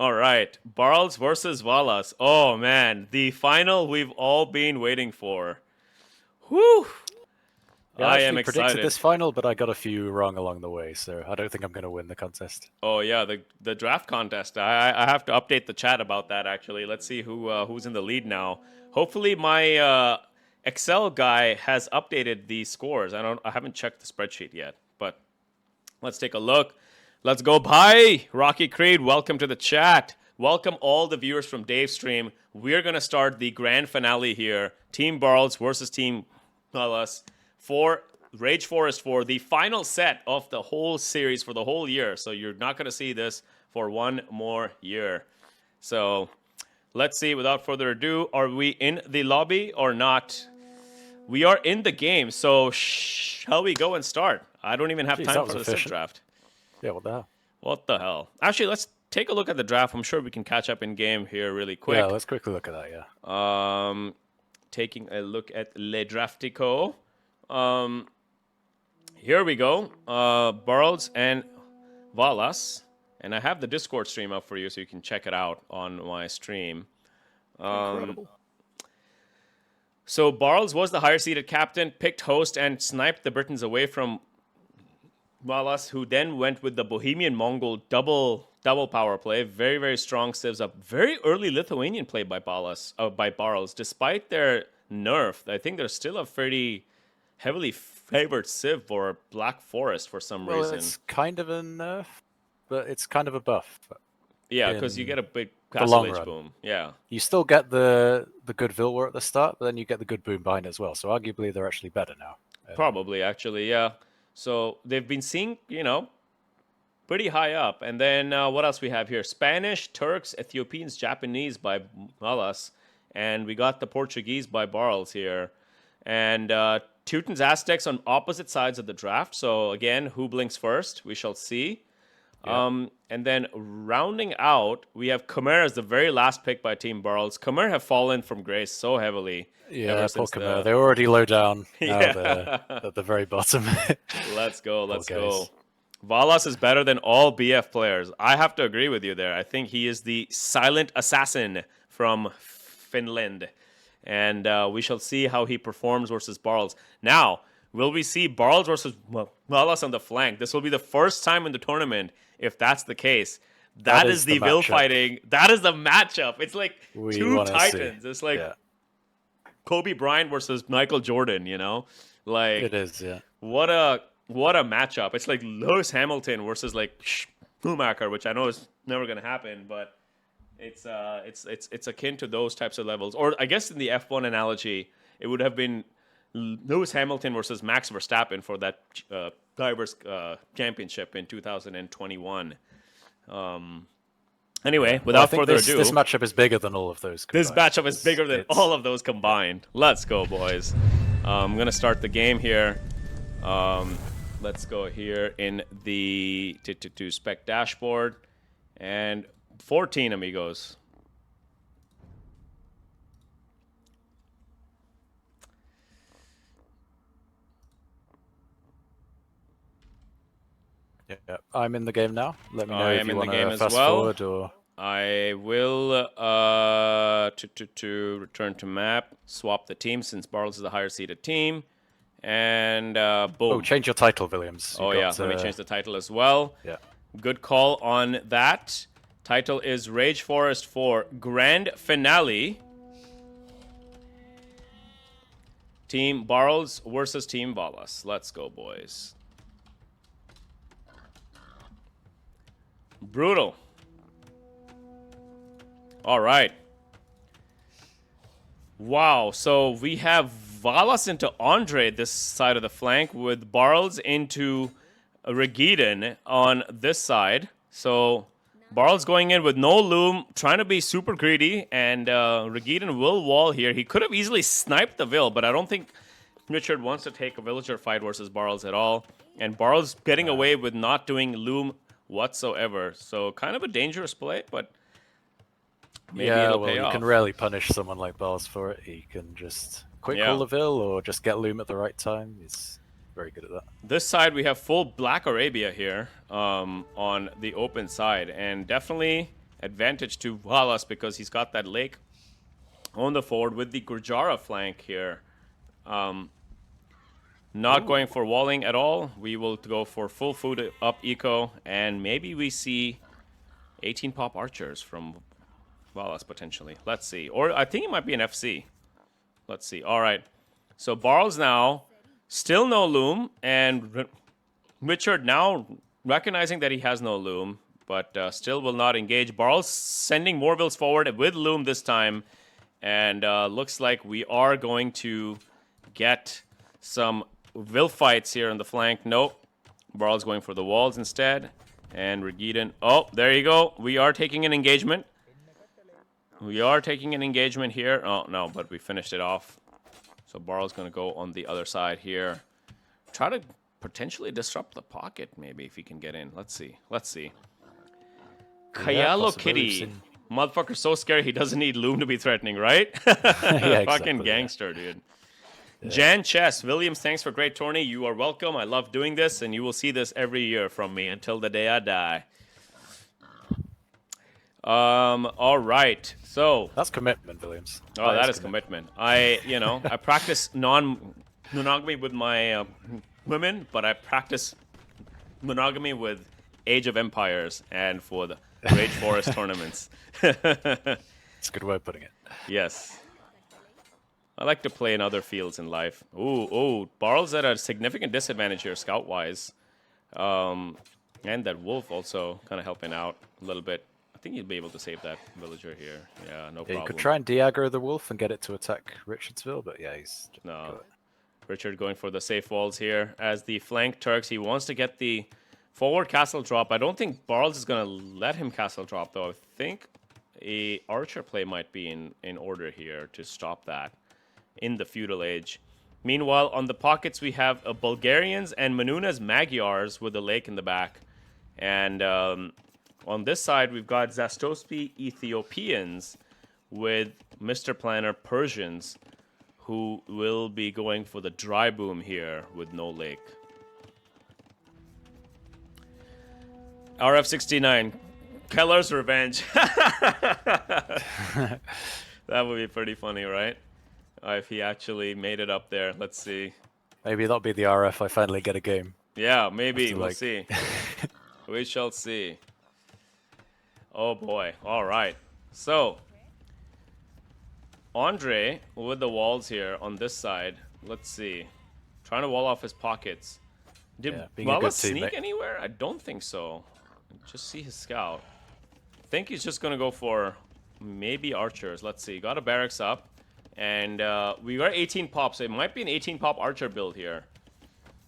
All right, Barles versus Valas. Oh man, the final we've all been waiting for. Whew! Yeah, I I am actually predicted excited. this final, but I got a few wrong along the way, so I don't think I'm going to win the contest. Oh yeah, the draft contest. I have to update the chat about that actually. Let's see who's in the lead now. Hopefully my Excel guy has updated the scores. I haven't checked the spreadsheet yet, but let's take a look. Let's go. Bye, Rocky Creed. Welcome to the chat. Welcome all the viewers from Dave's stream. We're gonna start the grand finale here. Team Barles versus Team Valas for Rage Forest for the final set of the whole series for the whole year. So you're not gonna see this for one more year. So let's see. Without further ado, are we in the lobby or not? We are in the game. So shall we go and start? I don't even have Jeez, time that was for the sim efficient. draft. Yeah, what the hell? What the hell? Actually, let's take a look at the draft. I'm sure we can catch up in game here really Yeah, quick. let's quickly look at that, yeah. Taking a look at Le Draftico. Here we go. Barles and Valas. And I have the Discord stream up for you so you can check it out on my stream. Incredible. So Barles was the higher seeded captain, picked host, and sniped the Britons away from Valas, who then went with the Bohemian Mongol double power play. Very, very strong civs up. Very early Lithuanian play by Barles. Despite their nerf, I think they're still a pretty heavily favored civ for Black Forest for some Well, reason. it's kind of a nerf, but it's kind of a buff. Yeah, because you get a big the long castle edge run. boom. Yeah. You still get the good Vilwar at the start, but then you get the good boom behind as well. So arguably they're actually better now. Probably, actually, yeah. So they've been seeing, pretty high up. And then what else we have here? Spanish, Turks, Ethiopians, Japanese by Valas. And we got the Portuguese by Barles here. And Teutons, Aztecs on opposite sides of the draft. So again, who blinks first? We shall see. Yeah. And then rounding out, we have Khmer as the very last pick by Team Barles. Khmer have fallen from grace so heavily. Yeah, poor Khmer. They're already low down. Now Yeah. they're at the very bottom. Let's go. Let's Poor go. guys. Valas is better than all BF players. I have to agree with you there. I think he is the silent assassin from Finland. And we shall see how he performs versus Barles. Now, will we see Barles versus Valas on the flank? This will be the first time in the tournament if that's the case. That is the Vil fighting. That is the matchup. It's like two titans. It's like Kobe Bryant versus Michael Jordan, Like it is, yeah. What a matchup. It's like Lewis Hamilton versus like Schumacher, which I know is never going to happen, but it's akin to those types of levels. Or I guess in the F1 analogy, it would have been Lewis Hamilton versus Max Verstappen for that Drivers' Championship in 2021. Anyway, without further ado, this matchup is bigger than all of those combined. This matchup is bigger than all of those combined. Let's go, boys. I'm going to start the game here. Let's go here in the to spec dashboard. And 14, amigos. Yeah, I'm in the game now. Let me know if you want to fast well. forward or... I will to return to map, swap the team since Barles is the higher seeded team, and boom. Oh, change your title, Williams. Let me change the title as well. Yeah. Good call on that. Title is Rage Forest 4 Grand Finale. Team Barles versus Team Valas. Let's go, boys. Brutal. All right. Wow. So we have Valas into Andre this side of the flank with Barles into Regiden on this side. So Barles going in with no loom, trying to be super greedy, and Regiden will wall here. He could have easily sniped the Vil, but I don't think Richard wants to take a villager fight versus Barles at all. And Barles getting away with not doing loom whatsoever. So kind of a dangerous play, but maybe it'll pay off. You can rarely punish someone like Barles for it. He can just quick call the Vil or just get loom at the right time. He's very good at that. This side, we have full Black Arabia here on the open side. And definitely advantage to Valas because he's got that lake on the forward with the Gurjara flank here. Not going for walling at all. We will go for full food up eco, and maybe we see 18 pop archers from Valas potentially. Let's see. Or I think it might be an FC. Let's see. All right. So Barles now, still no loom, and Richard now recognizing that he has no loom, but still will not engage. Barles sending more vills forward with loom this time, and looks like we are going to get some Vil fights here on the flank. Nope. Barles going for the walls instead. And Regidan. Oh, there you go. We are taking an engagement. We are taking an engagement here. Oh, no, but we finished it off. So Barles going to go on the other side here. Try to potentially disrupt the pocket, maybe, if he can get in. Let's see. Let's see. Kayalo Kitty. Motherfucker's so scary he doesn't need loom to be threatening, right? Yeah, Fucking gangster, dude. Yeah. Jan Chess, Williams, thanks for great tourney. You are welcome. I love doing this, and you will see this every year from me until the day I die. All right. So that's commitment, Williams. Oh, that is commitment. I practice non-monogamy with my women, but I practice monogamy with Age of Empires and for the Rage Forest tournaments. It's a good way of putting it. Yes. I like to play in other fields in life. Ooh, Barles at a significant disadvantage here, scout-wise. And that wolf also kind of helping out a little bit. I think you'd be able to save that villager here. Yeah, no problem. You could try and de-aggro the wolf and get it to attack Richardsville, but yeah, he's... No. Richard going for the safe walls here. As the flank Turks, he wants to get the forward castle drop. I don't think Barles is going to let him castle drop, though. I think a archer play might be in order here to stop that in the feudal age. Meanwhile, on the pockets, we have Bulgarians and Manuna's Magyars with the lake in the back. And on this side, we've got Zastospi Ethiopians with Mr. Planner Persians, who will be going for the dry boom here with no lake. RF69, Keller's Revenge. That would be pretty funny, right? If he actually made it up there. Let's see. Maybe that'll be the RF I finally get a game. Yeah, maybe. We'll see. We shall see. Oh boy. All right. So, Andre with the walls here on this side. Let's see. Trying to wall off his pockets. Did Valas sneak anywhere? I don't think so. Just see his scout. I think he's just going to go for maybe archers. Let's see. Got a barracks up. And we got 18 pops, so it might be an 18 pop archer build here.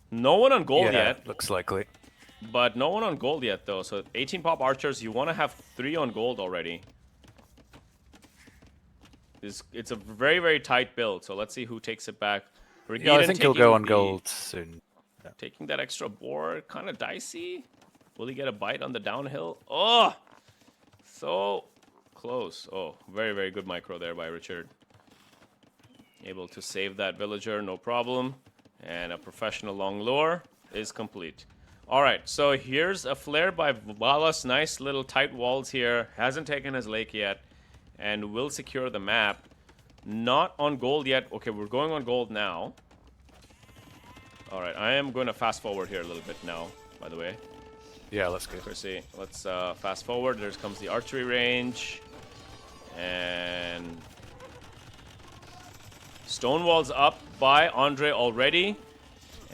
No one on gold yet. Looks likely. But no one on gold yet, though. So 18 pop archers, you want to have 3 on gold already. It's a very, very tight build. So let's see who takes it back. Yeah, I think he'll go on gold soon. Yeah. Taking that extra board, kind of dicey. Will he get a bite on the downhill? Oh! So close. Oh, very, very good micro there by Richard. Able to save that villager, no problem. And a professional long lure is complete. All right, so here's a flare by Valas. Nice little tight walls here. Hasn't taken his lake yet. And will secure the map. Not on gold yet. Okay, we're going on gold now. All right, I am going to fast forward here a little bit now, by the way. Yeah, let's go. Let's fast forward. There comes the archery range. And Stonewall's up by Andre already.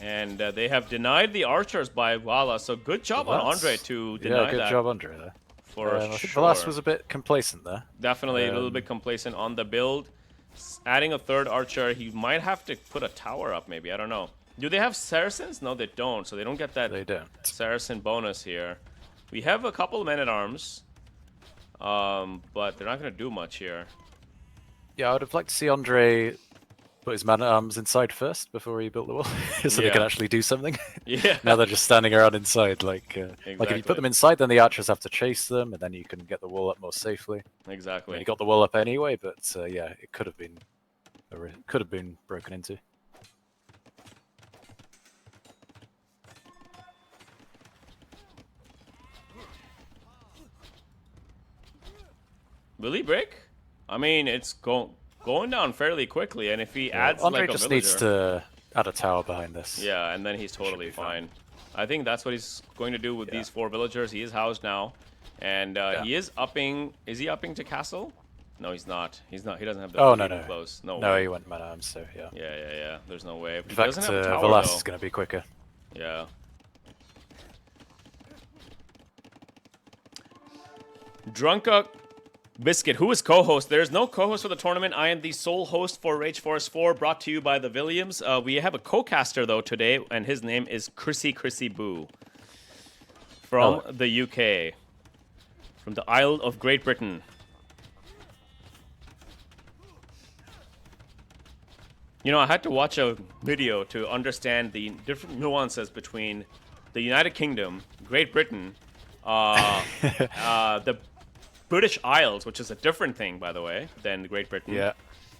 And they have denied the archers by Valas. So good job on Andre to deny that. Yeah, good job, Andre, there. For I think sure. Valas was a bit complacent there. Definitely a little bit complacent on the build. Adding a third archer, he might have to put a tower up maybe. I don't know. Do they have Saracens? No, they don't. So they don't get that Saracen bonus here. We have a couple men-at-arms. But they're not going to do much here. Yeah, I would have liked to see Andre put his man-at-arms inside first before he built the wall, so they can actually do something. Yeah. Now they're just standing around inside. Like if you put them inside, then the archers have to chase them, and then you can get the wall up more safely. Exactly. I mean, you got the wall up anyway, but yeah, it could have been broken into. Will he break? I mean, it's going down fairly quickly, and if he adds Andre like a just villager, needs to add a tower behind this. yeah, and then he's totally fine. I think that's what he's going to do with these 4 villagers. He is housed now, and he is upping. Is he upping to castle? No, he's not. He's not. He doesn't have the Oh, no. close. No, way. he went man arms, so yeah. Yeah. There's no way. In He fact, doesn't have a tower, Valas though. is going to be quicker. Yeah. Drunka Biscuit, who is co-host? There's no co-host for the tournament. I am the sole host for Rage Force 4, brought to you by the Williams. We have a co-caster, though, today, and his name is Chrissy Boo. From the UK. From the Isle of Great Britain. You know, I had to watch a video to understand the different nuances between the United Kingdom, Great Britain, the British Isles, which is a different thing, by the way, than Great Britain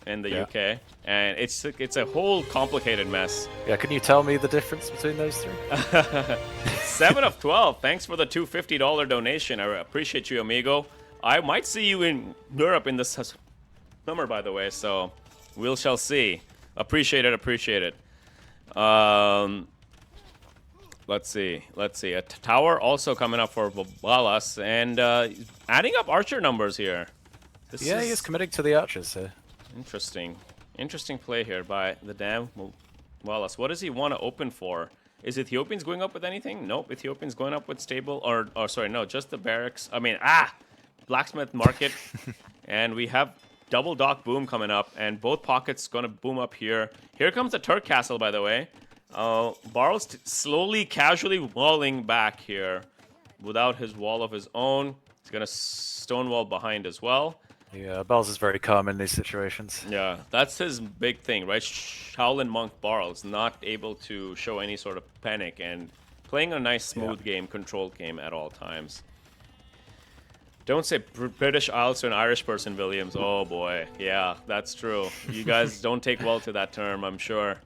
and the UK. And it's a whole complicated mess. Yeah, can you tell me the difference between those 3? 7 of 12. Thanks for the $250 donation. I appreciate you, amigo. I might see you in Europe in this summer, by the way, so we shall see. Appreciate it. Let's see. A tower also coming up for Valas, and adding up archer numbers here. He's committing to the archers here. Interesting play here by the damn Valas. What does he want to open for? Is Ethiopians going up with anything? Nope. Ethiopians going up with stable, or sorry, no, just the barracks. I mean, blacksmith market, and we have double dock boom coming up, and both pockets going to boom up here. Here comes the Turk castle, by the way. Barles slowly, casually walling back here without his wall of his own. He's going to stonewall behind as well. Yeah, Barles is very calm in these situations. Yeah, that's his big thing, right? Shaolin monk Barles, not able to show any sort of panic and playing a nice, smooth game, controlled game at all times. Don't say British Isles to an Irish person, Williams. Oh boy, yeah, that's true. You guys don't take well to that term, I'm sure.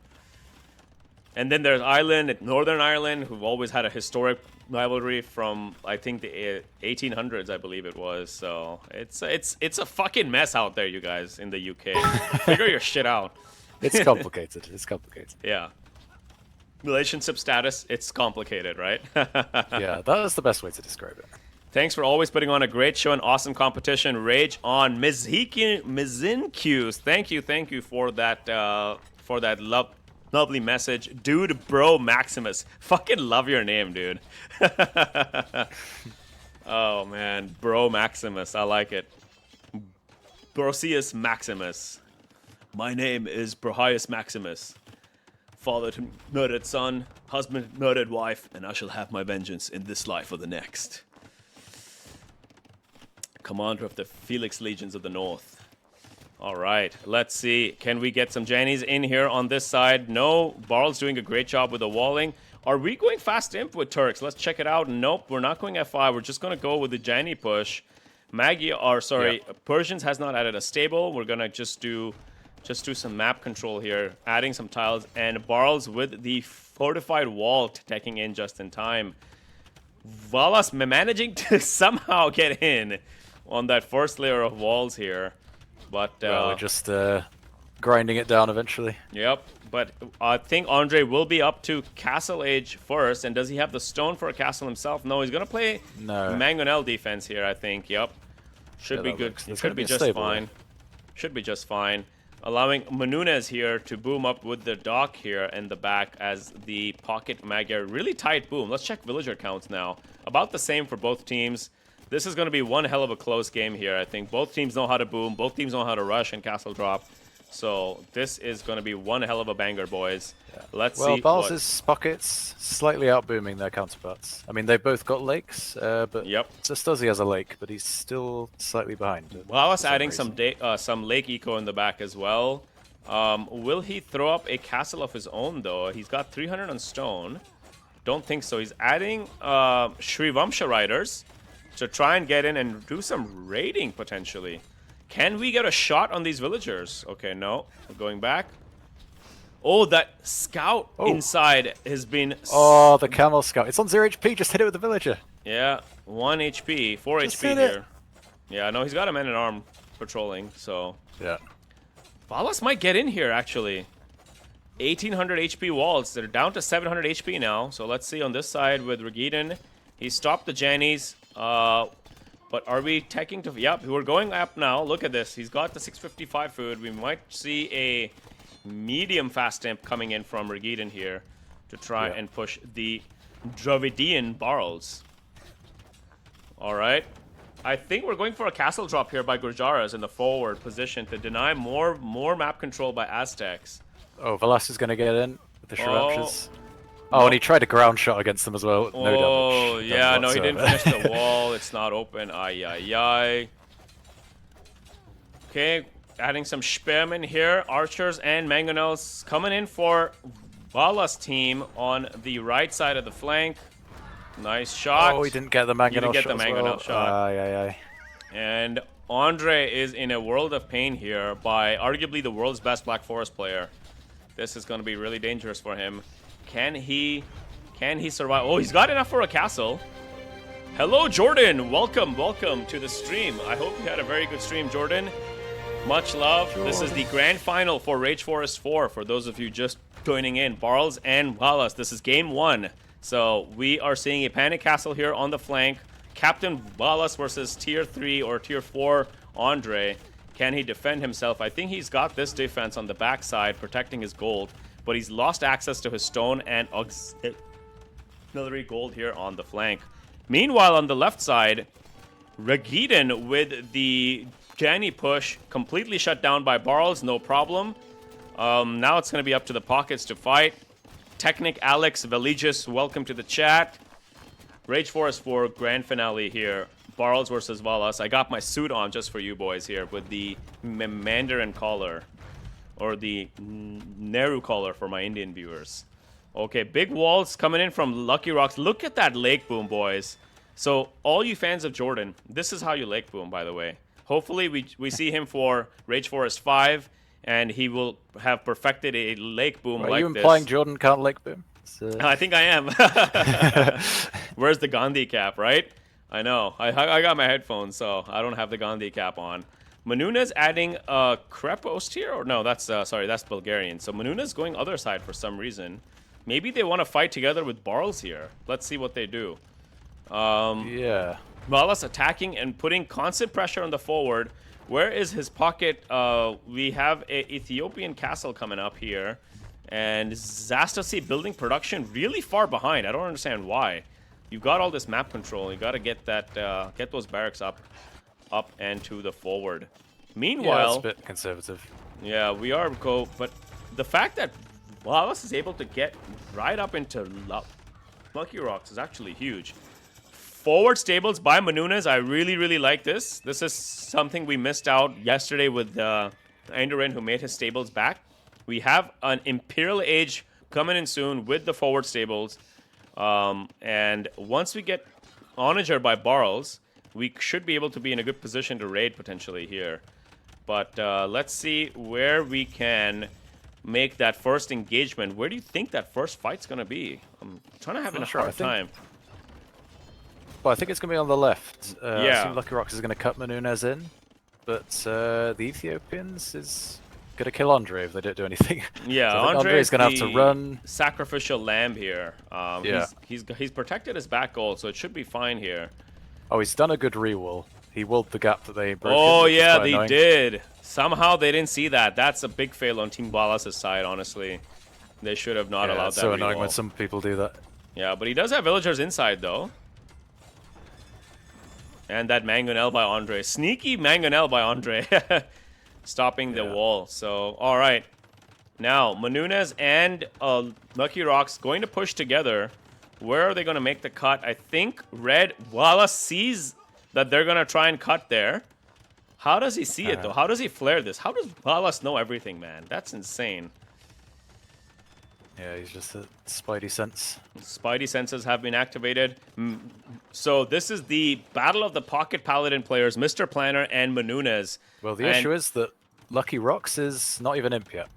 And then there's Ireland, Northern Ireland, who've always had a historic rivalry from, I think, the 1800s, I believe it was. So it's a fucking mess out there, you guys, in the UK. Figure your shit out. It's complicated. Yeah. Relationship status, it's complicated, right? Yeah, that is the best way to describe it. Thanks for always putting on a great show and awesome competition. Rage on Mizincuse. Thank you for that lovely message. Dude, bro, Maximus. Fucking love your name, dude. Oh, man. Bro Maximus. I like it. Brosius Maximus. My name is Brohius Maximus. Father to murdered son, husband murdered wife, and I shall have my vengeance in this life or the next. Commander of the Felix Legions of the North. All right, let's see. Can we get some Jannies in here on this side? No, Barles doing a great job with the walling. Are we going fast imp with Turks? Let's check it out. Nope, we're not going F5. We're just going to go with the Janny push. Persians has not added a stable. We're going to just do some map control here, adding some tiles, and Barles with the fortified wall taking in just in time. Valas managing to somehow get in on that first layer of walls here. But we're just grinding it down eventually. Yep, but I think Andre will be up to Castle Age first. And does he have the stone for a castle himself? No, he's going to play Mangonel defense here, I think. Yep. Should be good. It should be just fine. Should be just fine. Allowing Manunez here to boom up with the dock here in the back as the pocket Magyar. Really tight boom. Let's check villager counts now. About the same for both teams. This is going to be one hell of a close game here, I think. Both teams know how to boom. Both teams know how to rush and castle drop. So this is going to be one hell of a banger, boys. Yeah. Let's see. Well, Barles' pockets slightly outbooming their counterparts. I mean, they've both got lakes, but Stuzzy has a lake, but he's still slightly behind. Valas adding some lake eco in the back as well. Will he throw up a castle of his own, though? He's got 300 on stone. Don't think so. He's adding Shrivamsha riders to try and get in and do some raiding, potentially. Can we get a shot on these villagers? Okay, no. We're going back. Oh, that scout inside has been... Oh, the camel scout. It's on 0 HP. Just hit it with the villager. Yeah, 1 HP, 4 just HP here. Yeah, no, he's got a man-at-arm patrolling, so... Yeah. Valas might get in here, actually. 1800 HP walls. They're down to 700 HP now. So let's see on this side with Regiden. He stopped the Jannies. But are we taking to... Yep, we're going up now. Look at this. He's got the 655 food. We might see a medium fast temp coming in from Regiden here to try and push the Dravidian Barles. All right. I think we're going for a castle drop here by Gurjaras in the forward position to deny more map control by Aztecs. Oh, Valas is going to get in with the Shrapshas. Oh, and he tried a ground shot against them as well. No damage. Oh, yeah, no, he didn't finish the wall. It's not open. Ay, ay, ay. Okay, adding some Spearmen here. Archers and Mangonels coming in for Valas' team on the right side of the flank. Nice shot. Oh, he didn't get the Mangonel shot. Aye, aye, aye. And Andre is in a world of pain here by arguably the world's best Black Forest player. This is going to be really dangerous for him. Can he survive? Oh, he's got enough for a castle. Hello, Jordan. Welcome to the stream. I hope you had a very good stream, Jordan. Much love. Jordan. This is the grand final for Rage Forest 4. For those of you just joining in, Barles and Valas. This is game 1. So we are seeing a panic castle here on the flank. Captain Valas versus tier 3 or tier 4 Andre. Can he defend himself? I think he's got this defense on the backside, protecting his gold. But he's lost access to his stone and auxiliary gold here on the flank. Meanwhile, on the left side, Regiden with the Janny push completely shut down by Barles, no problem. Now it's going to be up to the pockets to fight. Technic Alex Veligis, welcome to the chat. Rage Forest 4 grand finale here. Barles versus Valas. I got my suit on just for you boys here with the Mandarin collar. Or the Nehru collar for my Indian viewers. Okay, big walls coming in from Lucky Rocks. Look at that lake boom, boys. So, all you fans of Jordan, this is how you lake boom, by the way. Hopefully, we see him for Rage Forest 5, and he will have perfected a lake boom like this. Are you implying Jordan can't lake boom? I think I am. Where's the Gandhi cap, right? I know. I got my headphones, so I don't have the Gandhi cap on. Manuna's adding a Krepost here? Or no, that's, sorry, that's Bulgarian. So Manuna's going other side for some reason. Maybe they want to fight together with Barles here. Let's see what they do. Yeah. Valas attacking and putting constant pressure on the forward. Where is his pocket? We have an Ethiopian castle coming up here. And Zastasi building production really far behind. I don't understand why. You've got all this map control. You got to get that, get those barracks up and to the forward. Meanwhile, yeah, that's a bit conservative. Yeah, we are but the fact that Valas is able to get right up into Lucky Rocks is actually huge. Forward stables by Manunas. I really like this. This is something we missed out yesterday with Enderin, who made his stables back. We have an Imperial Age coming in soon with the forward stables. And once we get Onager by Barles, we should be able to be in a good position to raid potentially here. But let's see where we can make that first engagement. Where do you think that first fight's going to be? I'm trying to have a hard time. Well, I think it's going to be on the left. Yeah. I assume Lucky Rocks is going to cut Manunas in. But the Ethiopians is going to kill Andre if they don't do anything. Yeah, so Andre is going to have to run. Sacrificial lamb here. Yeah. He's protected his back goal, so it should be fine here. Oh, he's done a good re-wall. He walled the gap that they broke. Oh, yeah, they did. Somehow they didn't see that. That's a big fail on Team Balas' side, honestly. They should have not allowed that so annoying re-wall. when some people do that. Yeah, but he does have villagers inside, though. And that Mangonel by Andre. Sneaky Mangonel by Andre. Stopping the wall. So, all right. Now, Manunas and Lucky Rocks going to push together. Where are they going to make the cut? I think Red Valas sees that they're going to try and cut there. How does he see it, though? How does he flare this? How does Valas know everything, man? That's insane. Yeah, he's just a spidey sense. Spidey senses have been activated. So this is the battle of the Pocket Paladin players, Mr. Planner and Manunas. Well, the issue is that Lucky Rocks is not even imp yet.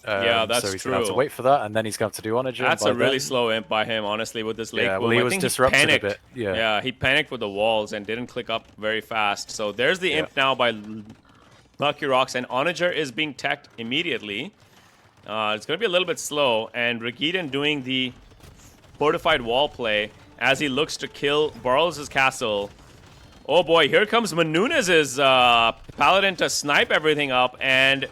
Yeah, that's so he's true. going to have to wait for that, and then he's going to have to do Onager. That's a really slow imp by him, honestly, with this lake Yeah, boom. well, he I was think disrupted panicked. a bit. Yeah, he panicked with the walls and didn't click up very fast. So there's the imp now by Lucky Rocks, and Onager is being teched immediately. It's going to be a little bit slow, and Regiden doing the fortified wall play as he looks to kill Barles' castle. Oh boy, here comes Manunez's Paladin to snipe everything up, and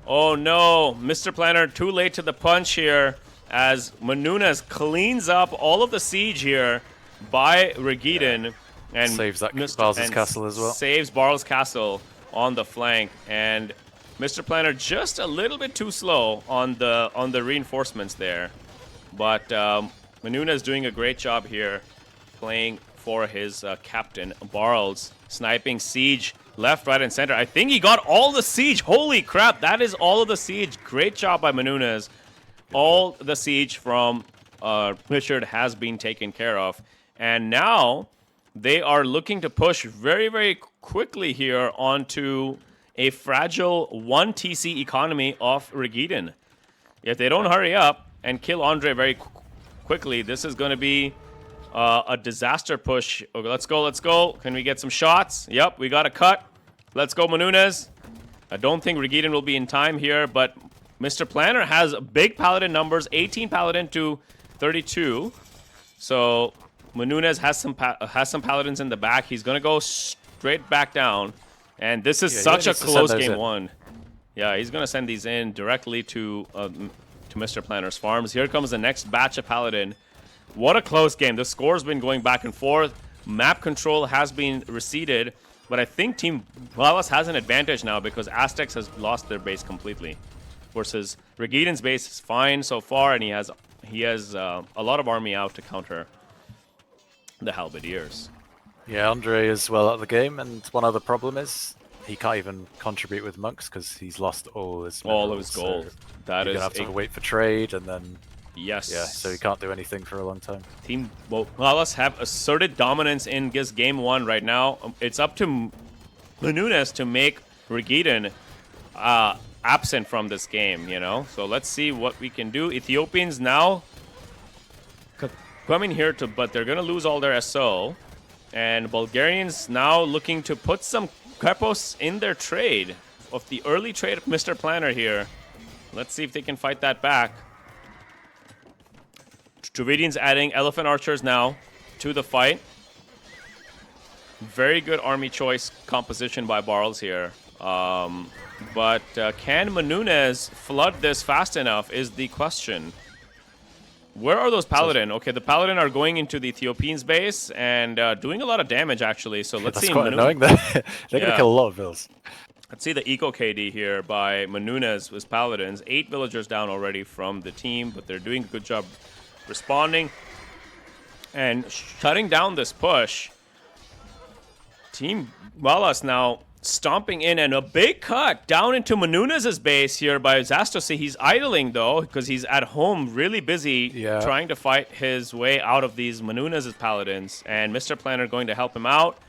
oh no, Mr. Planner too late to the punch here as Manunez cleans up all of the siege here by Regiden. And saves that Barles' castle as well. Saves Barles' castle on the flank, and Mr. Planner just a little bit too slow on the reinforcements there. But Manunez doing a great job here playing for his captain, Barles, sniping siege left, right, and center. I think he got all the siege. Holy crap, that is all of the siege. Great job by Manunez. All the siege from Richard has been taken care of. And now they are looking to push very, very quickly here onto a fragile 1 TC economy of Regiden. If they don't hurry up and kill Andre very quickly, this is going to be a disaster push. Okay, let's go, let's go. Can we get some shots? Yep, we got a cut. Let's go, Manunez. I don't think Regiden will be in time here, but Mr. Planner has big Paladin numbers, 18 Paladin to 32. So Manunez has some Paladins in the back. He's going to go straight back down. And this is such a close game one. Yeah, he's going to send these in directly to Mr. Planner's farms. Here comes the next batch of Paladin. What a close game. The score's been going back and forth. Map control has been receded. But I think Team Valas has an advantage now because Aztecs has lost their base completely. Versus Regiden's base is fine so far, and he has a lot of army out to counter the Halberdiers. Yeah, Andre is well out of the game, and one other problem is he can't even contribute with monks because he's lost all his gold. So that is gonna have to wait for trade, and then yes, yeah, so he can't do anything for a long time. Team Valas have asserted dominance in this game one right now. It's up to Manunez to make Regiden absent from this game, you know. So let's see what we can do. Ethiopians now coming here but they're gonna lose all their SO. And Bulgarians now looking to put some Krepos in their trade of the early trade of Mr. Planner here. Let's see if they can fight that back. Dravidians adding Elephant Archers now to the fight. Very good army choice composition by Barles here. But can Manunez flood this fast enough is the question. Where are those Paladin? Okay, the Paladin are going into the Ethiopians' base and doing a lot of damage, actually. So let's see. That's quite annoying. They're going to kill a lot of vills. Let's see the eco KD here by Manunez with Paladins. 8 villagers down already from the team, but they're doing a good job responding and shutting down this push. Team Valas now stomping in, and a big cut down into Manunez's base here by Zastose. He's idling though because he's at home really busy trying to fight his way out of these Manunez's paladins, and Mr. Planner going to help him out.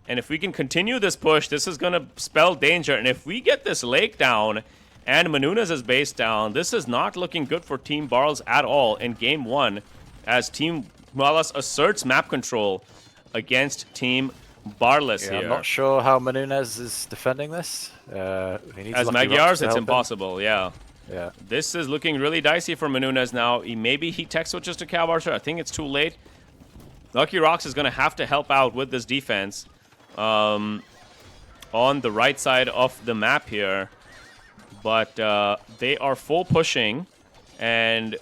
And if we can continue this push, this is going to spell danger. And if we get this lake down and Manunez's base down, this is not looking good for Team Barles at all in game one, as Team Valas asserts map control against Team Barles here. I'm not sure how Manunez is defending this. As Magyars, it's impossible, yeah. This is looking really dicey for Manunez now. Maybe he tech switches to Cav Archer. I think it's too late. Lucky Rocks is going to have to help out with this defense on the right side of the map here. But they are full pushing, and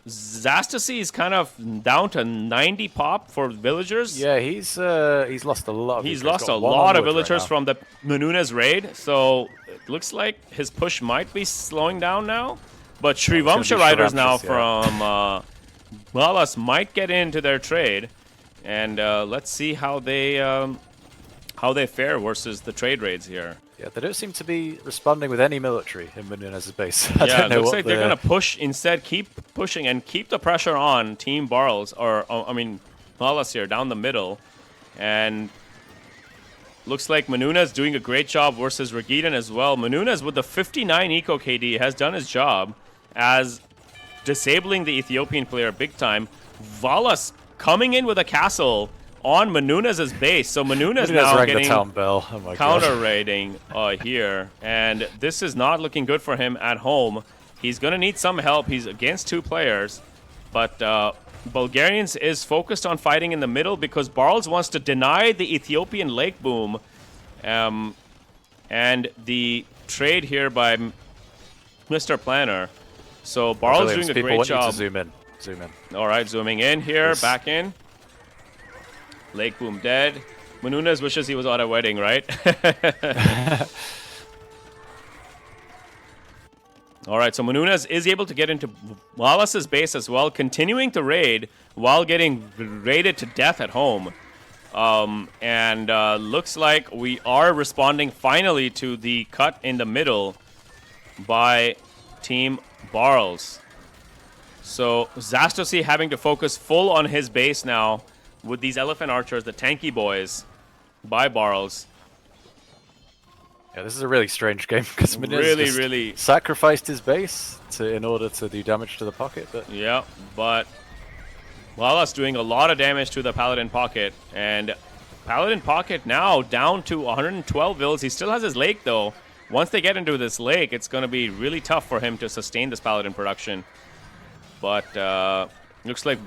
Zastose is kind of down to 90 pop for villagers. Yeah, he's lost a lot. He's lost a lot of villagers from the Manunez raid, so it looks like his push might be slowing down now. But Sri Vamsha riders now from Valas might get into their trade, and let's see how they fare versus the trade raids here. Yeah, they don't seem to be responding with any military in Manunez's base. Yeah, it looks like they're going to push instead, keep pushing and keep the pressure on Team Barles, or I mean Valas here down the middle. And looks like Manunez doing a great job versus Regiden as well. Manunez with the 59 eco KD has done his job as disabling the Ethiopian player big time. Valas coming in with a castle on Menunez's base. So Menunez now rang getting the town bell. Oh my counter raiding here. And this is not looking good for him at home. He's going to need some help. He's against 2 players. But Bulgarians is focused on fighting in the middle because Barles wants to deny the Ethiopian lake boom. And the trade here by Mr. Planner. So Barles doing a great job. To zoom in. Zoom in. All right, zooming in here, back in. Lake boom dead. Menunez wishes he was at a wedding, right? All right, so Menunez is able to get into Valas' base as well, continuing to raid while getting raided to death at home. And looks like we are responding finally to the cut in the middle by Team Barles. So Zastosi having to focus full on his base now with these elephant archers, the tanky boys, by Barles. Yeah, this is a really strange game because Menunez really sacrificed his base in order to do damage to the pocket. But yeah, but Valas doing a lot of damage to the Paladin pocket, and Paladin pocket now down to 112 vills. He still has his lake though. Once they get into this lake, it's going to be really tough for him to sustain this Paladin production. But looks like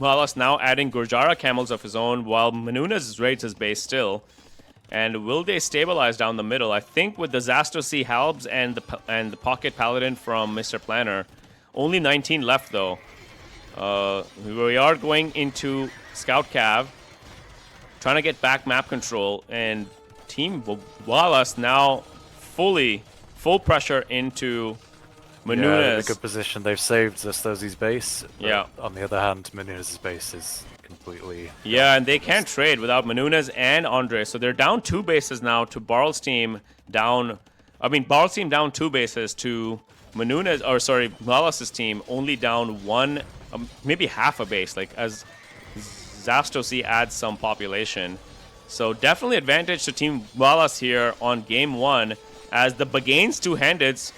Valas now adding Gurjara camels of his own while Menunez raids his base still. And will they stabilize down the middle? I think with the Zastosi Halbs and the Pocket Paladin from Mr. Planner, only 19 left though. We are going into Scout Cav, trying to get back map control, and Team Valas now full pressure into Menunez. Yeah, they're in a good position. They've saved Zastosi's base. Yeah. On the other hand, Menunez's base is completely... Yeah, and they can't trade without Menunez and Andre. So they're down 2 bases now to Barles' team down... Barles' team down 2 bases to Valas' team only down 1, maybe half a base, like as Zastosi adds some population. So definitely advantage to Team Valas here on game 1 as the Bagains 2-handeds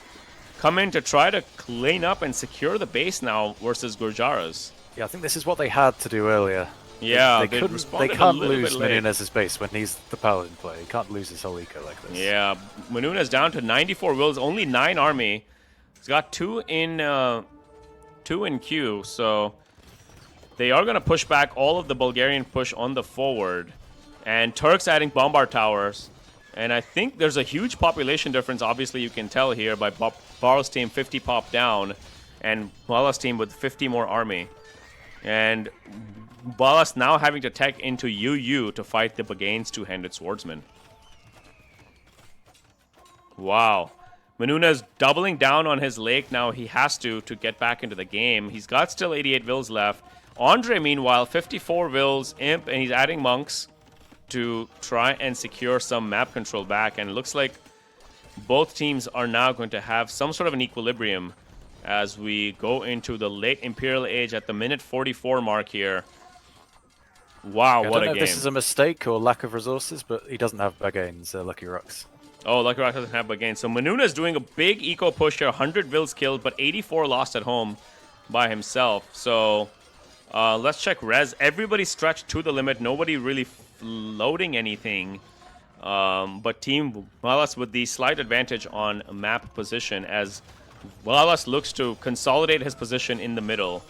come in to try to clean up and secure the base now versus Gurjaras. Yeah, I think this is what they had to do earlier. Yeah, they can't lose Menunez's base when he's the Paladin player. He can't lose his whole eco like this. Yeah, Menunez down to 94 wills, only 9 army. He's got 2 in queue, so they are going to push back all of the Bulgarian push on the forward. And Turks adding bombard towers. And I think there's a huge population difference, obviously you can tell here, by Barles' team 50 pop down and Valas' team with 50 more army. And Valas now having to tech into UU to fight the Bagains 2-handed swordsman. Wow. Menunez doubling down on his lake now. He has to get back into the game. He's got still 88 vills left. Andre, meanwhile, 54 vills, imp, and he's adding monks to try and secure some map control back. And it looks like both teams are now going to have some sort of an equilibrium as we go into the late Imperial Age at the minute 44 mark here. Wow, what a game. I don't know if this is a mistake or lack of resources, but he doesn't have Bagains, Lucky Rocks. Oh, Lucky Rocks doesn't have Bagains. So Menunez doing a big eco push here, 100 vills killed, but 84 lost at home by himself. So let's check res. Everybody stretched to the limit. Nobody really floating anything. But Team Valas with the slight advantage on map position as Valas looks to consolidate his position in the middle.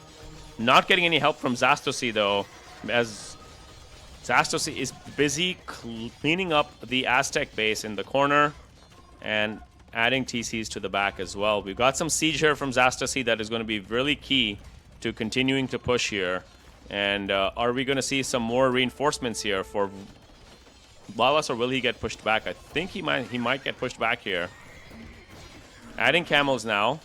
Not getting any help from Zastosi though, as Zastosi is busy cleaning up the Aztec base in the corner and adding TCs to the back as well. We've got some siege here from Zastosi that is going to be really key to continuing to push here. And are we going to see some more reinforcements here for Valas, or will he get pushed back? I think he might get pushed back here. Adding camels now.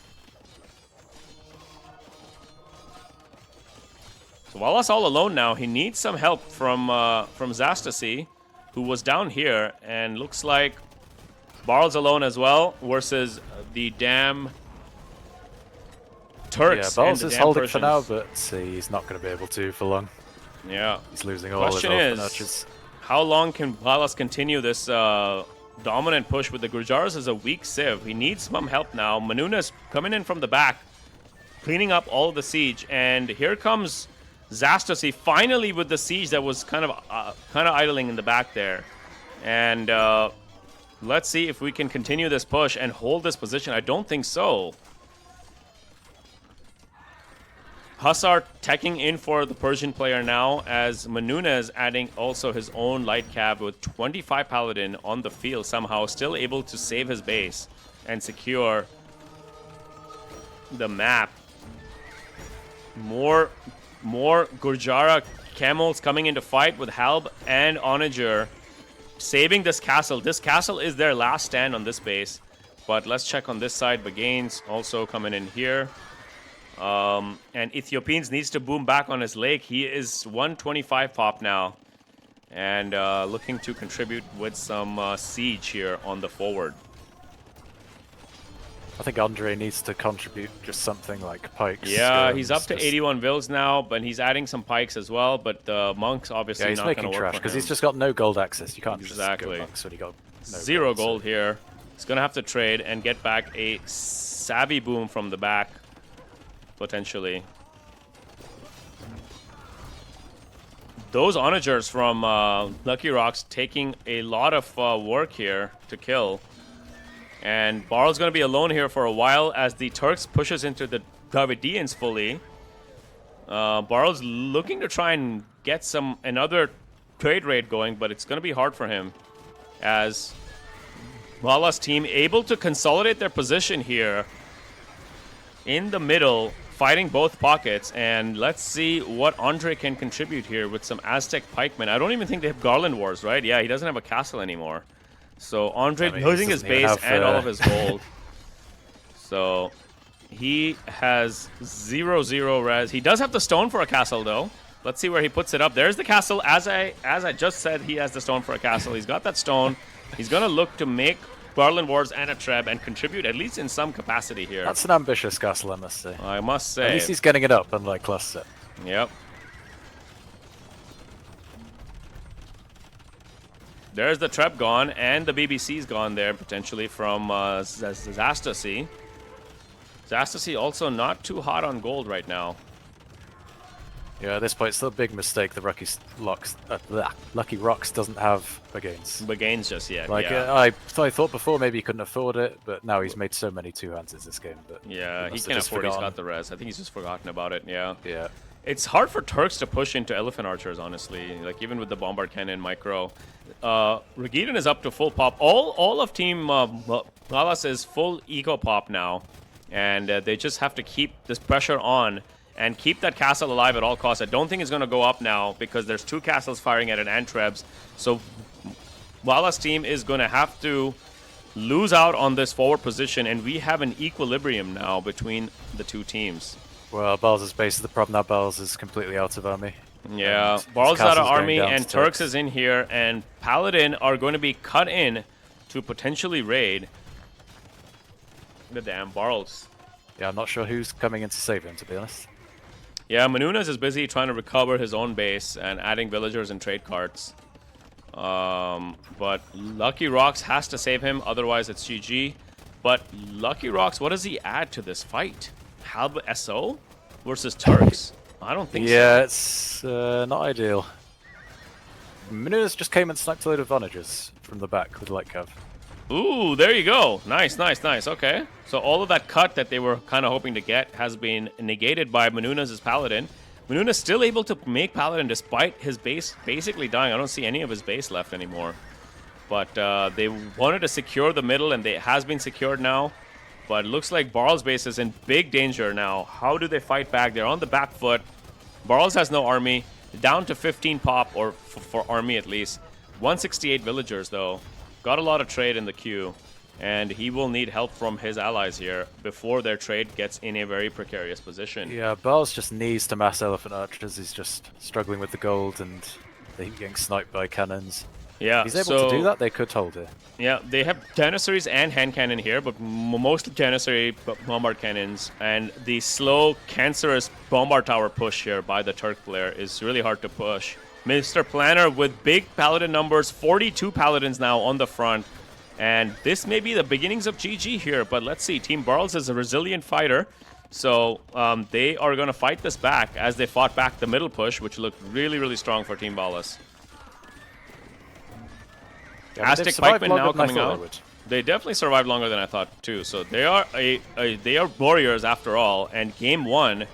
So Valas all alone now. He needs some help from Zastosi, who was down here, and looks like Barles alone as well versus the damn Turks. Yeah, Barles is holding for now, but he's not going to be able to for long. Yeah. He's losing all his elephant archers. How long can Valas continue this dominant push with the Gurjaras is a weak Civ. He needs some help now. Manuna's coming in from the back, cleaning up all of the siege, and here comes Zastasy finally with the siege that was kind of idling in the back there. And let's see if we can continue this push and hold this position. I don't think so. Hussar teching in for the Persian player now, as Manuna is adding also his own light cab with 25 Paladin on the field somehow, still able to save his base and secure the map. More Gurjara camels coming into fight with Halb and Onager saving this castle. This castle is their last stand on this base. But let's check on this side. Bagains also coming in here. And Ethiopians needs to boom back on his lake. He is 125 pop now. And looking to contribute with some siege here on the forward. I think Andre needs to contribute just something like pikes. Yeah, he's up to 81 vills now, but he's adding some pikes as well. But the monks obviously he's not going to making work trash because he's just got no gold access. You can't just go monks when you got no zero gold here. He's going to have to trade and get back a savvy boom from the back, potentially. Those onagers from Lucky Rocks taking a lot of work here to kill. And Barles going to be alone here for a while as the Turks pushes into the Davidians fully. Barles looking to try and get another trade raid going, but it's going to be hard for him as Valas team able to consolidate their position here in the middle, fighting both pockets. And let's see what Andre can contribute here with some Aztec pikemen. I don't even think they have Garland Wars, right? Yeah, he doesn't have a castle anymore. So Andre losing his base and all of his gold. So he has 0-0 res. He does have the stone for a castle though. Let's see where he puts it up. There's the castle. As I just said, he has the stone for a castle. He's got that stone. He's gonna look to make Garland Wars and a Treb and contribute at least in some capacity here. That's an ambitious castle, I must say. I must say. At least he's getting it up, unlike last set. Yep. There's the Treb gone, and the BBC's gone there, potentially, from Zastasy. Zastasy also not too hot on gold right now. Yeah, at this point, it's still a big mistake. The Lucky Rocks doesn't have Bagains. Bagains just yet, like, yeah. I thought before maybe he couldn't afford it, but now he's made so many two-handers this game. But yeah, he can afford it. He's got the res. I think he's just forgotten about it, yeah. Yeah. It's hard for Turks to push into Elephant Archers, honestly. Like, even with the Bombard Cannon micro. Regidan is up to full pop. All of Team Valas is full eco pop now. And they just have to keep this pressure on and keep that castle alive at all costs. I don't think it's going to go up now because there's two castles firing at it and Trebs. So Valas team is going to have to lose out on this forward position, and we have an equilibrium now between the two teams. Well, Barles' base is the problem now. Barles is completely out of army. Yeah, Barles is out of army, and Turks is in here, and Paladin are going to be cut in to potentially raid the damn Barles. Yeah, I'm not sure who's coming in to save him, to be honest. Yeah, Manunas is busy trying to recover his own base and adding villagers and trade carts. But Lucky Rocks has to save him, otherwise it's GG. But Lucky Rocks, what does he add to this fight? Halb SO versus Turks? I don't think so. Yeah, it's not ideal. Manunas just came and sniped a load of Vonagers from the back with light cav. Ooh, there you go. Nice, nice, nice. Okay. So all of that cut that they were kind of hoping to get has been negated by Manunas' Paladin. Manunas still able to make Paladin despite his base basically dying. I don't see any of his base left anymore. But they wanted to secure the middle, and it has been secured now. But it looks like Barles' base is in big danger now. How do they fight back? They're on the back foot. Barles has no army. Down to 15 pop, or for army at least. 168 villagers, though. Got a lot of trade in the queue. And he will need help from his allies here before their trade gets in a very precarious position. Yeah, Barles just needs to mass Elephant Archers. He's just struggling with the gold, and they keep getting sniped by cannons. Yeah, if he's able to do that, they could hold it. Yeah, they have Janissaries and hand cannon here, but mostly Janissary bombard cannons. And the slow, cancerous bombard tower push here by the Turk player is really hard to push. Mr. Planner with big paladin numbers, 42 paladins now on the front. And this may be the beginnings of GG here, but let's see. Team Barles is a resilient fighter, so they are going to fight this back as they fought back the middle push, which looked really, really strong for Team Valas. Yeah, Aztec Pikemen now coming out. They definitely survived longer than I thought too. So they are they are warriors after all, and game 1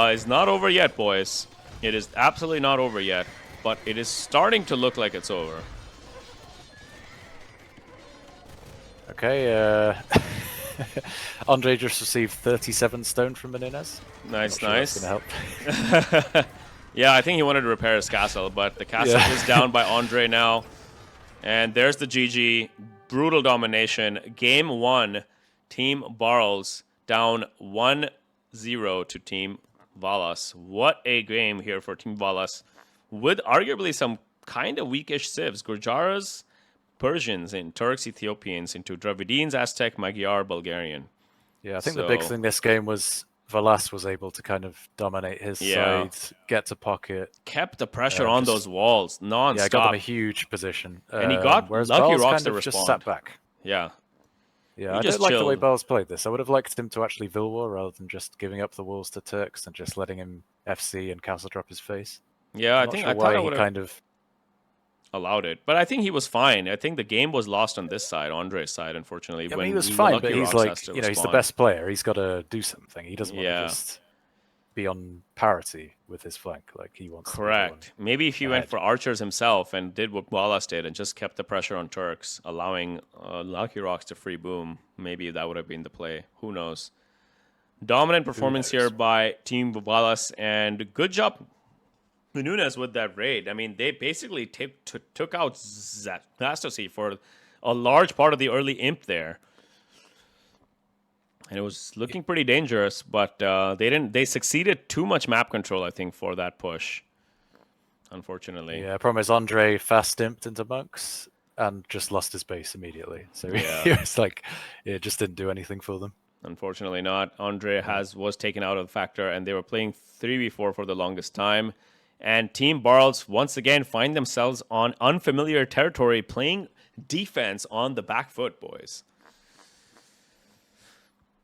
is not over yet, boys. It is absolutely not over yet, but it is starting to look like it's over. Okay, Andre just received 37 stone from Menendez. Nice, sure nice. That's gonna help. Yeah, I think he wanted to repair his castle, but the castle is down by Andre now. And there's the GG. Brutal domination. Game 1, Team Barles down 1-0 to Team Valas. What a game here for Team Valas, with arguably some kind of weakish civs. Gurjaras, Persians, and Turks, Ethiopians into Dravidians, Aztec, Magyar, Bulgarian. Yeah, I think the big thing this game was Valas was able to kind of dominate his side, get to pocket. Kept the pressure on those walls non-stop. Yeah, got them a huge position. And he got whereas Lucky Barles Rocks kind to of respond. just sat back. Yeah. Yeah, I don't like the way Barles played this. I would have liked him to actually Vilwar rather than just giving up the walls to Turks and just letting him FC and castle drop his face. Yeah, I think I thought he kind of allowed it, but I think he was fine. I think the game was lost on this side, Andre's side, unfortunately. Yeah, when he was fine, but he's like, he's the best player. He's got to do something. He doesn't want to just be on parity with his flank like he wants. Correct. Maybe if he went for archers himself and did what Wallace did and just kept the pressure on Turks, allowing Lucky Rocks to free boom, maybe that would have been the play. Who knows? Dominant performance here by Team Valas, and good job Nunes with that raid. I mean, they basically took out Zastosi for a large part of the early imp there. And it was looking pretty dangerous, but they succeeded too much map control, I think, for that push. Unfortunately. Yeah, problem is Andre fast imped into monks and just lost his base immediately. So it's like it just didn't do anything for them. Unfortunately not. Andre was taken out of the factor, and they were playing 3v4 for the longest time. And Team Barles once again find themselves on unfamiliar territory, playing defense on the back foot, boys.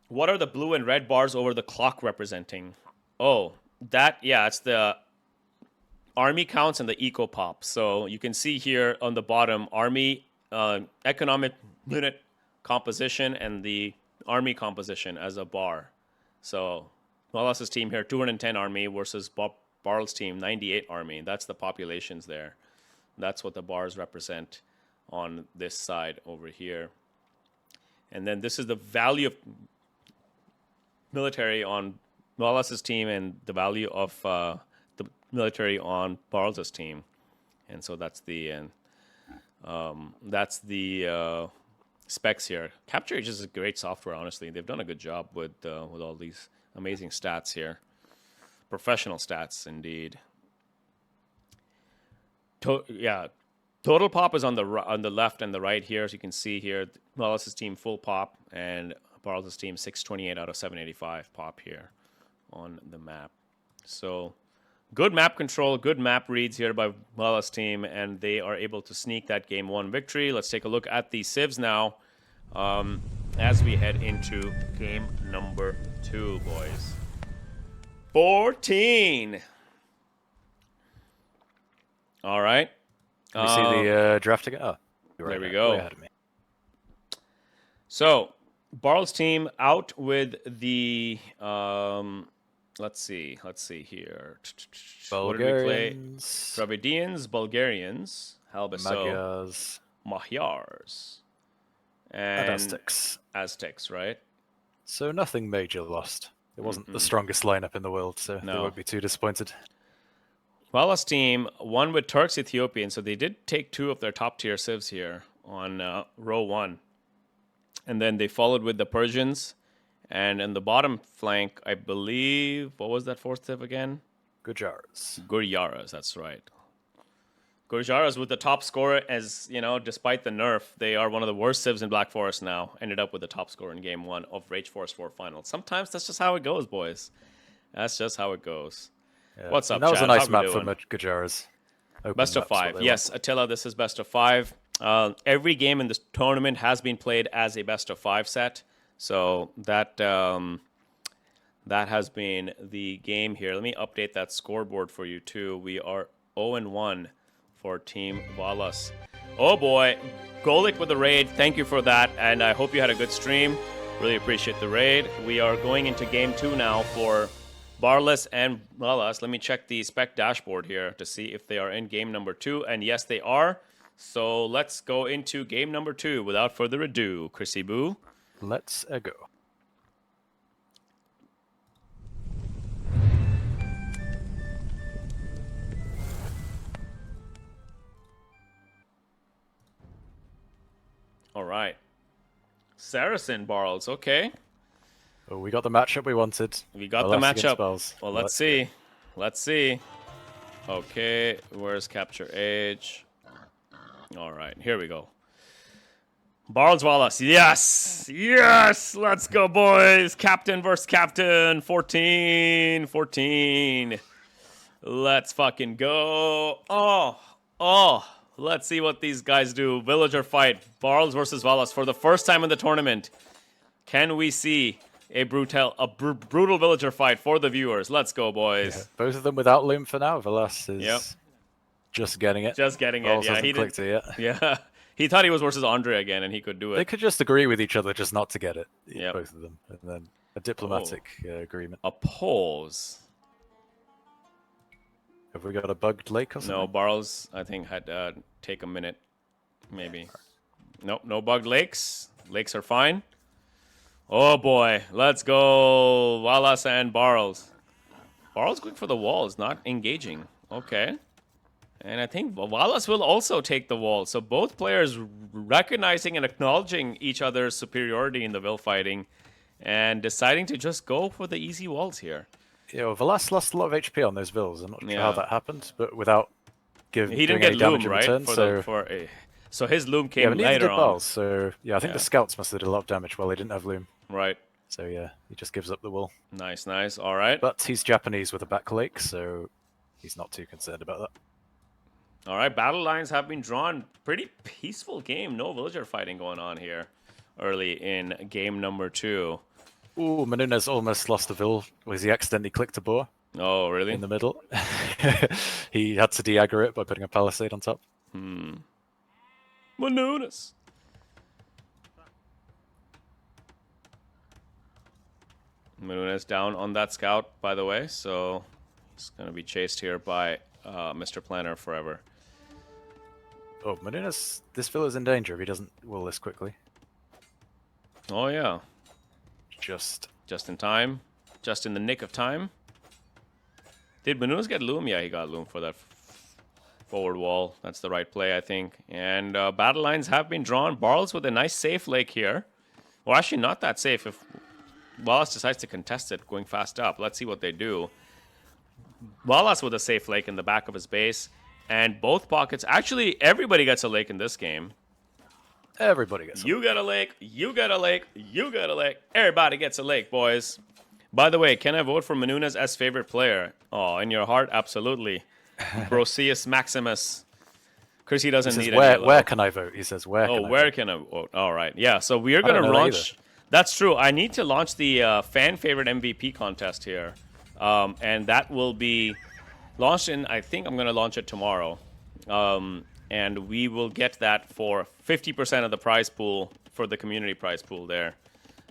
What are the blue and red bars over the clock representing? Oh, it's the army counts and the eco pop. So you can see here on the bottom, army economic unit composition and the army composition as a bar. So Wallace's team here, 210 army versus Barles' team, 98 army. That's the populations there. That's what the bars represent on this side over here. And then this is the value of military on Wallace's team and the value of the military on Barles' team. And so that's the specs here. Capture Age is a great software, honestly. They've done a good job with all these amazing stats here. Professional stats, indeed. Total pop is on the left and the right here, as you can see here. Wallace's team full pop, and Barles' team 628 out of 785 pop here on the map. So good map control, good map reads here by Wallace team, and they are able to sneak that game 1 victory. Let's take a look at the civs now as we head into game number 2, boys. 14. All right. You see the drafting? Oh, there we go. Way ahead of me. So, Barles' team out with the let's see here. Bulgarians, Dravidians, Bulgarians, Magyars, Magyars, and Aztecs, right? So nothing major lost. It wasn't the strongest lineup in the world, so they won't be too disappointed. Wallace team won with Turks, Ethiopians, so they did take 2 of their top tier civs here on row 1. And then they followed with the Persians. And in the bottom flank, I believe, what was that 4th civ again? Gurjaras, that's right. Gurjaras with the top scorer, as you know, despite the nerf, they are one of the worst civs in Black Forest now. Ended up with the top scorer in game 1 of Rage Force 4 finals. Sometimes that's just how it goes, boys. That's just how it goes. Yeah. What's up, That was Chad? a nice map for Gurjaras. Best of 5. Yes, Attila, this is best of 5. Every game in this tournament has been played as a best-of-5 set, so that that has been the game here. Let me update that scoreboard for you too. We are 0-1 for Team Valas. Oh boy, Golik with the raid. Thank you for that, and I hope you had a good stream. Really appreciate the raid. We are going into game 2 now for Barles and Valas. Let me check the spec dashboard here to see if they are in game number 2, and yes, they are. So let's go into game number 2 without further ado. Chrissy Boo. Let's go. All right. Saracen Barles, okay. Oh, we got the matchup we wanted. We got the matchup. Well, let's see. Let's see. Okay, where's Capture Age? All right, here we go. Barles Valas, yes! Yes! Let's go, boys! Captain versus captain, 14-14. Let's fucking go. Oh. Let's see what these guys do. Villager fight. Barles versus Valas for the first time in the tournament. Can we see a brutal villager fight for the viewers? Let's go, boys. Yeah, both of them without Loom for now. Valas is just getting it. Just getting it. Barles Yeah, hasn't clicked it yet. Yeah, he thought he was versus Andre again, and he could do it. They could just agree with each other just not to get it. Yep. Both of them, and then a diplomatic agreement. A pause. Have we got a bugged lake or something? No, Barles, I think, had take a minute, maybe. Nope, no bugged lakes. Lakes are fine. Oh boy, let's go, Valas and Barles. Barles going for the walls, not engaging. Okay. And I think Valas will also take the wall. So both players recognizing and acknowledging each other's superiority in the will fighting and deciding to just go for the easy walls here. Yeah, well, Valas lost a lot of HP on those vills. I'm not sure how that happened, but without he didn't get any loom, damage in right? return, so his loom came later on. Barles, so yeah, I think the scouts must have did a lot of damage while they didn't have loom. Right. So yeah, he just gives up the wool. Nice. All right. But he's Japanese with a back lake, so he's not too concerned about that. All right, battle lines have been drawn. Pretty peaceful game. No villager fighting going on here early in game number 2. Ooh, Menunez almost lost the vill. Was he accidentally clicked a boar? Oh, really? In the middle. He had to de-aggro it by putting a palisade on top. Menunez. Menunez down on that scout, by the way, so he's going to be chased here by Mr. Planner forever. Oh, Menunez, this villa's in danger if he doesn't will this quickly. Oh, yeah. Just in time. Just in the nick of time. Did Menunez get loom? Yeah, he got loom for that forward wall. That's the right play, I think. And battle lines have been drawn. Barles with a nice safe lake here. Well, actually not that safe if Valas decides to contest it, going fast up. Let's see what they do. Valas with a safe lake in the back of his base. And both pockets. Actually, everybody gets a lake in this game. Everybody gets a lake. You got a lake. You got a lake. You got a lake. Everybody gets a lake, boys. By the way, can I vote for Menunez as favorite player? Oh, in your heart, absolutely. Brocius Maximus. Chrissy doesn't need any. Where can I vote? He says, where can I vote? Where can I vote? All right. Yeah, so we are going to launch. That's true. I need to launch the fan favorite MVP contest here. And that will be launched in, I think I'm going to launch it tomorrow. And we will get that for 50% of the prize pool for the community prize pool there.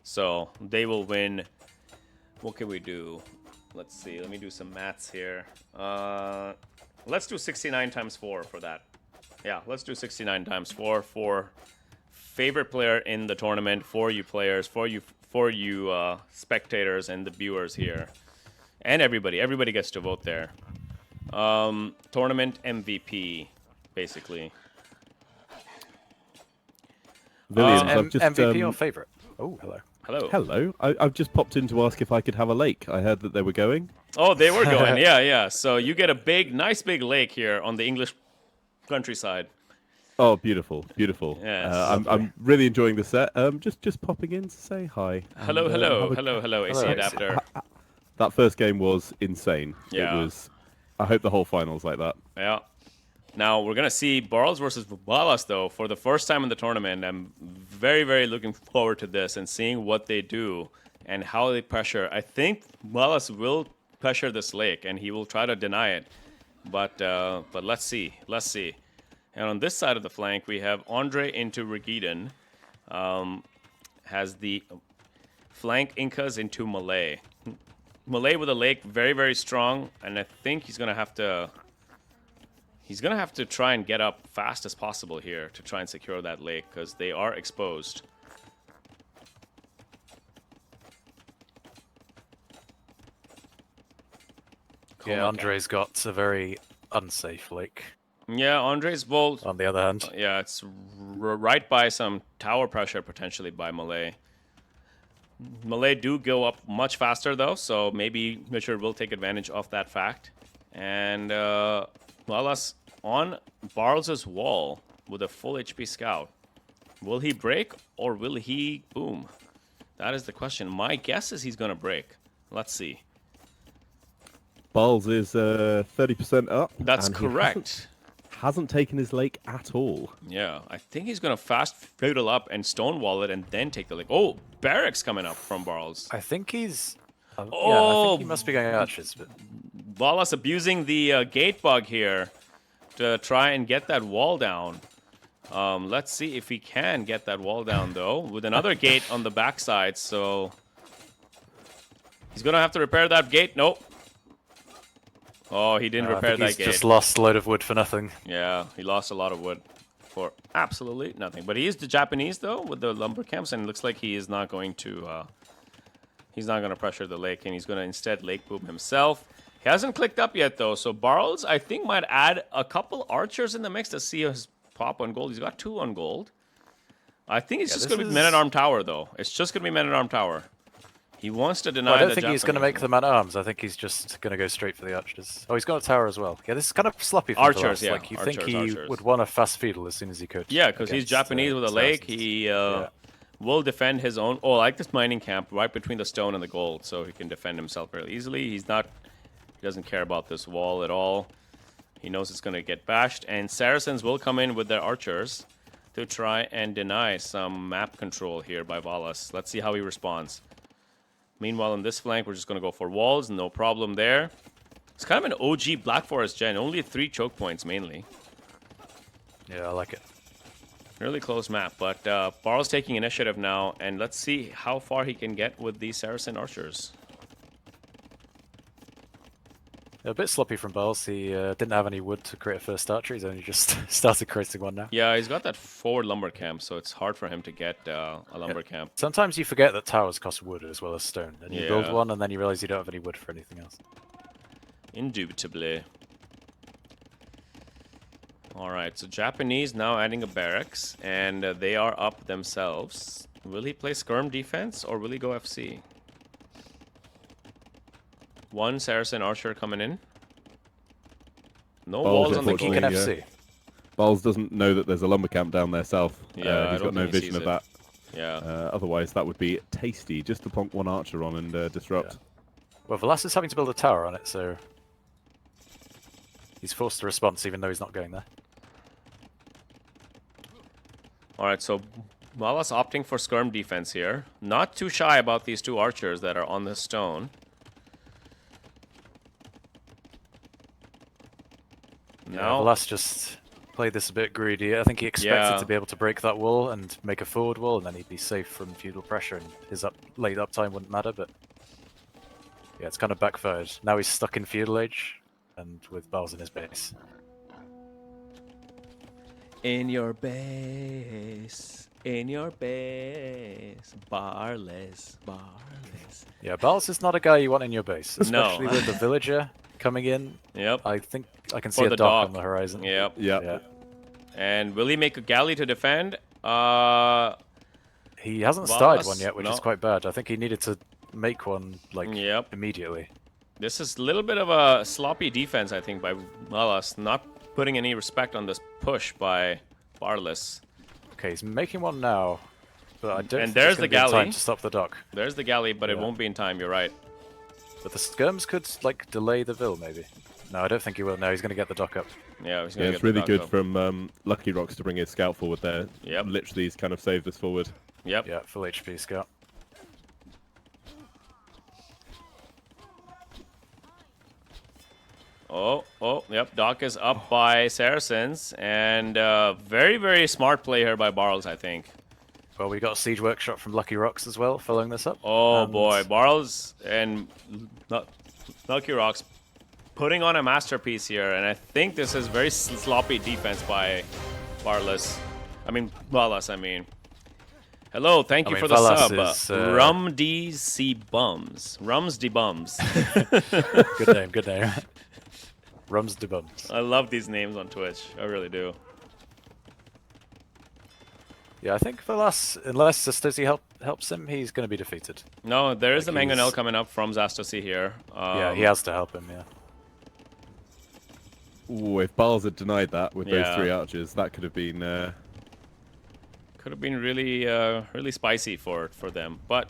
So they will win. What can we do? Let's see. Let me do some maths here. Let's do 69 times 4 for that. Yeah, let's do 69 times 4 for favorite player in the tournament, for you players, for you spectators and the viewers here. And everybody. Everybody gets to vote there. Tournament MVP, basically. MVP or favorite? Oh, hello. Hello. Hello. I've just popped in to ask if I could have a lake. I heard that they were going. Oh, they were going. Yeah. So you get a nice big lake here on the English countryside. Oh, beautiful. Yes. I'm really enjoying the set. Just popping in to say hi. Hello, AC Adapter. That first game was insane. Yeah. It was. I hope the whole final's like that. Yeah. Now, we're going to see Barles versus Valas, though, for the first time in the tournament. I'm very, very looking forward to this and seeing what they do and how they pressure. I think Valas will pressure this lake, and he will try to deny it. But let's see. Let's see. And on this side of the flank, we have Andre into Regidan. Has the flank Incas into Malay. Malay with a lake, very, very strong, and I think he's going to have to... He's going to have to try and get up fast as possible here to try and secure that lake, because they are exposed. Yeah, Andre's got a very unsafe lake. Yeah, Andre's bolt. On the other hand. Yeah, it's right by some tower pressure, potentially, by Malay. Malay do go up much faster, though, so maybe Richard will take advantage of that fact. And... Valas on Barles' wall with a full HP scout. Will he break or will he boom? That is the question. My guess is he's going to break. Let's see. Barles is 30% up. That's correct. Hasn't taken his lake at all. Yeah, I think he's going to fast fiddle up and stonewall it and then take the lake. Oh, barracks coming up from Barles. I think he's... Oh, yeah, I think he must be going archers, but... Valas abusing the gate bug here to try and get that wall down. Let's see if he can get that wall down, though, with another gate on the backside, so... He's going to have to repair that gate. Nope. Oh, he didn't repair that gate. He's just lost a load of wood for nothing. Yeah, he lost a lot of wood for absolutely nothing. But he is the Japanese, though, with the lumber camps, and it looks like he is not going to... he's not going to pressure the lake, and he's going to instead lake boom himself. He hasn't clicked up yet, though, so Barles, I think, might add a couple archers in the mix to see his pop on gold. He's got 2 on gold. I think it's just going to be Men-at-Arm Tower, though. It's just going to be Men-at-Arm Tower. He wants to deny the I don't think he's going to make the Man-at-Arms. I think he's just going to go straight for the archers. Oh, he's got a tower as well. Yeah, this is kind of sloppy for archers, yeah. Like, you think he would want a fast feudal as soon as he could. Yeah, because he's Japanese with a lake. He will defend his own... Oh, I like this mining camp right between the stone and the gold, so he can defend himself very easily. He's not... He doesn't care about this wall at all. He knows it's going to get bashed. And Saracens will come in with their archers to try and deny some map control here by Valas. Let's see how he responds. Meanwhile, on this flank, we're just going to go for walls. No problem there. It's kind of an OG Black Forest gen. Only 3 choke points, mainly. Yeah, I like it. Really close map. But Barles taking initiative now. And let's see how far he can get with these Saracen archers. A bit sloppy from Barles. He didn't have any wood to create a first archer. He's only just started creating one now. Yeah, he's got that forward lumber camp, so it's hard for him to get a lumber camp. Sometimes you forget that towers cost wood as well as stone. And you build one, and then you realize you don't have any wood for anything else. Indubitably. Alright, so Japanese now adding a barracks, and they are up themselves. Will he play skirm defense, or will he go FC? 1 Saracen archer coming in. No walls on the gold. He can FC. Barles doesn't know that there's a lumber camp down there south. Yeah, he's got no vision of that. Yeah. Otherwise, that would be tasty, just to plonk 1 archer on and disrupt. Yeah. Well, Valas is having to build a tower on it, so he's forced a response even though he's not going there. Alright, so Valas opting for skirm defense here. Not too shy about these 2 archers that are on the stone. Now, Valas just played this a bit greedy. I think he expected to be able to break that wall and make a forward wall, and then he'd be safe from feudal pressure, and his late uptime wouldn't matter, but yeah, it's kind of backfired. Now he's stuck in feudal age, and with Barles in his base. In your base, Barles. Yeah, Barles is not a guy you want in your base, especially with the villager coming in. Yep. I think I can see a dock on the horizon. Yep. Yeah. And will he make a galley to defend? He hasn't started one yet, which is quite bad. I think he needed to make one like immediately. This is a little bit of a sloppy defense, I think, by Valas. Not putting any respect on this push by Barles. Okay, he's making one now, but I don't. And there's the galley. Time to stop the dock. There's the galley, but it won't be in time. You're right. But the skirms could like delay the Vil, maybe. No, I don't think he will. No, he's going to get the dock up. Yeah, he's gonna get it's really the good dock up. from Lucky Rocks to bring his scout forward there. Yep. Literally, he's kind of saved us forward. Yep. Yeah, full HP scout. Yep. Dock is up by Saracens, and very, very smart play here by Barles, I think. Well, we got a siege workshop from Lucky Rocks as well, following this up. Oh boy, Barles and Lucky Rocks putting on a masterpiece here, and I think this is very sloppy defense by Valas. I mean. Hello, thank you for the Valas sub. is, Rum DC Bums. Rums de Bums. Good name, good name. Rums de Bums. I love these names on Twitch. I really do. Yeah, I think Valas, unless Zastosi helps him, he's going to be defeated. No, there is a Like Mangonel coming up from Zastosi here. Yeah, he has to help him, yeah. Ooh, if Barles had denied that with those Yeah. 3 archers, that could have been... Could have been really, really spicy for them. But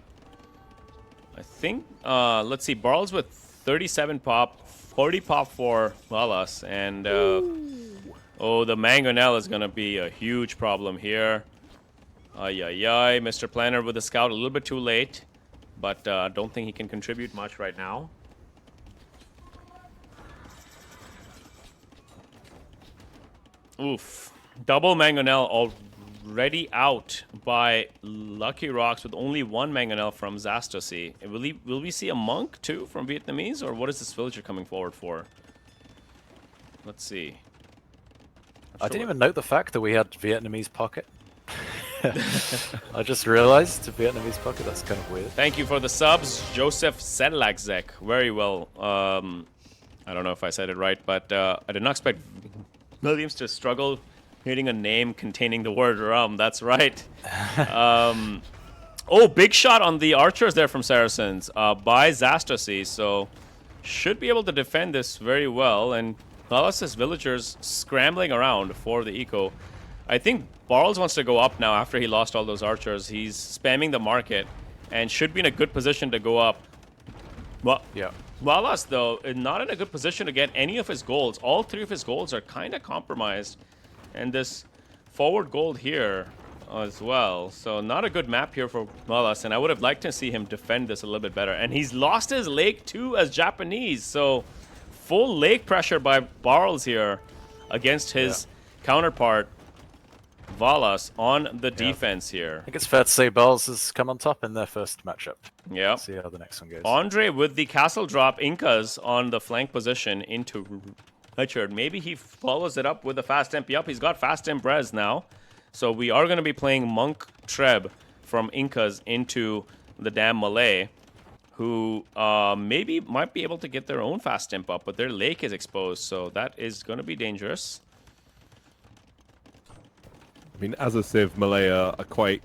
I think, let's see, Barles with 37 pop, 40 pop for Valas, and oh, the Mangonel is gonna be a huge problem here. Ay, Mr. Planner with the scout a little bit too late, but I don't think he can contribute much right now. Oof, double Mangonel already out by Lucky Rocks with only 1 Mangonel from Zastosi. Will we see a monk too from Vietnamese, or what is this villager coming forward for? Let's see. I didn't even note the fact that we had Vietnamese pocket. I just realized Vietnamese pocket, that's kind of weird. Thank you for the subs, Joseph Sedlakzek. Very well. I don't know if I said it right, but I did not expect Williams to struggle hitting a name containing the word rum. That's right. Oh, big shot on the archers there from Saracens by Zastosi, so should be able to defend this very well. And Valas' villagers scrambling around for the eco. I think Barles wants to go up now after he lost all those archers. He's spamming the market and should be in a good position to go up. Well, Yeah. Valas, though, is not in a good position to get any of his golds. All 3 of his golds are kind of compromised. And this forward gold here as well. So not a good map here for Valas, and I would have liked to see him defend this a little bit better. And he's lost his lake too as Japanese, so full lake pressure by Barles here against his counterpart Valas on the defense here. I think it's fair to say Barles has come on top in their first matchup. Yeah. See how the next one goes. Andre with the castle drop Incas on the flank position into Richard. Maybe he follows it up with a fast imp. Yup, he's got fast imp res now. So we are going to be playing Monk Treb from Incas into the damn Malay, who maybe might be able to get their own fast imp up, but their lake is exposed, so that is going to be dangerous. I mean, as a Civ, Malay are quite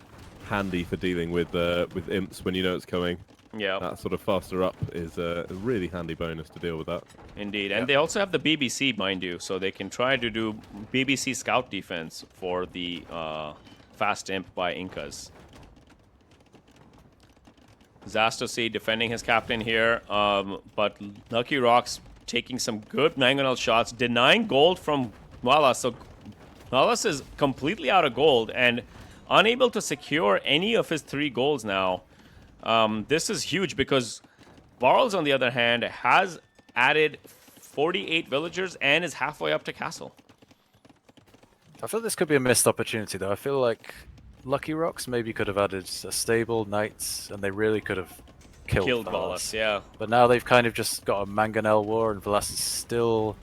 handy for dealing with imps when you know it's coming. Yeah. That sort of faster up is a really handy bonus to deal with that. Indeed, and they also have the BBC, mind you, so they can try to do BBC scout defense for the fast imp by Incas. Zastosi defending his captain here, but Lucky Rocks taking some good Mangonel shots, denying gold from Valas. So Valas is completely out of gold and unable to secure any of his 3 golds now. This is huge because Barles, on the other hand, has added 48 villagers and is halfway up to castle. I feel this could be a missed opportunity, though. I feel like Lucky Rocks maybe could have added a stable, knights, and they really could have killed Valas, yeah. But now they've kind of just got a Mangonel war, and Valas has still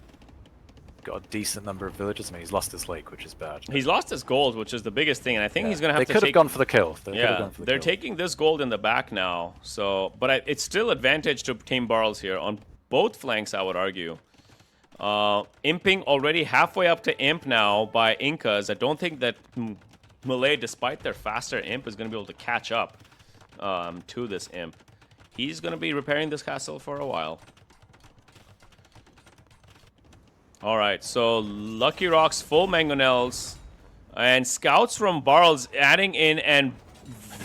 got a decent number of villagers. I mean, he's lost his lake, which is bad. He's lost his gold, which is the biggest thing, and I think he's going to have to They could have gone for the kill. They're taking this gold in the back now, so but it's still advantage to Team Barles here on both flanks, I would argue. Imping already halfway up to imp now by Incas. I don't think that Malay, despite their faster imp, is going to be able to catch up to this imp. He's going to be repairing this castle for a while. All right, so Lucky Rocks, full Mangonels, and scouts from Barles adding in, and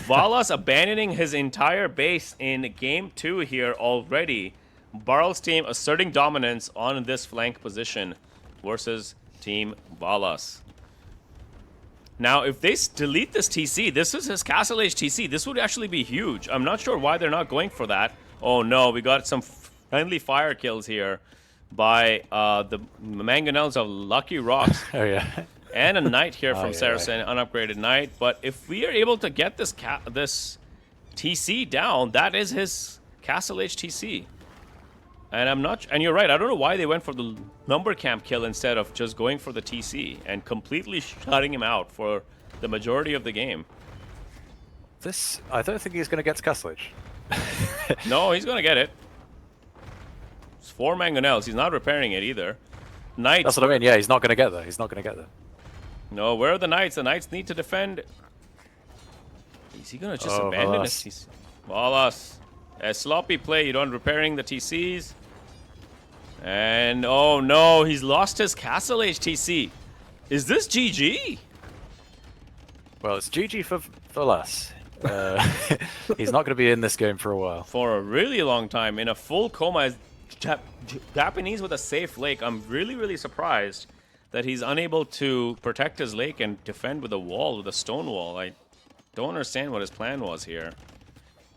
Valas abandoning his entire base in game 2 here already. Barles team asserting dominance on this flank position versus Team Valas. Now, if they delete this TC, this is his Castle Age TC. This would actually be huge. I'm not sure why they're not going for that. Oh no, we got some friendly fire kills here by the Mangonels of Lucky Rocks. Oh yeah. And a Knight here from yeah, Saracen, unupgraded Knight. But if we are able to get this TC down, that is his Castle Age TC. And I'm not, and you're right, I don't know why they went for the number camp kill instead of just going for the TC and completely shutting him out for the majority of the game. I don't think he's going to get to Castle Age. No, he's going to get it. It's 4 Mangonels, he's not repairing it either. Knights. That's what I mean, yeah, he's not going to get there. He's not going to get there. No, where are the Knights? The Knights need to defend. Is he going to just abandon his TC? Valas. A sloppy play, you don't repairing the TCs. And oh no, he's lost his Castle Age TC. Is this GG? Well, it's GG for Valas. He's not going to be in this game for a while. For a really long time, in a full coma. Japanese with a safe lake. I'm really surprised that he's unable to protect his lake and defend with a wall, with a stone wall. I don't understand what his plan was here.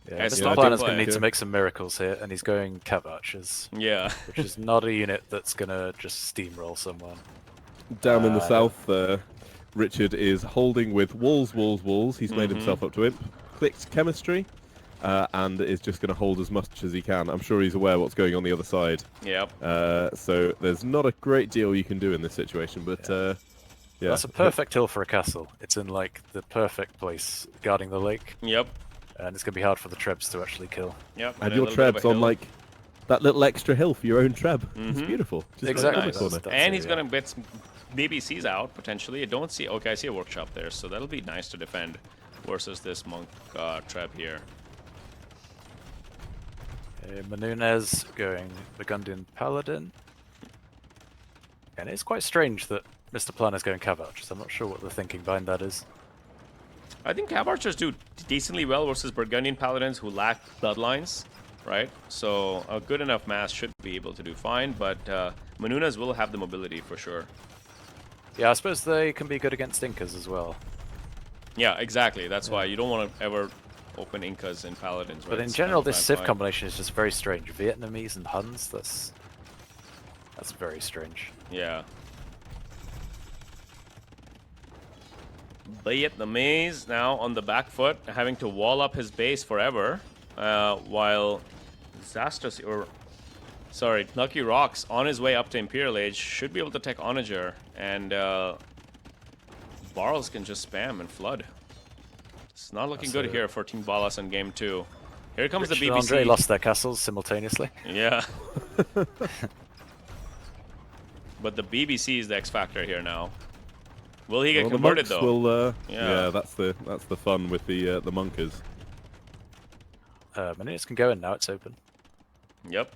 Yeah, Mr. Planner's going to need to make some miracles here, and he's going Cav Archers. Yeah. Which is not a unit that's going to just steamroll someone. Down in the south, Richard is holding with walls. He's made himself up to Imp. Clicked Chemistry, and is just going to hold as much as he can. I'm sure he's aware what's going on the other side. Yep. So there's not a great deal you can do in this situation, but yeah. That's a perfect hill for a castle. It's in, like, the perfect place, guarding the lake. Yep. And it's going to be hard for the Trebs to actually kill. Yep. And your Treb's on, like, that little extra hill for your own Treb. It's beautiful. Just exactly. Nice. And he's going to get some BBCs out, potentially. I don't see... Okay, I see a workshop there, so that'll be nice to defend versus this Monk Treb here. Menunez going Burgundian Paladin. And it's quite strange that Mr. Planner's going Cav Archers. I'm not sure what the thinking behind that is. I think Cav Archers do decently well versus Burgundian Paladins who lack bloodlines, right? So a good enough mass should be able to do fine, but Menunez will have the mobility for sure. Yeah, I suppose they can be good against Incas as well. Yeah, exactly. That's why you don't want to ever open Incas and Paladins, right? But in general, this Civ combination is just very strange. Vietnamese and Huns, that's very strange. Yeah. Vietnamese now on the back foot, having to wall up his base forever, while Zastos, or sorry, Lucky Rocks on his way up to Imperial Age should be able to take Onager, and Barles can just spam and flood. It's not looking good here for Team Valas in Game 2. Here comes Richard the BBC. And Andre lost their castles simultaneously. Yeah. But the BBC is the X factor here now. Will he get converted though? Will, yeah, that's the fun with the Monkers. Menunez can go in now. It's open. Yep.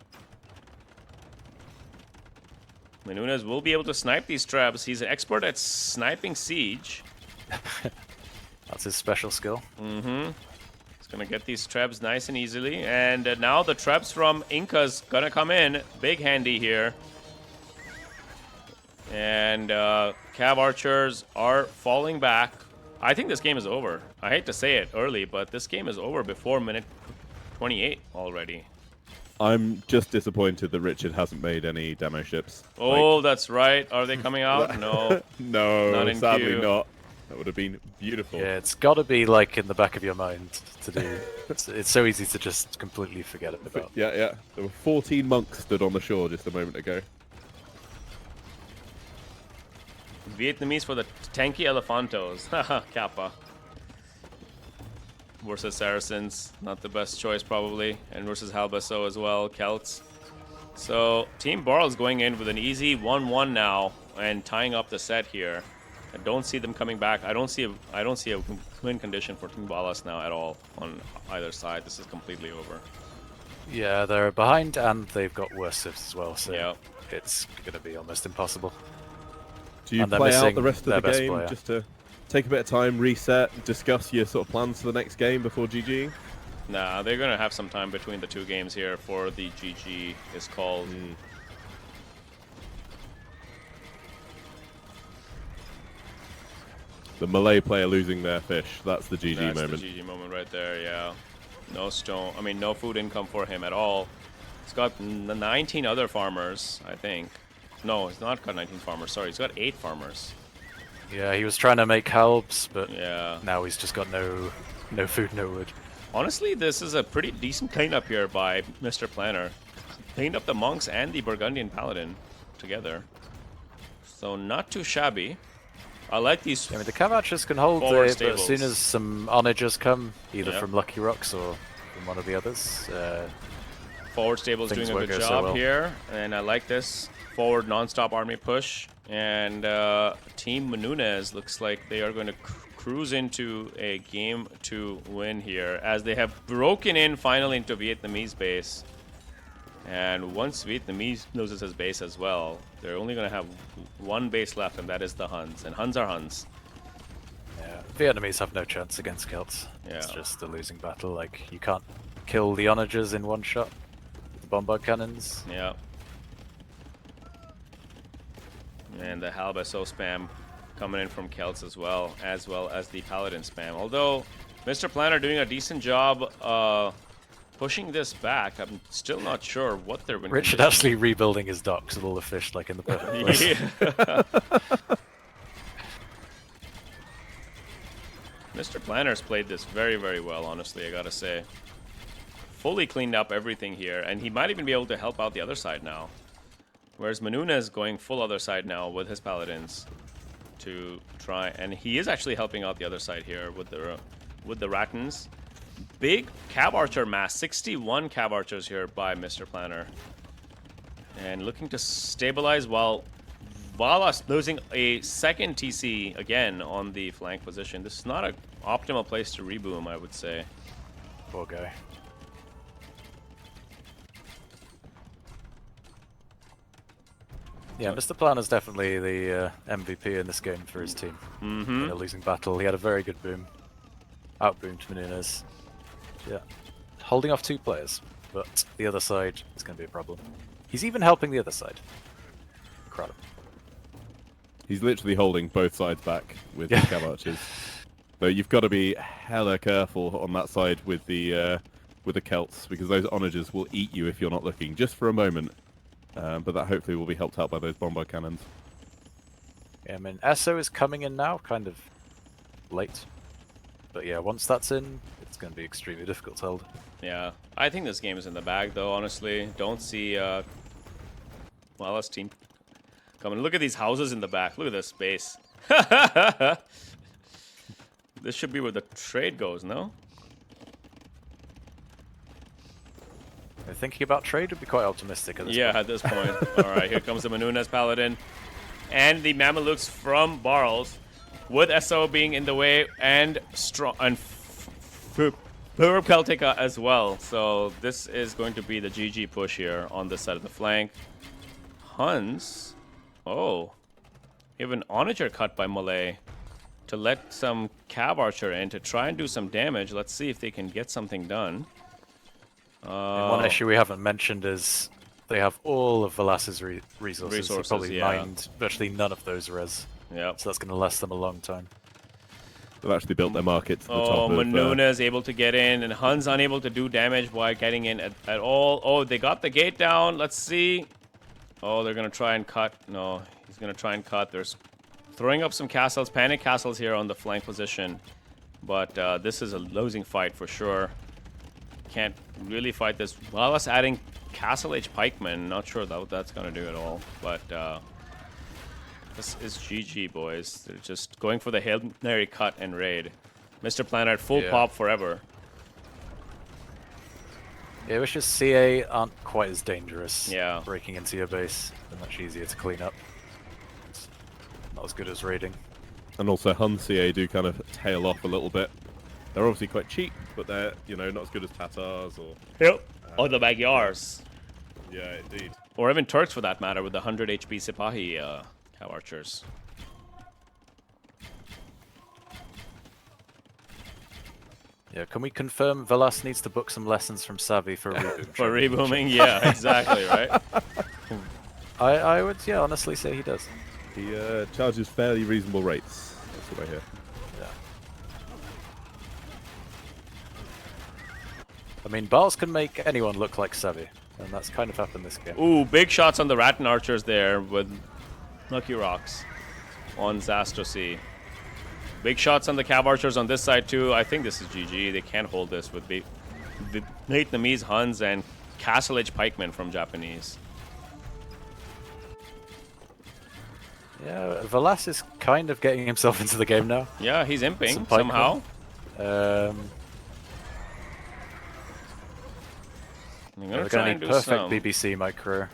Menunez will be able to snipe these traps. He's an expert at sniping siege. That's his special skill. Mm-hmm. He's gonna get these traps nice and easily. And now the traps from Inca's gonna come in. Big handy here. And Cav Archers are falling back. I think this game is over. I hate to say it early, but this game is over before minute 28 already. I'm just disappointed that Richard hasn't made any demo ships. Oh, that's right. Are they coming out? No. No, not in sadly queue. not. That would have been beautiful. Yeah, it's got to be like in the back of your mind to do. It's so easy to just completely forget it about. Yeah. There were 14 monks stood on the shore just a moment ago. Vietnamese for the tanky Elephantos. Haha, Kappa. Versus Saracens. Not the best choice, probably. And versus Halbaso as well, Celts. So, Team Barles going in with an easy 1-1 now and tying up the set here. I don't see them coming back. I don't see a win condition for Team Balas now at all on either side. This is completely over. Yeah, they're behind and they've got worse civs as well, so yeah. It's going to be almost impossible. Do you play out the rest of the game just to take a bit of time, reset, discuss your sort of plans for the next game before GGing? Nah, they're gonna have some time between the two games here for the GG is called. The Malay player losing their fish. That's the GG That's moment. the GG moment right there, yeah. No stone, I mean, no food income for him at all. He's got 19 other farmers, I think. No, he's not got 19 farmers, sorry, he's got 8 farmers. Yeah, he was trying to make helps, but yeah, now he's just got no food, no wood. Honestly, this is a pretty decent cleanup here by Mr. Planner. Cleaned up the monks and the Burgundian paladin together. So not too shabby. I like these. I mean, the Cav Archers can hold it, but as soon as some onagers come, either from Lucky Rocks or from one of the others, forward stables doing a good job here, and I like this forward non-stop army push. And Team Menunez looks like they are going to cruise into a game to win here, as they have broken in finally into Vietnamese base. And once Vietnamese loses his base as well, they're only going to have one base left, and that is the Huns. And Huns are Huns. Yeah, Vietnamese have no chance against Celts. Yeah. It's just a losing battle. Like, you can't kill the onagers in one shot with the bombard cannons. Yeah. And the Halbasso spam coming in from Celts as well as the Paladin spam. Although Mr. Planner doing a decent job pushing this back, I'm still not sure what they're winning. Richard actually rebuilding his docks with all the fish like in the perfect place. Mr. Planner's played this very, very well, honestly, I gotta say. Fully cleaned up everything here, and he might even be able to help out the other side now. Whereas Manuna is going full other side now with his paladins to try, and he is actually helping out the other side here with the Ratans. Big Cav Archer mass, 61 Cav Archers here by Mr. Planner. And looking to stabilize while Valas losing a second TC again on the flank position. This is not an optimal place to reboom, I would say. Poor guy. Yeah, Mr. Planner's definitely the MVP in this game for his team. In a losing battle, he had a very good boom. Outboomed Menunez. Yeah, holding off 2 players, but the other side is going to be a problem. He's even helping the other side. Incredible. He's literally holding both sides back with the Cav Archers. So you've got to be hella careful on that side with the Celts, because those onagers will eat you if you're not looking, just for a moment. But that hopefully will be helped out by those bombard cannons. Yeah, I mean, Esso is coming in now, kind of late. But yeah, once that's in, it's going to be extremely difficult to hold. Yeah, I think this game is in the bag, though, honestly. Don't see Valas team coming. Look at these houses in the back. Look at this space. This should be where the trade goes, no? Thinking about trade would be quite optimistic at this point. At this point. All right, here comes the Menunez Paladin. And the Mamelukes from Barles, with SO being in the way, and strong and Pure Celtica as well. So this is going to be the GG push here on this side of the flank. Huns. Oh. Even Onager cut by Malay to let some Cav Archer in to try and do some damage. Let's see if they can get something done. One issue we haven't mentioned is they have all of Valas's resources. They probably mined virtually none of those res. Yep. So that's going to last them a long time. They've actually built their market to the top of... Manuna is able to get in, and Hun's unable to do damage while getting in at all. Oh, they got the gate down. Let's see. Oh, they're going to try and cut. No, he's going to try and cut. There's throwing up some castles, panic castles here on the flank position. But this is a losing fight for sure. Can't really fight this. Valas adding Castle Age Pikemen. Not sure what that's going to do at all. But this is GG, boys. They're just going for the Hail Mary cut and raid. Mr. Planner at full pop forever. Yeah, wishes CA aren't quite as dangerous. Yeah. Breaking into your base. They're much easier to clean up. It's not as good as raiding. And also Hun CA do kind of tail off a little bit. They're obviously quite cheap, but they're, you know, not as good as Tatars or... Yep. Or the Magyars. Yeah, indeed. Or even Turks, for that matter, with the 100 HP Sipahi Cav Archers. Yeah, can we confirm Valas needs to book some lessons from Savvy for reboom? For rebooming? Yeah, exactly, right? I would, yeah, honestly say he does. He charges fairly reasonable rates. That's what I hear. Yeah. I mean, Barles can make anyone look like Savvy, and that's kind of happened this game. Ooh, big shots on the Rattan Archers there with Lucky Rocks on Zastosi. Big shots on the Cav Archers on this side too. I think this is GG. They can't hold this with the Vietnamese Huns and Castle Age Pikemen from Japanese. Yeah, Valas is kind of getting himself into the game now. Yeah, he's imping somehow. They're gonna need perfect BBC micro,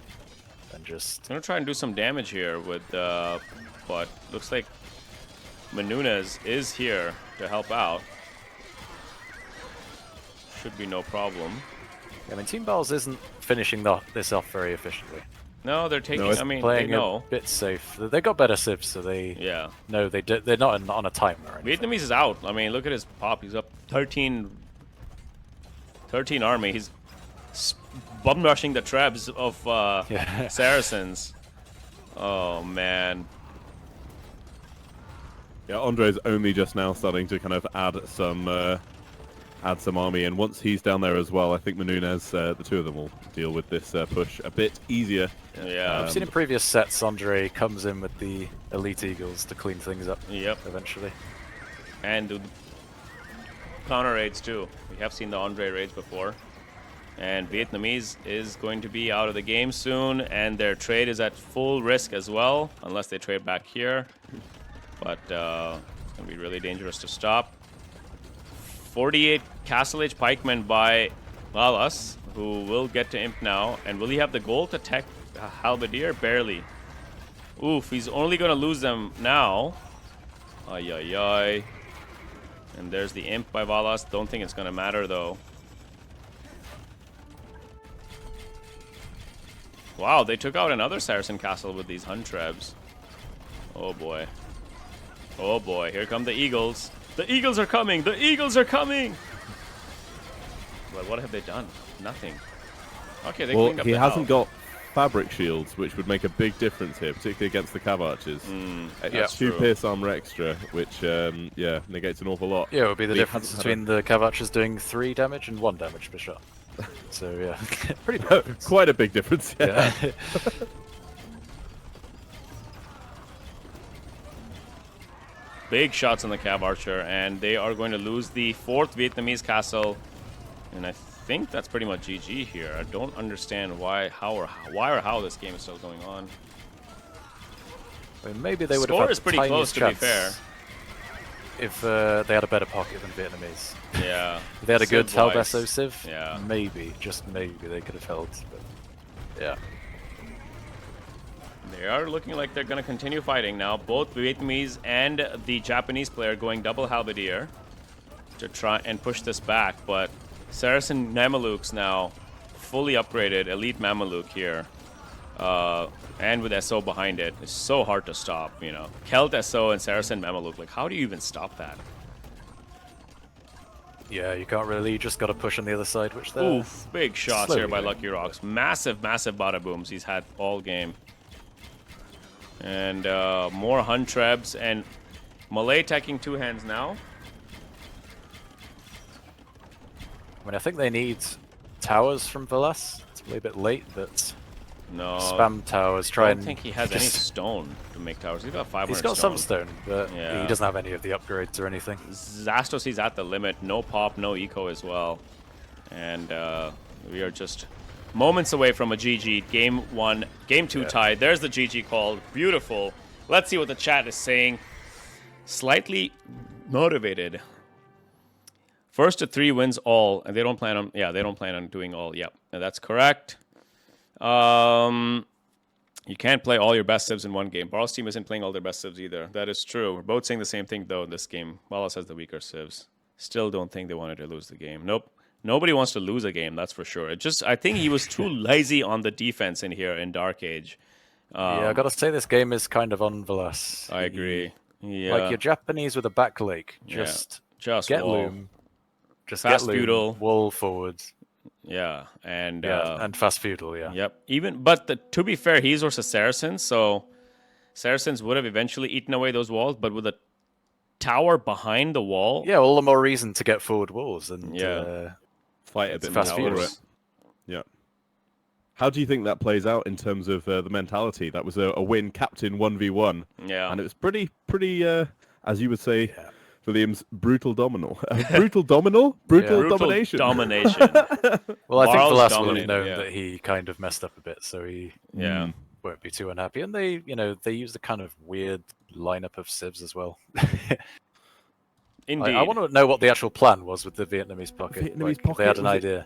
and just. I'm gonna try and do some damage here with, but looks like Menunez is here to help out. Should be no problem. I mean, Team Barles isn't finishing this off very efficiently. No, they're taking. I mean, playing they know. a bit safe. They got better civs, so they. Yeah. No, they're not on a timer. Or anything. Vietnamese is out. I mean, look at his pop. He's up 13 army. He's bum rushing the trebs of Saracens. Oh man. Yeah, Andre's only just now starting to kind of add some army, and once he's down there as well, I think Menunez, the two of them will deal with this push a bit easier. Yeah, I've seen in previous sets, Andre comes in with the Elite Eagles to clean things up. Yep. Eventually. And do counter raids too. We have seen the Andre raids before. And Vietnamese is going to be out of the game soon, and their trade is at full risk as well, unless they trade back here. But it's going to be really dangerous to stop. 48 Castle Age Pikemen by Valas, who will get to imp now. And will he have the gold to tech Halberdier? Barely. Oof, he's only going to lose them now. Ay, ay, ay. And there's the imp by Valas. Don't think it's going to matter, though. Wow, they took out another Saracen castle with these Hun trebs. Oh, boy. Oh, boy. Here come the Eagles. The Eagles are coming! The Eagles are coming! But what have they done? Nothing. Okay, they cleaned up he the hasn't house. got fabric shields, which would make a big difference here, particularly against the Cav Archers. That's two true. pierce armor extra, which yeah, negates an awful lot. Yeah, it would be the difference between the Cav Archers doing 3 damage and 1 damage per shot. So yeah, pretty big difference. Quite a big difference. Yeah. Big shots on the Cav Archer, and they are going to lose the 4th Vietnamese castle. And I think that's pretty much GG here. I don't understand why or how this game is still going on. I mean, maybe they would Score have had is pretty close, to be fair. If they had a better pocket than Vietnamese. Yeah. If they had a good Civ-wise. Talbesso Civ, Yeah. maybe, just maybe, they could have held. But yeah. They are looking like they're going to continue fighting now. Both Vietnamese and the Japanese player going double halberdier to try and push this back. But Saracen Mamelukes now fully upgraded, elite Mameluke here. And with SO behind it, it's so hard to stop, you know. Celt SO and Saracen Mameluke, like how do you even stop that? Yeah, you can't really, you just got to push on the other side, which they're... Oof, big shots here by Lucky Rocks. Massive, massive bada booms he's had all game. And more Hun trebs and Malay attacking 2 hands now. I mean, I think they need towers from Valas. It's a bit late, but No. spam towers. I don't think he has any stone to make towers. He's got 500 He's got some stone, but Yeah. he doesn't have any of the upgrades or anything. Zastos, he's at the limit. No pop, no eco as well. And we are just moments away from a GG. Game 1, Game 2 tied. There's the GG called. Beautiful. Let's see what the chat is saying. Slightly motivated. First to 3 wins all, and they don't plan on. Yeah, they don't plan on doing all. Yep, and that's correct. You can't play all your best civs in one game. Barles team isn't playing all their best civs either. That is true. We're both saying the same thing though in this game. Valas has the weaker civs. Still don't think they wanted to lose the game. Nope. Nobody wants to lose a game, that's for sure. It just, I think he was too lazy on the defense in here in Dark Age. Yeah, I gotta say this game is kind of on Valas. I agree. Yeah. Like your Japanese with a back lake, just Just get wall. loom, Just fast get loom, feudal. wool forwards. Yeah, and fast feudal, yeah. Yep. But to be fair, he's versus Saracens, so Saracens would have eventually eaten away those walls, but with a tower behind the wall. Yeah, all the more reason to get forward walls and fight a bit fast more for feudals. it. Yeah. How do you think that plays out in terms of the mentality? That was a win, captain 1v1. Yeah. And it was pretty, as you would say, Williams, brutal dominal. Brutal dominal? Brutal domination. Domination. Well, I think Barles Valas would have dominated, known that he kind of messed up a bit, so he won't be too unhappy. And they used a kind of weird lineup of civs as well. Indeed. I want to know what the actual plan was with the Vietnamese pocket. They had an idea.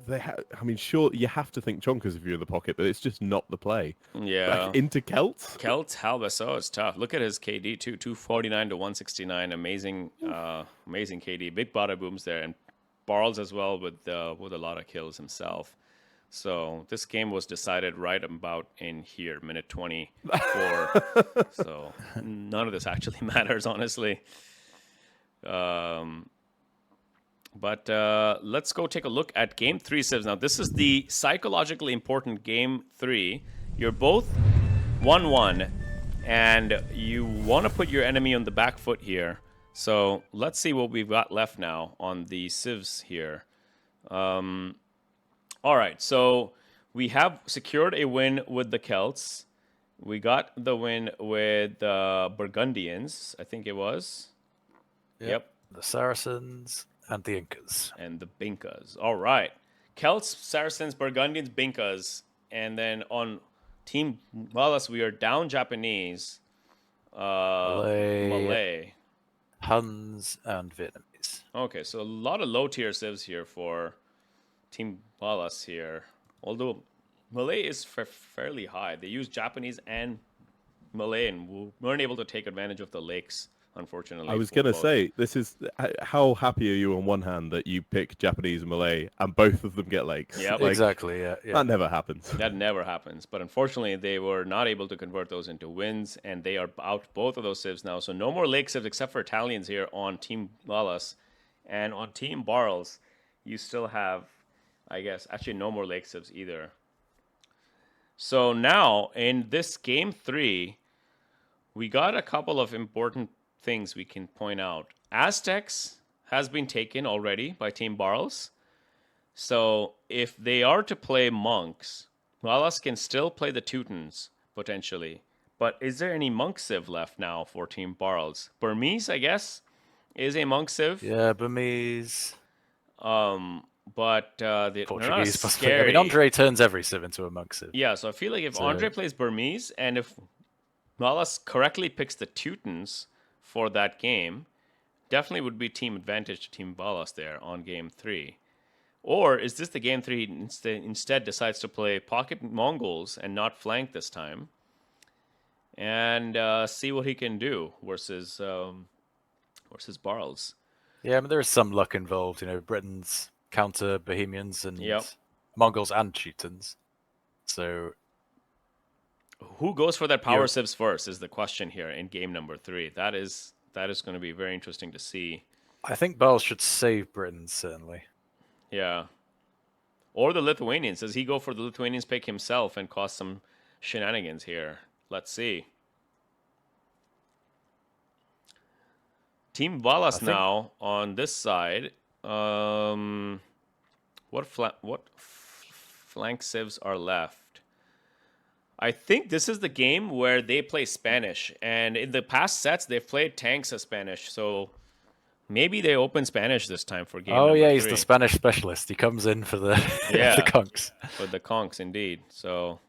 I mean, sure, you have to think chonkers if you're in the pocket, but it's just not the play. Yeah. Like, into Celts? Celts, Halbus, it's tough. Look at his KD, too. 249 to 169. Amazing KD. Big bada booms there. And Barles as well with a lot of kills himself. So this game was decided right about in here, minute 24. So none of this actually matters, honestly. But let's go take a look at Game 3 civs. Now, this is the psychologically important Game 3. You're both 1-1, and you want to put your enemy on the back foot here. So let's see what we've got left now on the civs here. All right, so we have secured a win with the Celts. We got the win with the Burgundians, I think it was. Yep. The Saracens and the Incas. And the Binkas. All right. Celts, Saracens, Burgundians, Binkas. And then on Team Valas, we are down Japanese. Malay. Huns and Vietnamese. Okay, so a lot of low-tier civs here for Team Valas here. Although Malay is fairly high. They use Japanese and Malay and weren't able to take advantage of the lakes, unfortunately. I was going to say, this is how happy are you on one hand that you pick Japanese and Malay and both of them get lakes? Yeah, exactly. Yeah, that never happens. That never happens. But unfortunately, they were not able to convert those into wins, and they are out both of those civs now. So no more lake civs except for Italians here on Team Valas. And on Team Barles, you still have, I guess, actually no more lake civs either. So now in this Game 3, we got a couple of important things we can point out. Aztecs has been taken already by Team Barles. So if they are to play monks, Valas can still play the Teutons, potentially. But is there any monk civ left now for Team Barles? Burmese, I guess, is a monk civ. Yeah, Burmese. But they're not Portuguese, scary. I mean, Andre turns every civ into a monk civ. Yeah, so I feel like if Andre plays Burmese, and if Valas correctly picks the Teutons for that game, definitely would be team advantage to Team Valas there on Game 3. Or is this the Game 3 instead decides to play pocket Mongols and not flank this time, and see what he can do versus Barles? Yeah, I mean, there is some luck involved. Britons counter Bohemians and Mongols and Teutons. So who goes for that power civs first is the question here in game number 3. That is going to be very interesting to see. I think Barles should save Britain, certainly. Yeah. Or the Lithuanians. Does he go for the Lithuanians pick himself and cause some shenanigans here? Let's see. Team Valas now on this side. What flank civs are left? I think this is the game where they play Spanish, and in the past sets they've played tanks as Spanish, so maybe they open Spanish this time for game number 3. He's the Spanish specialist. He comes in for the the conks. For the conks, indeed. So,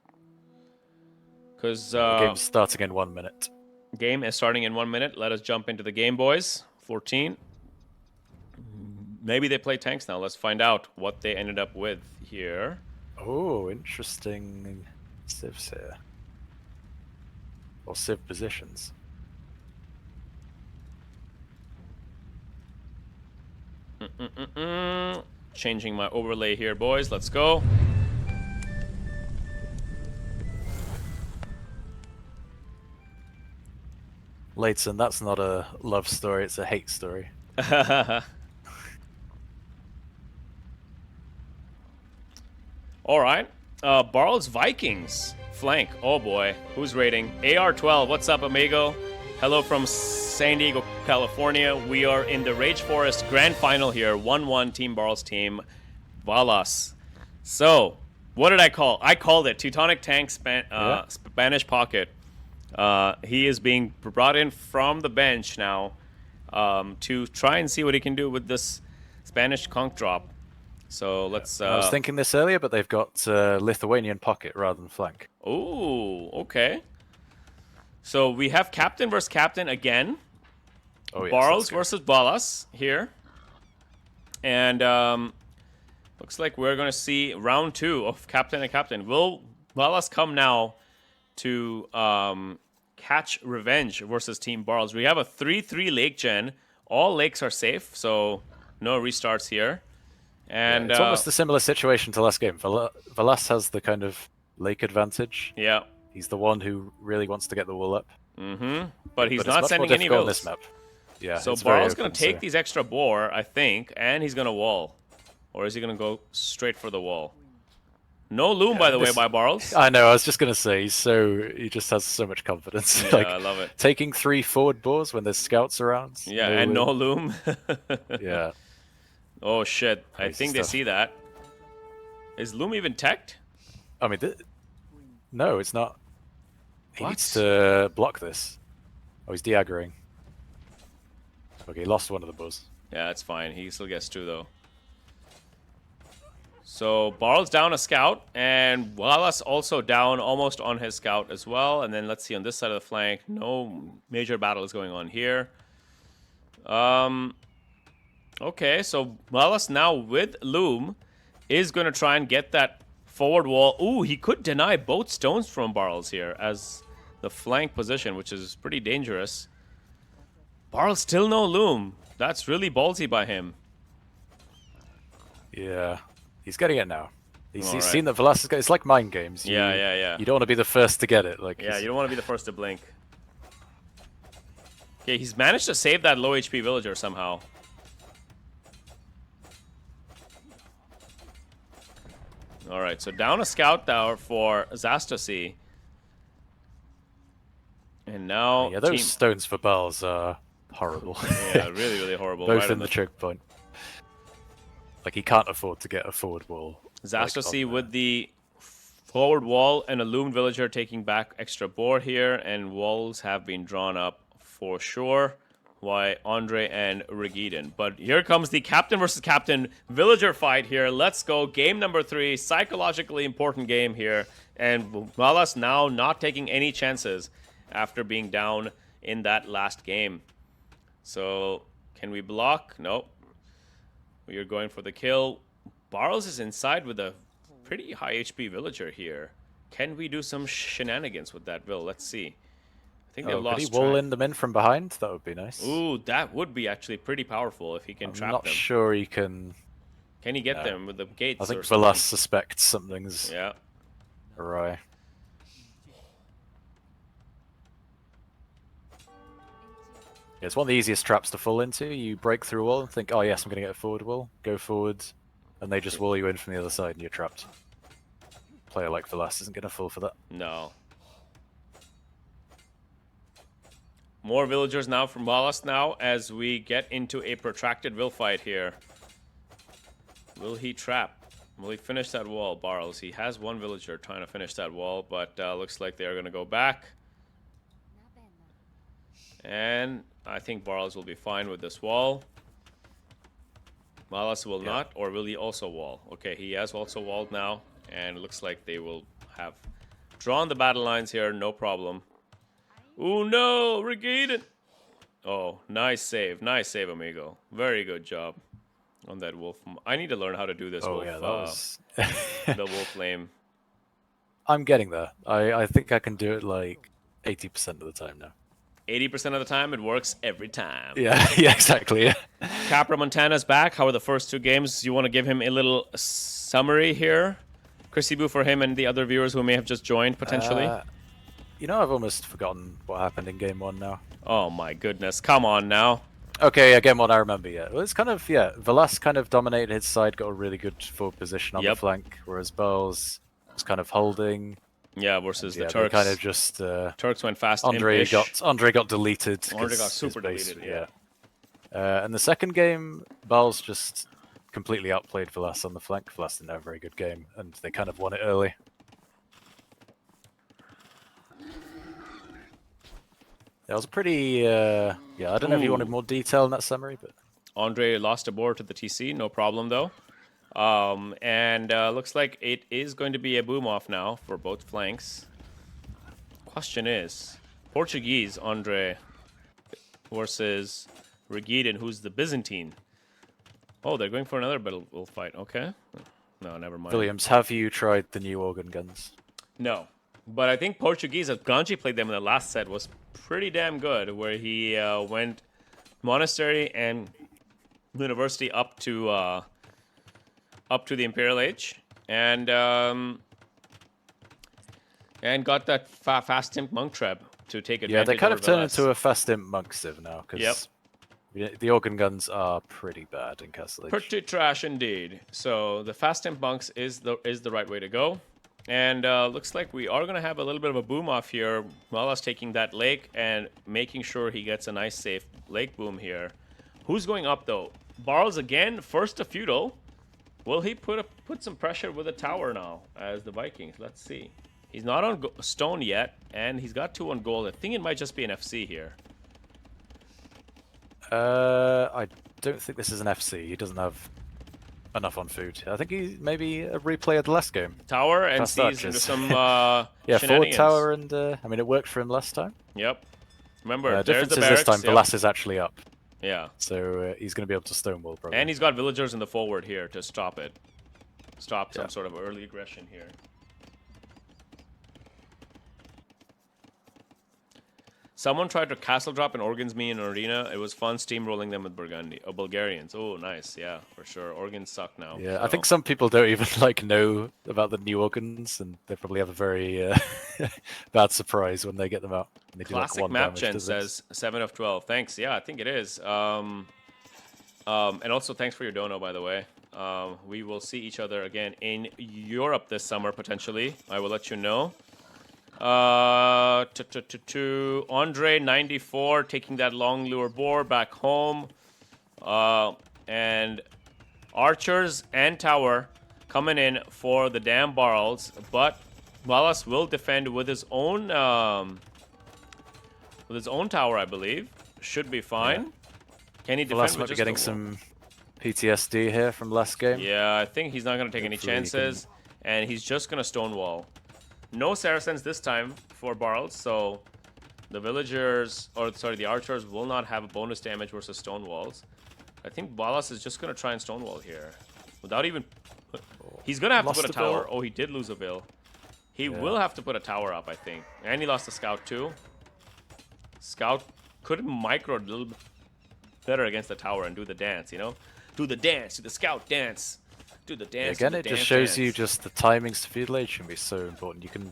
because the game's starting in 1 minute. Game is starting in 1 minute. Let us jump into the game, boys. 14. Maybe they play tanks now. Let's find out what they ended up with here. Oh, interesting civs here. Or civ positions. Changing my overlay here, boys. Let's go. Leighton, that's not a love story, it's a hate story. All right. Barles Vikings flank. Oh boy, who's raiding? AR12. What's up, amigo? Hello from San Diego, California. We are in the Rage Forest Grand Final here. 1-1 Team Barles, Team Valas. So, what did I call? I called it Teutonic Tank Spanish Pocket. He is being brought in from the bench now to try and see what he can do with this Spanish conch drop. So let's. I was thinking this earlier, but they've got Lithuanian pocket rather than flank. Oh, okay. So we have captain versus captain again. Oh, yes, Barles versus Valas here. And looks like we're going to see round 2 of captain and captain. Will Valas come now to catch revenge versus Team Barles? We have a 3-3 lake gen. All lakes are safe, so no restarts here. And it's almost a similar situation to last game. Valas has the kind of lake advantage. Yeah. He's the one who really wants to get the wool up. Mm-hmm. But he's not much sending more any difficult on vills. this map. Yeah. So Barles is going to take these extra boar, I think, and he's going to wall. Or is he going to go straight for the wall? No loom, by the way, by Barles. I know, I was just going to say, he just has so much confidence. Yeah, I love it. Taking 3 forward boars when there's scouts around. Yeah, and no loom. Yeah. Oh, shit. I Crazy think stuff. they see that. Is loom even teched? I mean, no, it's not. He needs to block this. Oh, he's de-aggroing. Okay, he lost one of the boars. Yeah, that's fine. He still gets 2, though. So Barles down a scout, and Valas also down almost on his scout as well. And then let's see on this side of the flank, no major battle is going on here. Okay, so Valas now with loom is going to try and get that forward wall. Ooh, he could deny both stones from Barles here as the flank position, which is pretty dangerous. Barles still no loom. That's really ballsy by him. Yeah. He's getting it now. He's All right. seen that Valas has got. It's like mind games. Yeah. You don't want to be the first to get it. Yeah, you don't want to be the first to blink. Okay, he's managed to save that low HP villager somehow. All right, so down a scout tower for Zastasy. And now Yeah, those stones for Barles are horrible. Yeah, really, really horrible. Both right in the choke point. Like, he can't afford to get a forward wall. Zastasy with the forward wall and a loomed villager taking back extra board here, and walls have been drawn up for sure by Andre and Regiden. But here comes the captain versus captain villager fight here. Let's go. Game number 3, psychologically important game here. And Valas now not taking any chances after being down in that last game. So, can we block? Nope. We are going for the kill. Barles is inside with a pretty high HP villager here. Can we do some shenanigans with that vill? Let's see. I think they've lost Could he wall track. in them in from behind? That would be nice. Ooh, that would be actually pretty powerful if he can trap them. I'm not sure he can. Can he get them with the gates? I think or something? Valas suspects something's Yeah. awry. It's one of the easiest traps to fall into. You break through a wall and think, oh yes, I'm going to get a forward wall. Go forward, and they just wall you in from the other side and you're trapped. Player like Valas isn't going to fall for that. No. More villagers now from Valas now as we get into a protracted vill fight here. Will he trap? Will he finish that wall, Barles? He has one villager trying to finish that wall, but looks like they're going to go back. And I think Barles will be fine with this wall. Valas will not, or will he also wall? Okay, he has also walled now, and it looks like they will have drawn the battle lines here, no problem. Oh no, Regated! Oh, nice save, amigo. Very good job on that wolf. I need to learn how to do this wolf. Yeah, that was... the wolf flame. I'm getting there. I think I can do it like 80% of the time now. 80% of the time, it works every time. Yeah, yeah, exactly. Yeah. Capra Montana's back. How are the first 2 games? You want to give him a little summary here? Chrissy Boo for him and the other viewers who may have just joined, potentially. You know, I've almost forgotten what happened in game 1 now. Oh my goodness. Come on now. Okay, again, what I remember, yeah. Well, it's kind of, yeah, Valas kind of dominated his side, got a really good forward position on the flank, whereas Barles was kind of holding. Yeah, versus And, the yeah, Turks. they kind of just... Turks went fast Andre impish. got deleted. Andre got super deleted, yeah. And the second game, Barles just completely outplayed Valas on the flank. Valas didn't have a very good game, and they kind of won it early. That was a pretty... yeah, I don't know if you wanted more detail in that summary, but... Andre lost a board to the TC, no problem though. And looks like it is going to be a boom off now for both flanks. Question is, Portuguese Andre versus Regiden, who's the Byzantine. Oh, they're going for another battle fight. Okay. No, never mind. Williams, have you tried the new organ guns? No. But I think Portuguese, as Ganji played them in the last set, was pretty damn good, where he went Monastery and University up to the Imperial Age, and got that fast imp monk treb to take advantage. Yeah, they kind of turned Valas. into a fast imp monk civ now, because the organ guns are pretty bad in Castle Age. Pretty trash indeed. So the fast imp monks is the right way to go. And looks like we are going to have a little bit of a boom off here. Valas taking that lake and making sure he gets a nice safe lake boom here. Who's going up though? Barles again, first to feudal. Will he put some pressure with a tower now as the Vikings? Let's see. He's not on stone yet, and he's got 2 on gold. I think it might just be an FC here. I don't think this is an FC. He doesn't have enough on food. I think he maybe a replay of the last game. Tower and sees into some yeah, forward tower, and I mean it worked for him last time. Yep. Remember, there's difference the is barracks. this time Valas is actually up. Yeah. So he's going to be able to stonewall probably. And he's got villagers in the forward here to stop it. Stop some sort of early aggression here. Someone tried to castle drop an organs me in arena. It was fun steamrolling them with Bulgarians. Oh, nice. Yeah, for sure. Organs suck now. Yeah, so. I think some people don't even know about the new organs, and they probably have a very bad surprise when they get them out. They Classic do like 1 map damage, gen says 7 of 12. Thanks. Yeah, I think it is. And also thanks for your dono, by the way. We will see each other again in Europe this summer potentially. I will let you know. Andre 94 taking that long lure boar back home, and archers and tower coming in for the damn Barles, but Valas will defend with his own tower, I believe. Should be fine. Yeah. Can he defend? Valas might be getting some PTSD here from last game. Yeah, I think he's not going to take any chances, and he's just going to stonewall. No Saracens this time for Barles, so the villagers, or sorry, the archers will not have a bonus damage versus stonewalls. I think Valas is just going to try and stonewall here. Without even... He's going to have to put a tower. Oh, he did lose a vill. He will have to put a tower up, I think. And he lost a scout too. Scout could micro a little bit better against the tower and do the dance, you know? Do the dance, do the scout dance. Do the dance. Again, it just shows you just the timings to feudal age can be so important. You can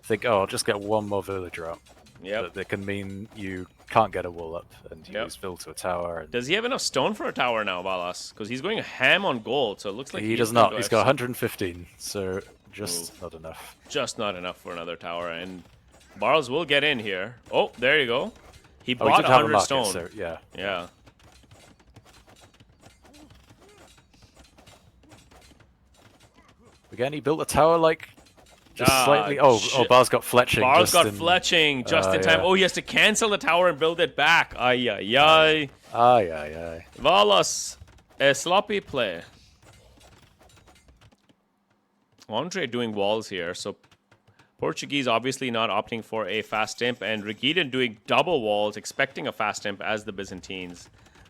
think, oh, I'll just get 1 more villager up. Yep. But it can mean you can't get a wall up and you use Vill to a tower. And does he have enough stone for a tower now, Valas? Because he's going ham on gold, so it looks like he does not. He's got 115, so just not enough. Just not enough for another tower, and Barles will get in here. Oh, there you go. He bought 100 stone. So, yeah. Yeah. Again, he built a tower like just slightly. Oh, Barles got fletching. Barles got fletching just in time. Oh, he has to cancel the tower and build it back. Ay, ay, ay. Ay, ay, ay. Valas, a sloppy play. Andre doing walls here, so Portuguese obviously not opting for a fast imp, and Regiden doing double walls, expecting a fast imp as the Byzantines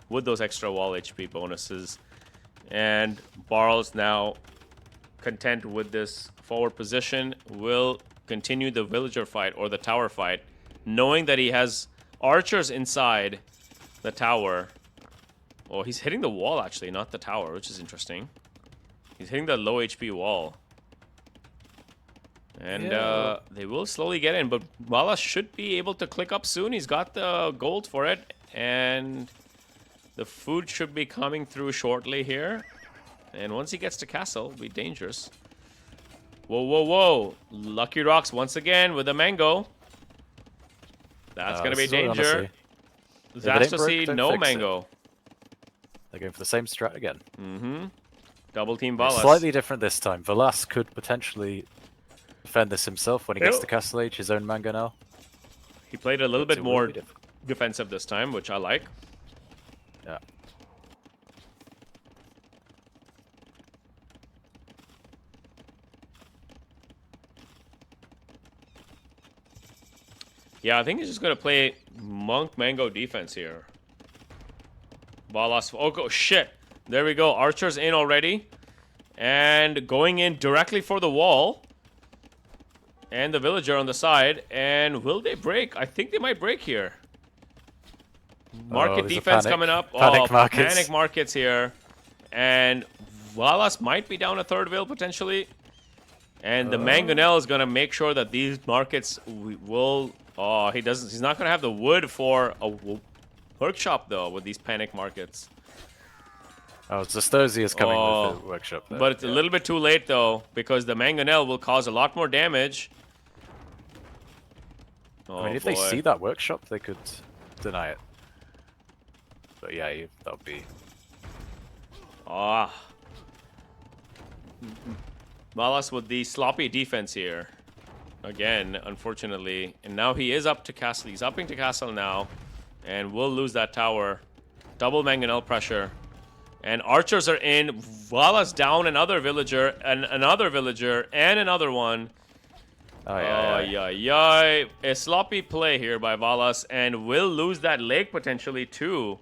with those extra wall HP bonuses. And Barles now content with this forward position, will continue the villager fight or the tower fight, knowing that he has archers inside the tower. Oh, he's hitting the wall actually, not the tower, which is interesting. He's hitting the low HP wall. And they will slowly get in, but Valas should be able to click up soon. He's got the gold for it, and The food should be coming through shortly here. And once he gets to castle, it'll be dangerous. Whoa, whoa, whoa. Lucky Rocks once again with a mango. That's going to be danger. Zastasy, no mango. They're going for the same strat again. Mm-hmm. Double Team Valas. Slightly different this time. Valas could potentially defend this himself when he gets to Castle Age, his own mangonel. He played a little bit more defensive this time, which I like. Yeah. Yeah, I think he's just going to play Monk Mango defense here. Valas. Oh, shit. There we go. Archer's in already. And going in directly for the wall. And the villager on the side. And will they break? I think they might break here. Market defense coming up. Panic markets. Panic markets here. And Valas might be down a third wheel potentially. And the Mangonel is going to make sure that these markets will... Oh, he doesn't. He's not going to have the wood for a workshop, though, with these panic markets. Oh, Zastosi is coming with the workshop there. But it's a little bit too late, though, because the Mangonel will cause a lot more damage. I mean, if they see that workshop, they could deny it. But yeah, that would be... Ah. Valas with the sloppy defense here. Again, unfortunately. And now he is up to castle. He's upping to castle now. And will lose that tower. Double Mangonel pressure. And archers are in. Valas down another villager. And another villager. And another one. A sloppy play here by Valas. And will lose that lake potentially too.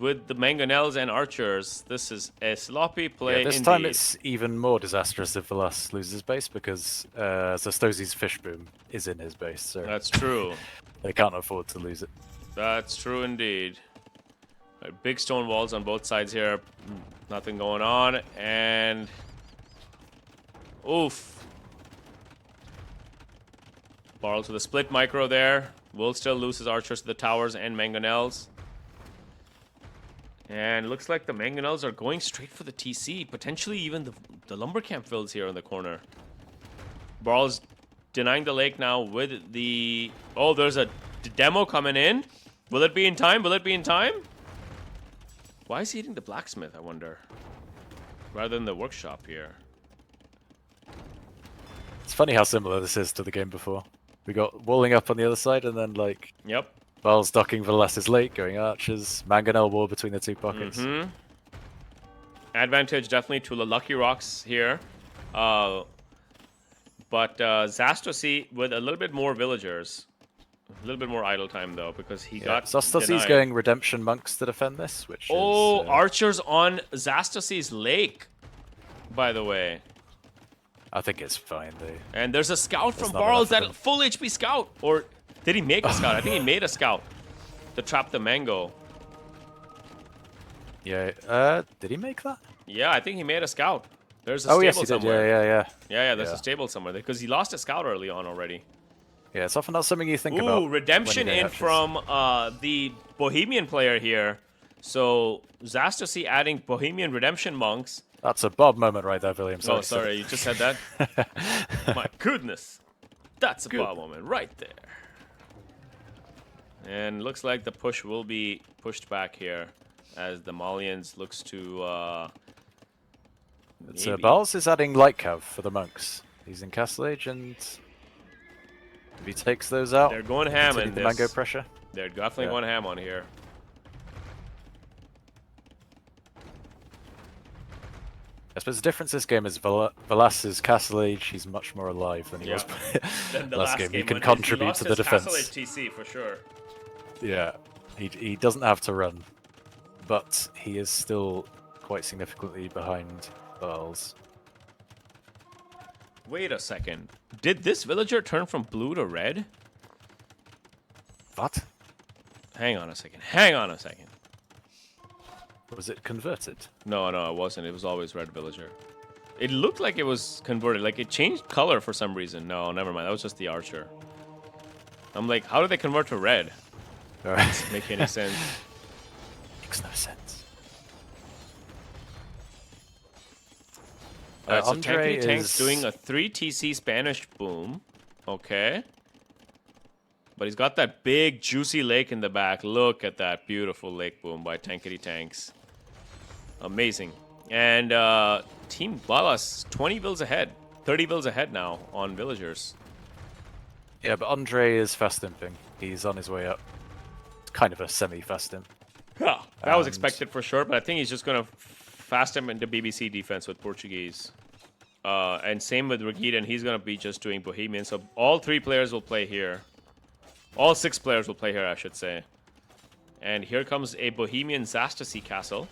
With the Mangonels and archers. This is a sloppy play this indeed. time it's even more disastrous if Valas loses base because Zastosi's fish boom is in his base. So that's true. They can't afford to lose it. That's true indeed. Big stone walls on both sides here. Nothing going on. And... Oof. Barles with a split micro there. Will still lose his archers to the towers and Mangonels. And looks like the Mangonels are going straight for the TC. Potentially even the lumber camp fields here in the corner. Barles denying the lake now with the... Oh, there's a demo coming in. Will it be in time? Will it be in time? Why is he hitting the blacksmith, I wonder? Rather than the workshop here. It's funny how similar this is to the game before. We got walling up on the other side and then like... Yep. Barles docking Valas's lake, going archers. Mangonel war between the two pockets. Mm-hmm. Advantage definitely to the Lucky Rocks here. But Zastasy with a little bit more villagers. A little bit more idle time, though, because he got Zastasy's going Redemption Monks to defend this, which is... archers on Zastasy's lake, by the way. I think it's fine, though. And there's a scout from Barles, that full HP scout. Or... Did he make a scout? I think he made a scout to trap the mango. Yeah, did he make that? Yeah, I think he made a scout. There's a stable somewhere. Yeah, there's a stable somewhere. Because he lost a scout early on already. Yeah, it's often not something you think about. Ooh, redemption in from the Bohemian player here. So, Zastasy adding Bohemian Redemption Monks. That's a Bob moment right there, William. Oh, sorry, you just said that? My goodness. That's a Bob moment right there. And looks like the push will be pushed back here as the Malians looks to... Barles is adding Light Cav for the monks. He's in Castle Age, and if he takes those out, they're going ham in the this. mango pressure. They're definitely going ham on here. I suppose the difference this game is Valas' Castle Age, he's much more alive than he was than the last game. He can contribute to the defense. Castle Age TC for sure. Yeah, he doesn't have to run, but he is still quite significantly behind Barles. Wait a second. Did this villager turn from blue to red? What? Hang on a second. Hang on a second. Was it converted? No, it wasn't. It was always red villager. It looked like it was converted. Like it changed color for some reason. No, never mind. That was just the archer. I'm like, how did they convert to red? Doesn't make any sense. makes no sense. Alright, so Andre Tankity Tank's is doing a 3 TC Spanish boom. Okay. But he's got that big, juicy lake in the back. Look at that beautiful lake boom by Tankity Tanks. Amazing. And Team Balas, 20 bills ahead. 30 bills ahead now on villagers. Yeah, but Andre is fast imping. He's on his way up. It's kind of a semi-fast imp. Yeah, that was expected for sure, but I think he's just going to fast him into BBC defense with Portuguese. And same with Regidan, he's going to be just doing Bohemian. So all 3 players will play here. All 6 players will play here, I should say. And here comes a Bohemian Zastasy castle.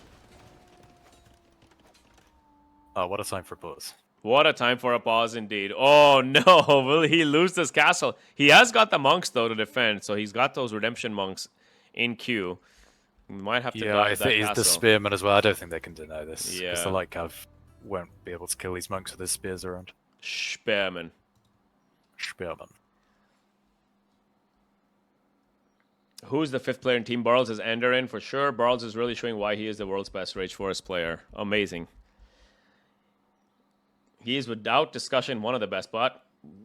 Oh, what a time for a pause. What a time for a pause indeed. Oh no, will he lose this castle? He has got the monks though to defend, so he's got those redemption monks in queue. We might have to dive that he's castle. the spearman as well. I don't think they can deny this. Yeah. Because the light cav won't be able to kill these monks with his spears around. Spearman. Spearman. Who's the 5th player in Team Barles? Is Enderin for sure. Barles is really showing why he is the world's best Rage Forest player. Amazing. He is without discussion one of the best, but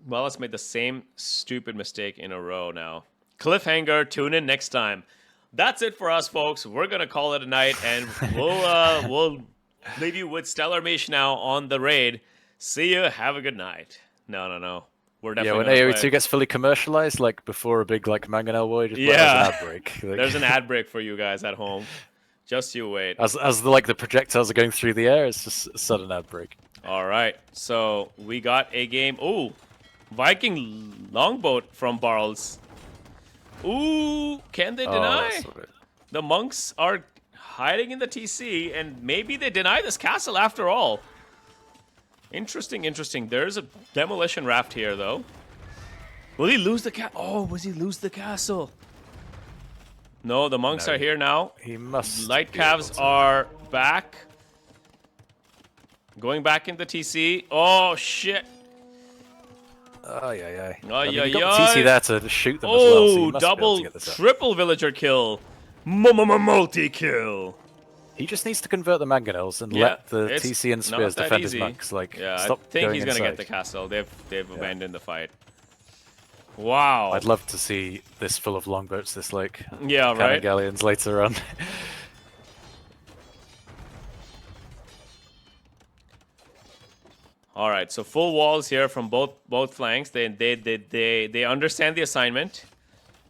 Valas made the same stupid mistake in a row now. Cliffhanger, tune in next time. That's it for us, folks. We're going to call it a night, and we'll leave you with Stellar Mish now on the raid. See you. Have a good night. No. We're definitely when AoE2 gets fully commercialized, like before a big like Mangonel war, just there's an ad break. Like, there's an ad break for you guys at home. Just you wait. As the projectiles are going through the air, it's just a sudden ad break. All right, so we got a game. Ooh, Viking longboat from Barles. Ooh, can they deny? The monks are hiding in the TC, and maybe they deny this castle after all. Interesting. There's a demolition raft here, though. Will he lose the castle? Oh, was he lose the castle? No, the monks are here now. He must. Light calves are back. Going back in the TC. Oh, shit. Oh, yeah. You got the TC there to shoot them as well. Oh, double, triple villager kill. Multi-kill. He just needs to convert the mangonels and let the TC and spears defend his monks. Like, stop I think going he's going to get the castle. They've abandoned the fight. Wow. I'd love to see this full of longboats, this like right. galleons later on. All right, so full walls here from both flanks. They understand the assignment,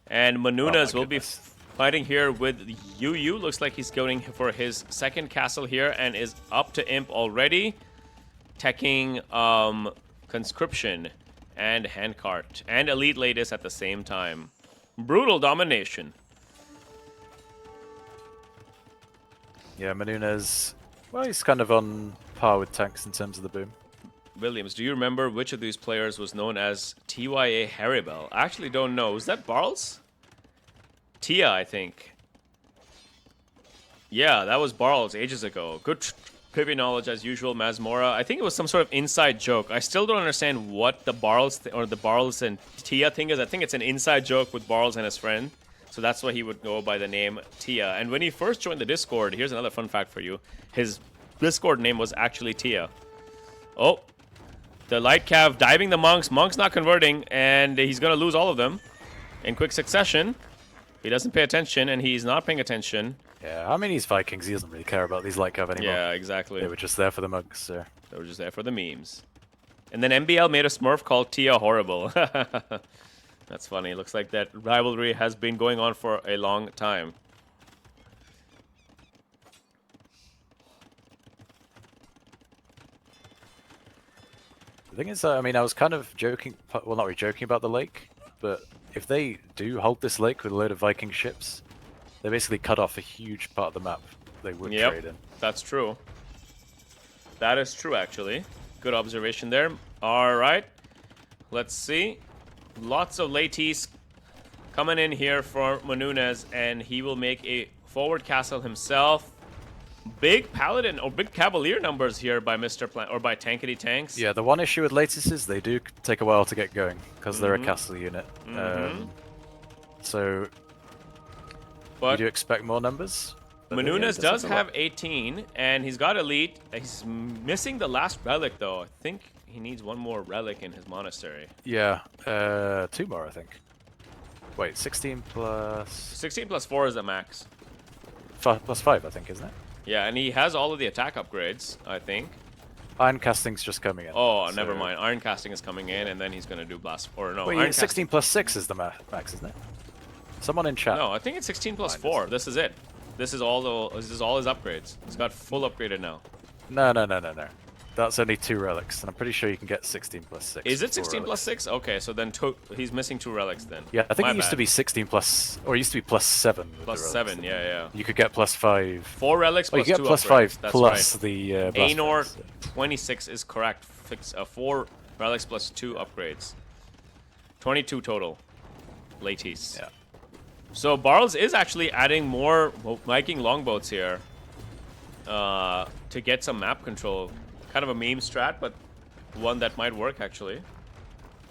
and Manunas will be fighting here with Yu. Looks like he's going for his 2nd castle here and is up to imp already, teching conscription and handcart and elite latest at the same time. Brutal domination. Yeah, Manunas. Well, he's kind of on par with tanks in terms of the boom. Williams, do you remember which of these players was known as TYA Haribel? I actually don't know. Was that Barles? Tia, I think. Yeah, that was Barles ages ago. Good trivia knowledge as usual, Mazmora. I think it was some sort of inside joke. I still don't understand what the Barles or the Barles and Tia thing is. I think it's an inside joke with Barles and his friend. So that's why he would go by the name Tia. And when he first joined the Discord, here's another fun fact for you. His Discord name was actually Tia. Oh, the light cav diving the monks. Monks not converting, and he's going to lose all of them in quick succession. He doesn't pay attention, and he's not paying attention. Yeah, I mean, he's Vikings. He doesn't really care about these light cav anymore. Yeah, exactly. They were just there for the monks, so. They were just there for the memes. And then MBL made a Smurf called Tia Horrible. That's funny. Looks like that rivalry has been going on for a long time. The thing is, I mean, I was kind of joking, well, not really joking about the lake, but if they do hold this lake with a load of Viking ships, they basically cut off a huge part of the map they would trade in. That's true. That is true, actually. Good observation there. All right. Let's see. Lots of latees coming in here for Manunas, and he will make a forward castle himself. Big paladin or big cavalier numbers here by Mr. Plant or by Tankity Tanks. Yeah, the one issue with latest is they do take a while to get going because they're a castle unit. So, but you do expect more numbers? Menounos does have 18, and he's got elite. He's missing the last relic, though. I think he needs one more relic in his monastery. Yeah, 2 more, I think. Wait, 16 plus... 16 plus 4 is the max. Plus 5, I think, isn't it? Yeah, and he has all of the attack upgrades, I think. Iron casting's just coming in. Oh, so... never mind. Iron casting is coming in, and then he's going to do blast... Or no, Wait, Iron 16 plus 6 is the max, isn't it? Someone in chat. No, I think it's 16 plus 4. This is it. This is all his upgrades. He's got full upgraded now. No. That's only 2 relics, and I'm pretty sure you can get 16 plus 6. Is it 16 plus 6? Okay, so then he's missing 2 relics then. Yeah, I think it used to be 16 plus, or it used to be plus 7. Plus 7, yeah. You could get plus 5. 4 relics plus 2 you get plus upgrades. 5 That's plus right. the Anor 26 is correct. 4 relics plus 2 upgrades. 22 total. Ladies. Yeah. So Barles is actually adding more Viking longboats here to get some map control. Kind of a meme strat, but one that might work actually.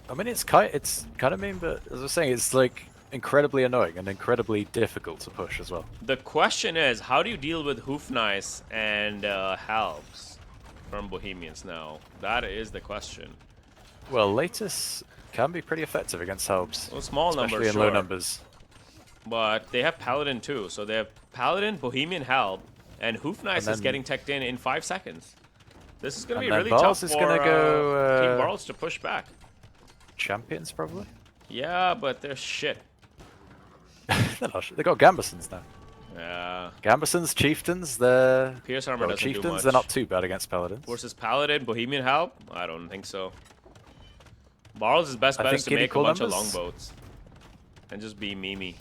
I mean, it's kind of meme, but as I was saying, it's like incredibly annoying and incredibly difficult to push as well. The question is, how do you deal with Hoofnice and Halbs from Bohemians now? That is the question. Well, Latus can be pretty effective against Halbs. Well, small numbers, especially in low numbers. But they have Paladin too, so they have Paladin, Bohemian Halb, and Hoofnice is getting teched in 5 seconds. This is going to be really tough for Team Barles to push back. Champions, probably? Yeah, but they're shit. They got Gambesons now. Yeah. Gambesons, Chieftains, they're... Pierce Armor doesn't Chieftains, do much. they're not too bad against Paladins. Versus Paladin, Bohemian Halb? I don't think so. Barles' best bet is to make a bunch of longboats. And just be Mimi.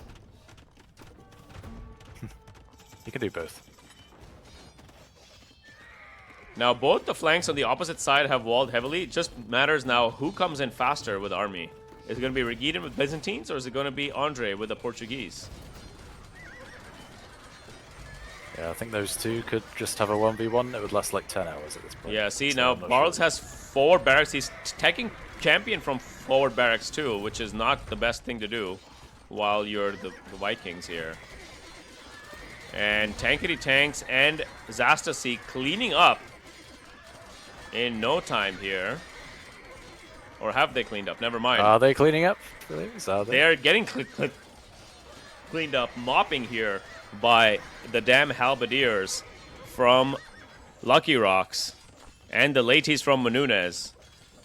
You can do both. Now, both the flanks on the opposite side have walled heavily. It just matters now who comes in faster with army. Is it going to be Regidan with Byzantines, or is it going to be Andre with the Portuguese? Yeah, I think those two could just have a 1v1. It would last like 10 hours at this point. Yeah, see, so now Barles has forward barracks. He's taking champion from forward barracks too, which is not the best thing to do while you're the Vikings here. And Tankety Tanks and Zastasy cleaning up in no time here. Or have they cleaned up? Never mind. Are they cleaning up? They're getting cleaned up, mopping here by the damn halberdiers from Lucky Rocks and the ladies from Menounos,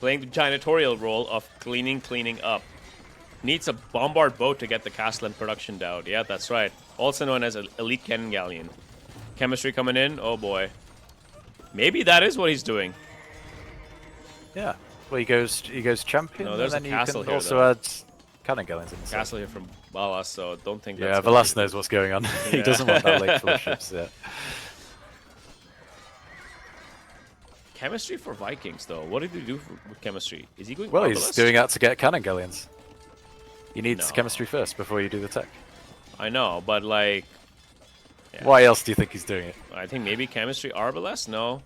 playing the janitorial role of cleaning up. Needs a bombard boat to get the castle and production down. Yeah, that's right. Also known as Elite Cannon Galleon. Chemistry coming in. Oh boy. Maybe that is what he's doing. Yeah. Well, he goes champion. No, there's and a then castle you can here, also though. add cannon galleons in the Castle here from Valas, so don't think Yeah, that's Valas knows what's going on. He doesn't want that late full of ships. Yeah. Chemistry for Vikings, though. What did he do with chemistry? Is he going? Well, Arbalest? he's doing out to get cannon galleons. You need No. chemistry first before you do the tech. I know, but like. Yeah. Why else do you think he's doing it? I think maybe chemistry Arbalest? No.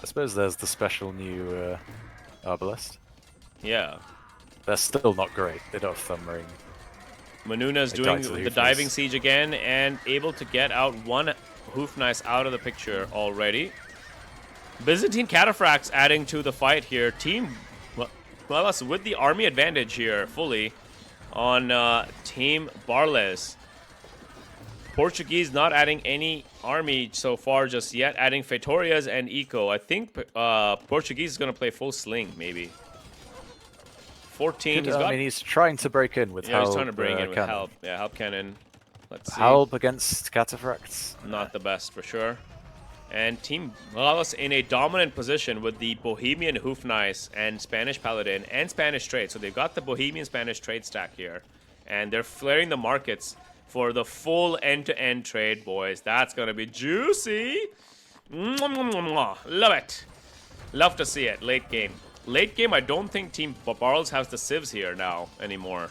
I suppose there's the special new Arbalest. Yeah. They're still not great. They don't have thumb ring. Menounos They doing died to the the Hoofnice. diving siege again and able to get out one Hoofnice out of the picture already. Byzantine Cataphracts adding to the fight here. Team Valas with the army advantage here fully on Team Barles. Portuguese not adding any army so far just yet, adding Fetorias and Eco. I think Portuguese is going to play full sling, maybe. 14. I mean, he's trying to break in with Halb. He's trying to bring in with cannon. Halb. Yeah, Halb cannon. Let's see. Halb against Cataphracts. Not the best for sure. And Team Valas in a dominant position with the Bohemian Hoofnice and Spanish Paladin and Spanish trade. So they've got the Bohemian Spanish trade stack here. And they're flaring the markets for the full end-to-end trade, boys. That's going to be juicy. Love it. Love to see it. Late game. Late game, I don't think Team Barles has the civs here now anymore.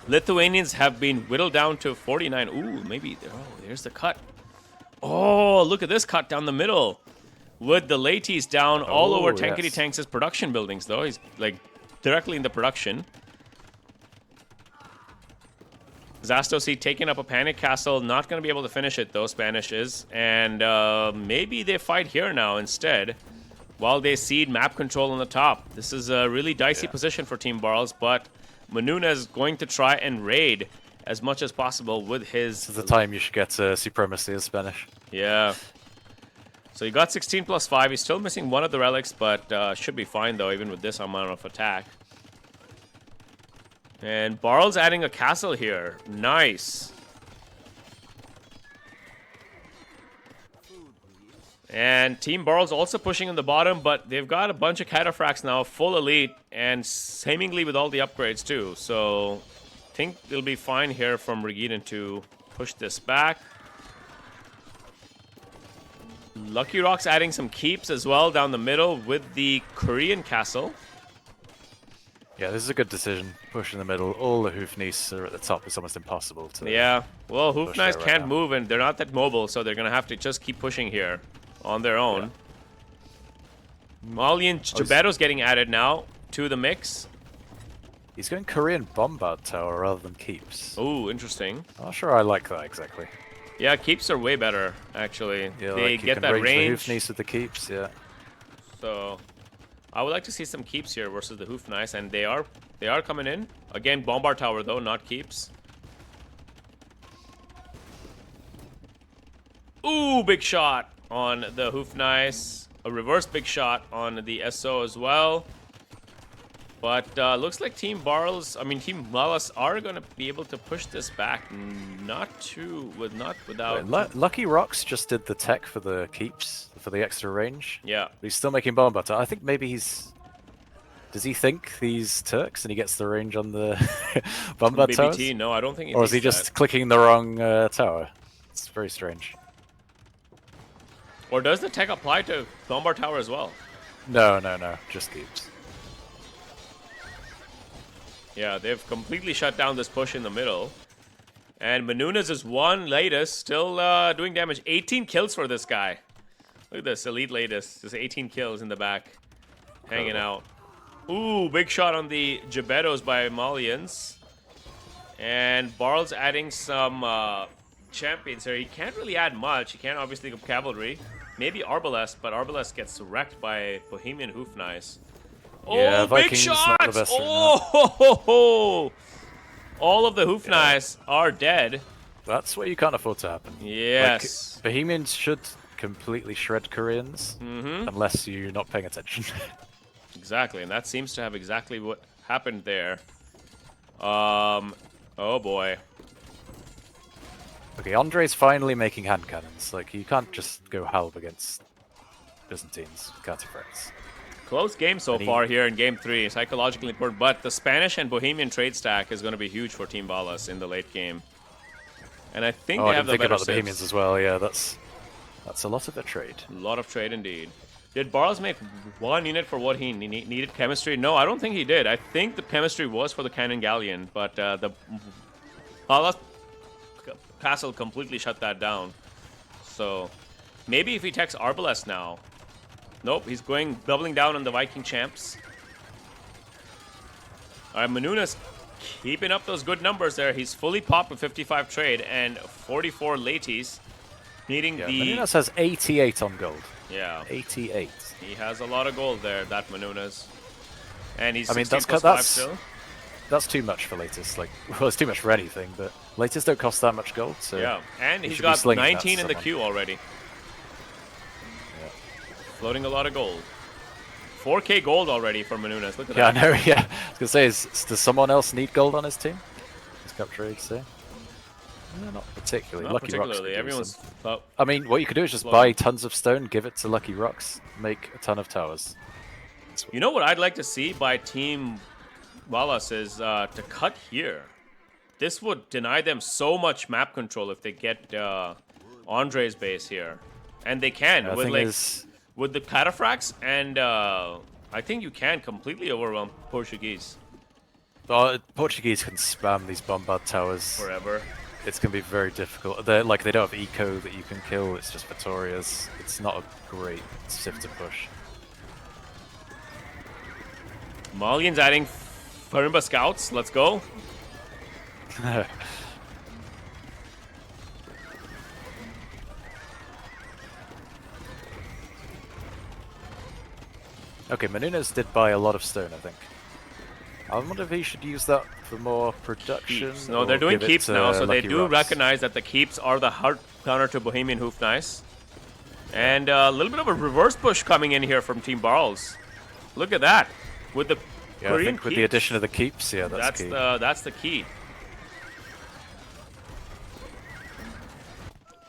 Lithuanians have been whittled down to 49. Ooh, maybe. Oh, there's the cut. Oh, look at this cut down the middle. With the ladies down all over Tankety Tanks' production buildings, though. He's like directly in the production. Zastosi taking up a panic castle, not going to be able to finish it though, Spanish is. And maybe they fight here now instead, while they cede map control on the top. This is a really dicey position for Team Barles, but Manuna is going to try and raid as much as possible with his... This is the time you should get Supremacy as Spanish. Yeah. So he got 16 plus 5. He's still missing one of the relics, but should be fine though, even with this amount of attack. And Barles adding a castle here. Nice. And Team Barles also pushing in the bottom, but they've got a bunch of cataphracts now, full elite, and seemingly with all the upgrades too. So I think it'll be fine here from Regiden to push this back. Lucky Rock's adding some keeps as well down the middle with the Korean castle. Yeah, this is a good decision. Push in the middle. All the Hoofnies are at the top. It's almost impossible to... Yeah, well, Hoofnies right can't now. move, and they're not that mobile, so they're going to have to just keep pushing here on their own. Yeah. Malian Gebetto's getting added now to the mix. He's going Korean Bombard Tower rather than keeps. Ooh, interesting. I'm not sure I like that exactly. Yeah, keeps are way better, actually. Yeah, they like get that range. The Hoofnies with the keeps, yeah. So I would like to see some keeps here versus the Hoofnies, and they are coming in. Again, Bombard Tower though, not keeps. Ooh, big shot on the Hoofnies. A reverse big shot on the SO as well. But looks like Team Barles, Team Valas are going to be able to push this back. Not without... Wait, Lucky Rocks just did the tech for the keeps, for the extra range. Yeah. But he's still making Bombard Tower. I think maybe he's... Does he think he's Turks and he gets the range on the Bombard Towers? BBT, no, I don't think he Or is he just clicking the wrong tower? It's very strange. Or does the tech apply to Bombard Tower as well? No, just keeps. Yeah, they've completely shut down this push in the middle. And Manunas is one latest, still doing damage. 18 kills for this guy. Look at this, elite latest. Just 18 kills in the back. Hanging out. Ooh, big shot on the Gebettos by Malians. And Barles adding some champions here. He can't really add much. He can't obviously go cavalry. Maybe Arbalest, but Arbalest gets wrecked by Bohemian Hoofnies. Yeah, Oh, Vikings big shots! not the best right Oh, ho, ho, ho. All of the Hoofnies are dead. That's what you can't afford to happen. Yes. Like, Bohemians should completely shred Koreans unless you're not paying attention. Exactly, and that seems to have exactly what happened there. Oh boy. Okay, Andre's finally making hand cannons. Like, you can't just go halve against Byzantines, cataphracts. Close game so far here in game 3. Psychologically important, but the Spanish and Bohemian trade stack is going to be huge for Team Valas in the late game. And I think they have the better about the sibs. Bohemians as well. Yeah, that's a lot of a trade. A lot of trade indeed. Did Barles make one unit for what he needed chemistry? No, I don't think he did. I think the chemistry was for the Cannon Galleon, but the Valas castle completely shut that down. So maybe if he takes Arbalest now. Nope, he's doubling down on the Viking champs. All right, Manunas keeping up those good numbers there. He's fully popped with 55 trade and 44 laties. Needing the... Manunas has 88 on gold. Yeah. 88. He has a lot of gold there, that Manunas. And he's 16 that's plus 5 still. That's too much for latest. Like, well, it's too much for anything, but latest don't cost that much gold, so... Yeah, and he's should got be 19 in the someone. queue already. Yeah. Floating a lot of gold. 4k gold already for Manunas. Look at Yeah, that. I know, yeah. I was going to say, does someone else need gold on his team? His cup trade, say? No, not particularly. Not Lucky Rocks particularly. could do Everyone's... some. I mean, what you could do is just buy tons of stone, give it to Lucky Rocks, make a ton of towers. You know what I'd like to see by Team Valas is to cut here. This would deny them so much map control if they get Andre's base here. And they can, with with the cataphracts, and I think you can completely overwhelm Portuguese. Portuguese can spam these bombard towers Forever. It's going to be very difficult. They don't have eco that you can kill, it's just Vitorias. It's not a great civ to push. Malian's adding Farimba scouts, let's go. Okay, Menounos did buy a lot of stone, I think. I wonder if he should use that for more production. Keeps. No, they're doing give it keeps to now, so they Lucky do Rocks. recognize that the keeps are the hard counter to Bohemian Hoof Nice. And a little bit of a reverse push coming in here from Team Barles. Look at that. With the Korean I think with keeps, the addition of the keeps, yeah, that's key. That's the key.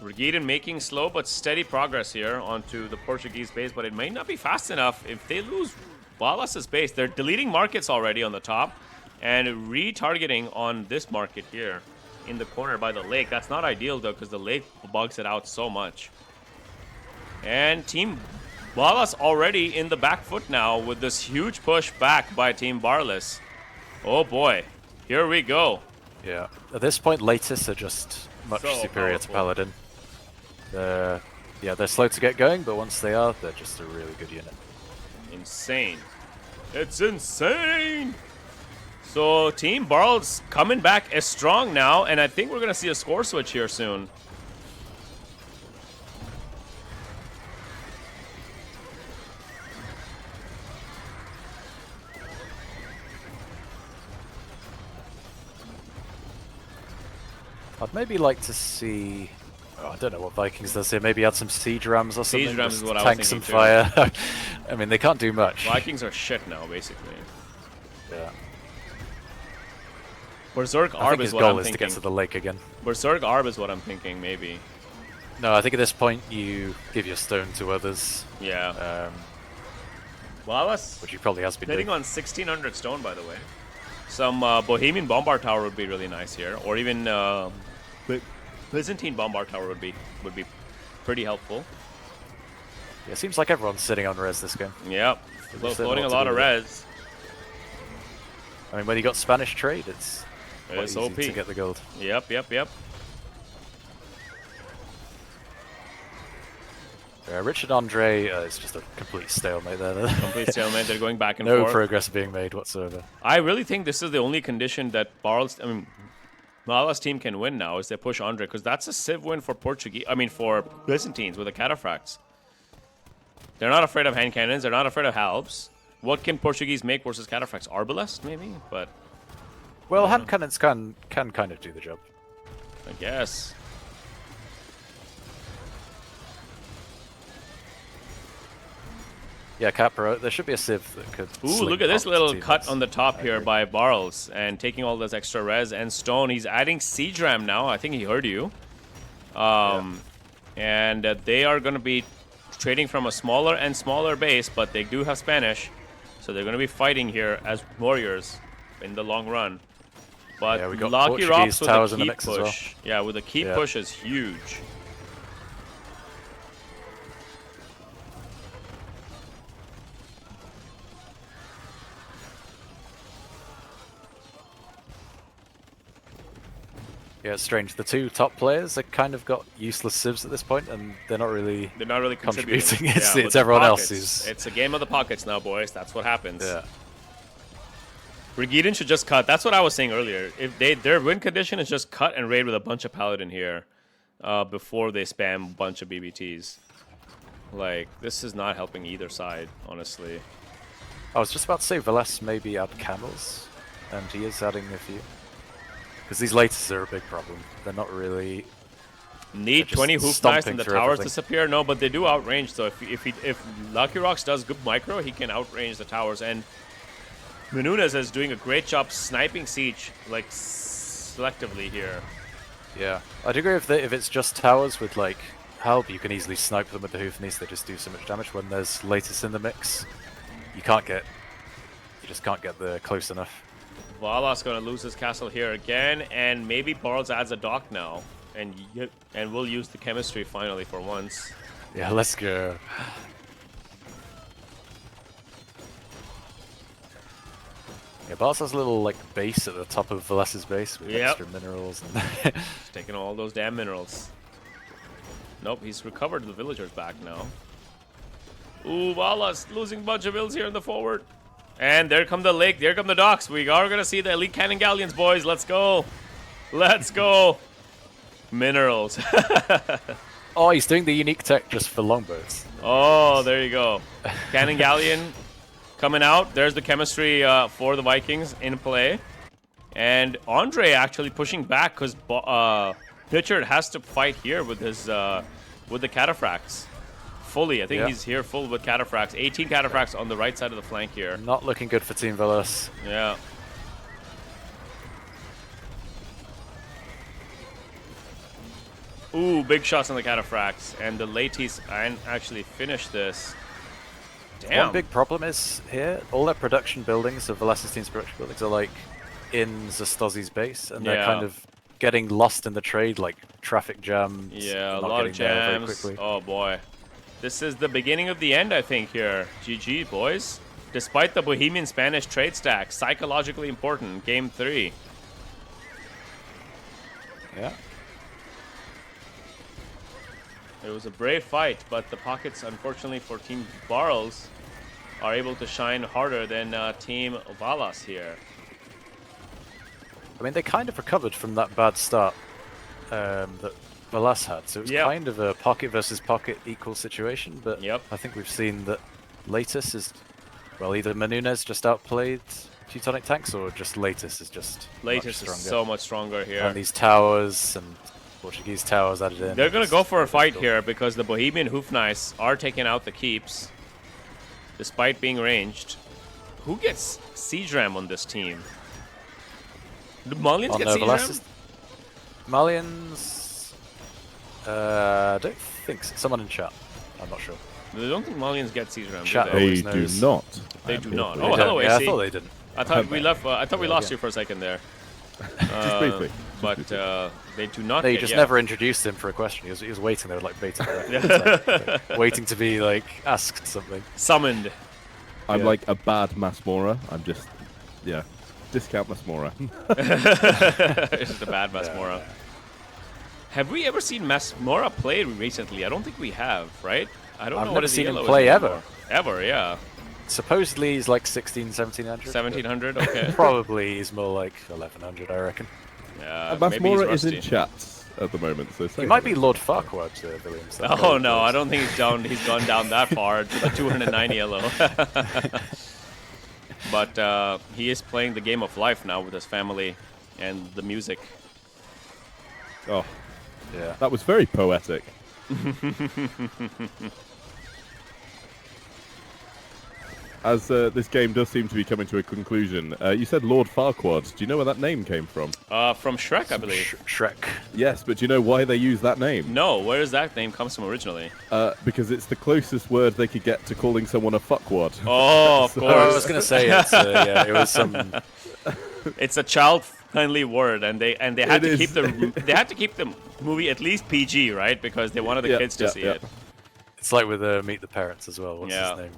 Regeedon making slow but steady progress here onto the Portuguese base, but it may not be fast enough if they lose Valas' base. They're deleting markets already on the top and retargeting on this market here in the corner by the lake. That's not ideal though, because the lake bugs it out so much. And Team Valas already in the back foot now with this huge push back by Team Barles. Oh boy, here we go. Yeah, at this point, Lattice are just much So superior to powerful. Paladin. They're slow to get going, but once they are, they're just a really good unit. Insane. It's insane. So Team Barles coming back as strong now, and I think we're going to see a score switch here soon. I'd maybe like to see... Oh, I don't know what Vikings does here. Maybe add some siege rams or something. Siege rams is just what I was tank some thinking too. fire. I mean, they can't do much. Vikings are shit now, basically. Yeah. Berserk I Arb think is his what goal I'm is to thinking. get to the lake again. Berserk Arb is what I'm thinking, maybe. No, I think at this point you give your stone to others, Yeah. Valas which he probably has been hitting doing. on 1600 stone, by the way. Some Bohemian Bombard Tower would be really nice here, or even Byzantine Bombard Tower would be pretty helpful. Yeah, it seems like everyone's sitting on res this game. Yep, They just don't know floating a what to lot do of with it. res. I mean, when you got Spanish trade, it's quite It's easy OP. to get the gold. Yep. Richard Andre is just a complete stalemate there. Complete stalemate. They're going back and No forth. progress being made whatsoever. I really think this is the only condition that Valas team can win now is they push Andre, because that's a civ win for for Byzantines with the cataphracts. They're not afraid of hand cannons. They're not afraid of halbs. What can Portuguese make versus cataphracts? Arbalest, maybe? But Well, hand cannons can kind of do the job. I guess. Yeah, Capra, there should be a civ that could. Ooh, sling look at this past little teammates. cut on the top I here agree. by Barles and taking all this extra res and stone. He's adding siege ram now. I think he heard you. And they are going to be trading from a smaller and smaller base, but they do have Spanish. So they're going to be fighting here as warriors in the long run. But Yeah, we got Lucky Portuguese Rocks with towers a in the keep mix as well. push. Yeah, with a keep Yeah. push is huge. Yeah, it's strange. The two top players have kind of got useless civs at this point, and they're not really. They're not really contributing. Contributing. It's with the everyone else pockets. who's- It's a game of the pockets now, boys. That's what happens. Yeah. Regeedon should just cut. That's what I was saying earlier. If their win condition is just cut and raid with a bunch of Paladin here before they spam a bunch of BBTs. Like, this is not helping either side, honestly. I was just about to say Valas maybe add camels, and he is adding a few. Because these latest are a big problem. They're not really. Need just 20 hoof knights stomping and the through towers everything. disappear? No, but they do outrange. So if Lucky Rocks does good micro, he can outrange the towers. And Menounos is doing a great job sniping siege, like, selectively here. Yeah, I'd agree if it's just towers with like help, you can easily snipe them with the Hoofnies. They just do so much damage. When there's latest in the mix, you just can't get there close enough. Valas gonna lose his castle here again, and maybe Barles adds a dock now, and we'll use the chemistry finally for once. Yeah, let's go. Yeah, Barles has a little like base at the top of Valas's base with Yep. extra minerals. And He's taking all those damn minerals. Nope, he's recovered the villagers back now. Ooh, Valas losing a bunch of vills here in the forward. And there come the lake, there come the docks. We are gonna see the elite cannon galleons, boys. Let's go. Let's go. Minerals. oh, he's doing the unique tech just for longbows. Oh, there you go. Cannon galleon. coming out. There's the chemistry for the Vikings in play. And Andre actually pushing back because Pitchard has to fight here with his with the cataphracts. Fully, I think he's here full with cataphracts. 18 cataphracts on the right side of the flank here. Not looking good for Team Valas. Yeah. Ooh, big shots on the cataphracts. And the Latis actually finished this. Damn. One big problem is here, all their production buildings, the Valas' team's production buildings, are like in Zastozzi's base, and they're kind of getting lost in the trade, like traffic jams. Yeah, a lot of jams. Oh boy. This is the beginning of the end, I think, here. GG, boys. Despite the Bohemian Spanish trade stack, psychologically important. Game 3. Yeah. It was a brave fight, but the pockets, unfortunately, for Team Barles are able to shine harder than Team Valas here. I mean, they kind of recovered from that bad start that Valas had, so it was kind of a pocket versus pocket equal situation, but I think we've seen that Latus is, well, either Menunez just outplayed Teutonic Tanks, or just Latus is just Latus is so much stronger here. And these towers and Portuguese towers added in. They're going to go for a fight here because the Bohemian Hoofknights are taking out the keeps, despite being ranged. Who gets Siege Ram on this team? Do Malians get Siege Ram? Malians... I don't think so. Someone in chat. I'm not sure. I don't think Malians get Siege Ram, do they? They do not. They do not. Oh, hello, AC. Yeah, I thought they didn't. I thought we left. I thought we lost you for a second there. Just briefly. But they do not. No, you just never introduced him for a question. He was waiting there, like baiting, like, waiting to be like asked something. Summoned. I'm like a bad Masmora. I'm just, discount Masmora. It's just a bad Masmora. Have we ever seen Masmora play recently? I don't think we have, right? I don't know. I've never seen him play ever. Ever, yeah. Supposedly he's like 16, 1700. 1700, okay. Probably he's more like 1100, I reckon. Yeah, Masmora is in chat at the moment, so he might be Lord Farquaad, Williams. Oh no, I don't think he's down. He's gone down that far to the 290 yellow. But he is playing the game of life now with his family and the music. Oh, yeah, that was very poetic. As this game does seem to be coming to a conclusion, you said Lord Farquaad. Do you know where that name came from? From Shrek, I believe. Shrek. Yes, but do you know why they use that name? No, where does that name come from originally? Because it's the closest word they could get to calling someone a fuckwad. Oh, of course. I was going to say it's, it was some. It's a child-friendly word, and they had to keep the movie at least PG, right? Because they wanted the kids to see it. It's like with Meet the Parents as well. What's his name?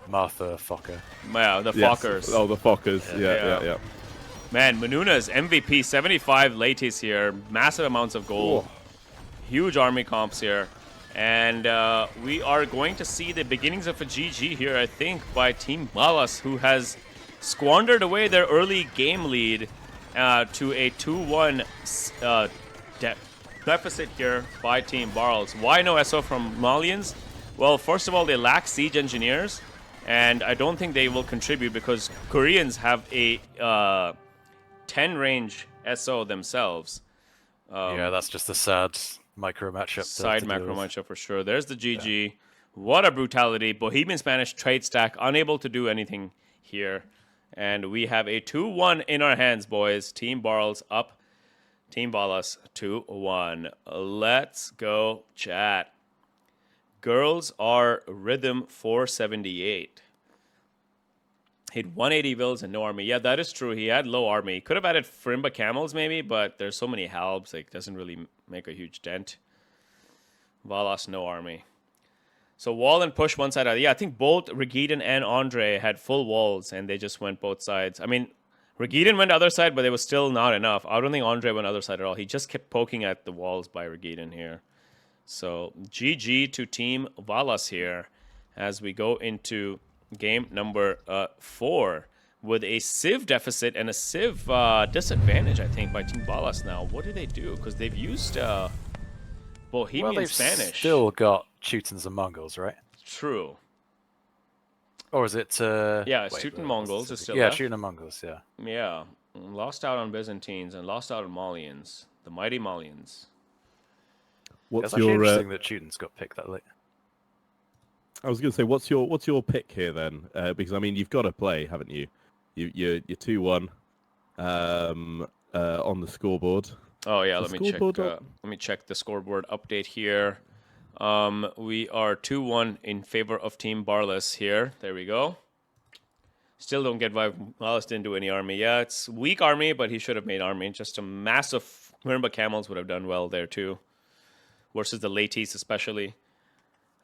Martha Fokker. Yeah, the Fokkers. Oh, the Fokkers. Yeah. Man, Menunez, MVP, 75 Latis here. Massive amounts of gold. Ooh. Huge army comps here. And we are going to see the beginnings of a GG here, I think, by Team Balas, who has squandered away their early game lead to a 2-1 deficit here by Team Barles. Why no SO from Malians? Well, first of all, they lack siege engineers. And I don't think they will contribute because Koreans have a 10 range SO themselves. Yeah, that's just a sad micro matchup. Side macro matchup for sure. There's the GG. Yeah. What a brutality. Bohemian Spanish trade stack, unable to do anything here. And we have a 2-1 in our hands, boys. Team Barles up. Team Valas 2-1. Let's go, chat. Girls are rhythm 478. He had 180 vills and no army. Yeah, that is true. He had low army. Could have added Frimba camels maybe, but there's so many halbs, like doesn't really make a huge dent. Valas, no army. So wall and push one side. Yeah, I think both Regiden and Andre had full walls and they just went both sides. I mean, Regiden went other side, but it was still not enough. I don't think Andre went other side at all. He just kept poking at the walls by Regiden here. So GG to Team Valas here as we go into game number 4 with a Civ deficit and a Civ disadvantage, I think, by Team Valas now. What do they do? Because they've used Bohemian Spanish. Still got Teutons and Mongols, right? True. Or is it? Yeah, wait, Teuton what's Mongols the is city? still Yeah, left. Teuton Mongols. Yeah. Yeah, lost out on Byzantines and lost out on Malians, the mighty Malians. What's It's actually your? interesting that Teuton's got picked that late. I was going to say, what's your pick here then? Because I mean, you've got to play, haven't you? You're 2-1 on the scoreboard. Oh yeah, Is let the me check. scoreboard Let me check the scoreboard update here. We are 2-1 in favor of Team Barles here. There we go. Still don't get why Wallace didn't do any army. Yeah, it's weak army, but he should have made army. Just a massive Mirba camels would have done well there too, versus the Latis especially.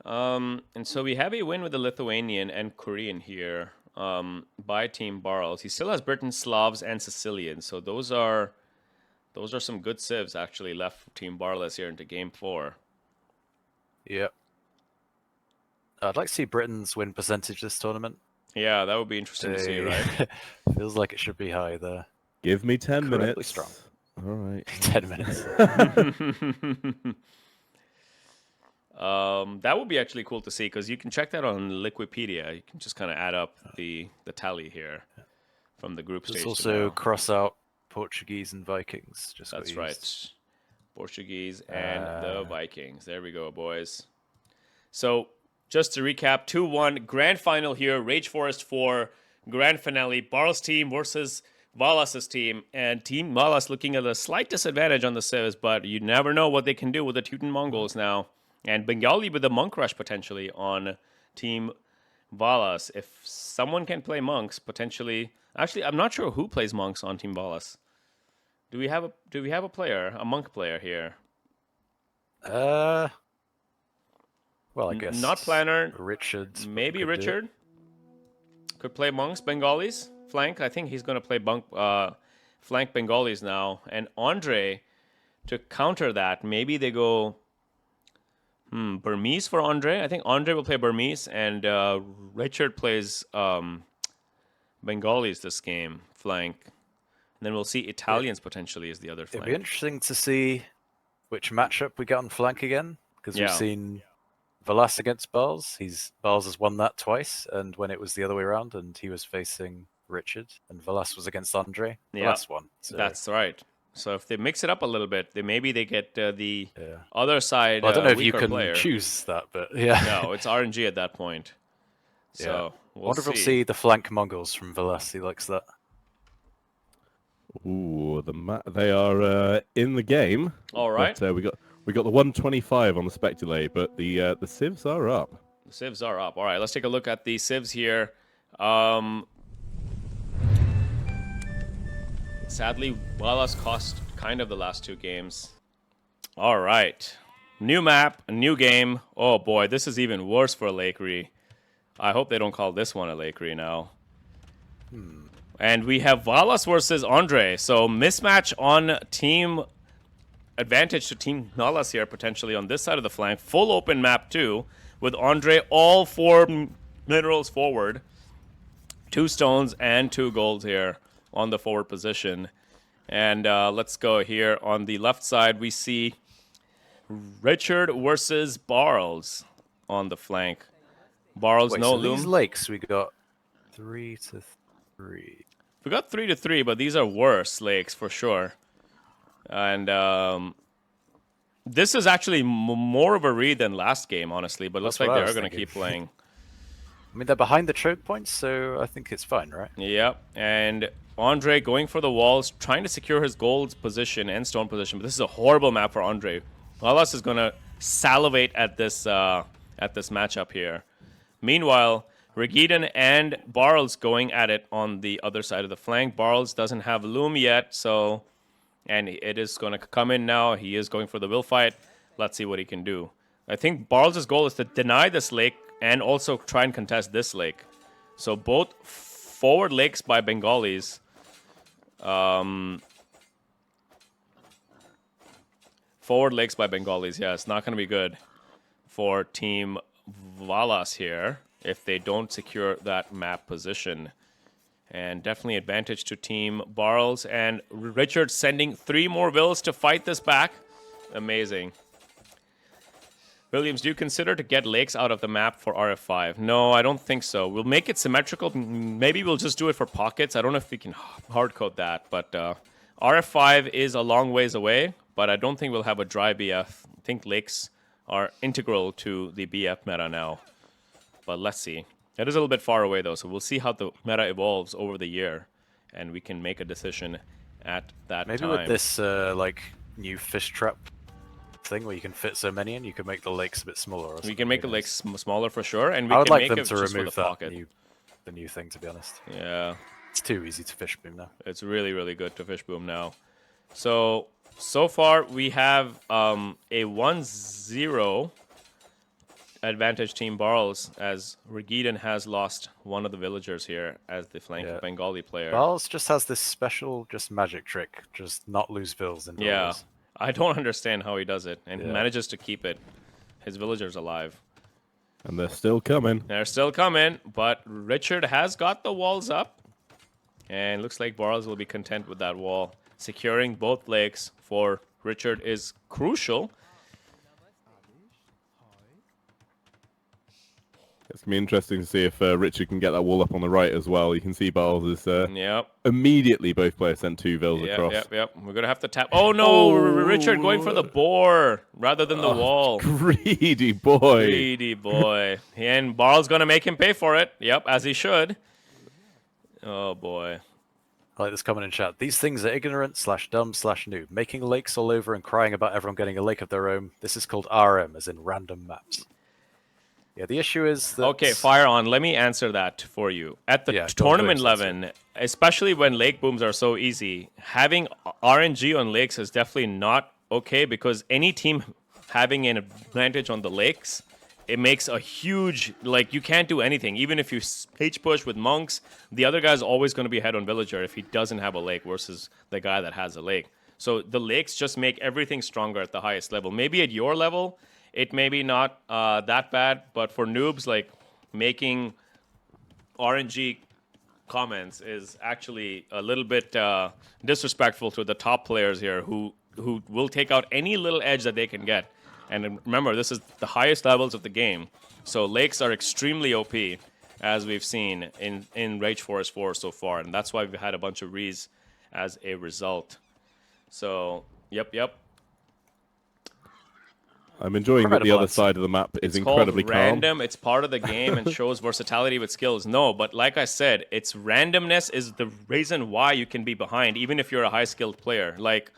And so we have a win with the Lithuanian and Korean here by Team Barles. He still has Britain, Slavs, and Sicilians. So those are some good civs actually left for Team Barles here into Game 4. Yep. I'd like to see Britain's win percentage this tournament. Yeah, that would be interesting to see, right? Feels like it should be high there. Give me 10 minutes. Strong. All right. 10 minutes. That would be actually cool to see because you can check that on Liquipedia. You can just kind of add up the tally here from the group stage. Just also cross out Portuguese and Vikings. That's right. Portuguese and the Vikings. There we go, boys. So just to recap, 2-1 grand final here. Rage Forest 4 grand finale. Barles team versus Valas' team, and Team Valas looking at a slight disadvantage on the civs, but you never know what they can do with the Teuton Mongols now. And Bengali with a monk rush potentially on Team Valas. If someone can play monks, potentially. Actually, I'm not sure who plays monks on Team Valas. Do we have a player, a monk player here? Well, I guess not Planner. Richard. Maybe Richard could play monks, Bengalis, flank. I think he's going to play flank Bengalis now. And Andre, to counter that, maybe they go Burmese for Andre. I think Andre will play Burmese, and Richard plays Bengalis this game, flank. And then we'll see Italians potentially as the other flank. It'd be interesting to see which matchup we get on flank again, because we've seen Valas against Barles. Barles has won that twice, and when it was the other way around, and he was facing Richard, and Valas was against Andre. Valas won. So. That's right. So if they mix it up a little bit, maybe they get the other side. Well, I don't know if you can player. choose that, but yeah. No, it's RNG at that point. So we'll wonder if we'll see the flank Mongols from Valas. He likes that. Ooh, they are in the game. All right. But, we got the 125 on the Speculate, but the civs are up. The civs are up. All right, let's take a look at the civs here. Sadly, Valas cost kind of the last two games. All right. New map, a new game. Oh boy, this is even worse for Lakery. I hope they don't call this one a Lakery now. And we have Valas versus Andre. So mismatch on team advantage to Team Valas here, potentially on this side of the flank. Full open map too, with Andre all 4 minerals forward. 2 stones and 2 golds here on the forward position. And let's go here on the left side. We see Richard versus Barles on the flank. Barles, no loom. These lakes, we got 3-3. We got 3-3, but these are worse lakes for sure. And this is actually more of a read than last game, honestly. But it looks like they are going to keep playing. I mean, they're behind the choke points, so I think it's fine, right? Yep. And Andre going for the walls, trying to secure his gold position and stone position. But this is a horrible map for Andre. Valas is going to salivate at this matchup here. Meanwhile, Regidon and Barles going at it on the other side of the flank. Barles doesn't have loom yet, and it is going to come in now. He is going for the will fight. Let's see what he can do. I think Barles' goal is to deny this lake and also try and contest this lake. So both forward lakes by Bengalis. Forward lakes by Bengalis, yeah, it's not going to be good for Team Valas here if they don't secure that map position. And definitely advantage to Team Barles. And Richard sending 3 more wills to fight this back. Amazing. Williams, do you consider to get lakes out of the map for RF5? No, I don't think so. We'll make it symmetrical. Maybe we'll just do it for pockets. I don't know if we can hardcode that, but RF5 is a long ways away, but I don't think we'll have a dry BF. I think lakes are integral to the BF meta now. But let's see. It is a little bit far away, though, so we'll see how the meta evolves over the year, and we can make a decision at that time. Maybe with this, like, new fish trap thing where you can fit so many in, you can make the lakes a bit smaller. We can make the lakes smaller for sure, and we I would can like make them it to just remove for the pocket. the new thing, to be honest. Yeah. It's too easy to fish boom now. It's really, really good to fish boom now. So far we have a 1-0 advantage Team Barles, as Regiden has lost one of the villagers here as the flank Bengali player. Barles just has this special magic trick, just not lose vills in Yeah. villas. I don't understand how he does it, and he manages to keep his villagers alive. And they're still coming. They're still coming, but Richard has got the walls up, and looks like Barles will be content with that wall. Securing both lakes for Richard is crucial. It's going to be interesting to see if Richard can get that wall up on the right as well. You can see Barles is immediately both players sent 2 vills across. Yep. We're going to have to tap. Oh, no. Richard going for the boar rather than the wall. Greedy boy. Greedy boy. And Barles going to make him pay for it. Yep, as he should. Oh, boy. I like this comment in chat. These things are ignorant / dumb / noob. Making lakes all over and crying about everyone getting a lake of their own. This is called RM, as in random maps. Yeah, the issue is that... Okay, fire on. Let me answer that for you. At the tournament level, especially when lake booms are so easy, having RNG on lakes is definitely not okay, because any team having an advantage on the lakes, it makes a huge... Like, you can't do anything. Even if you H-push with monks, the other guy's always going to be ahead on villager if he doesn't have a lake versus the guy that has a lake. So the lakes just make everything stronger at the highest level. Maybe at your level... It may be not that bad, but for noobs, like, making RNG comments is actually a little bit disrespectful to the top players here who will take out any little edge that they can get. And remember, this is the highest levels of the game. So lakes are extremely OP, as we've seen in Rage Forest 4 so far. And that's why we've had a bunch of Rees as a result. So, yep. I'm enjoying that the other side of the map is incredibly calm. It's random. It's part of the game and shows versatility with skills. No, but like I said, its randomness is the reason why you can be behind, even if you're a high-skilled player. Like,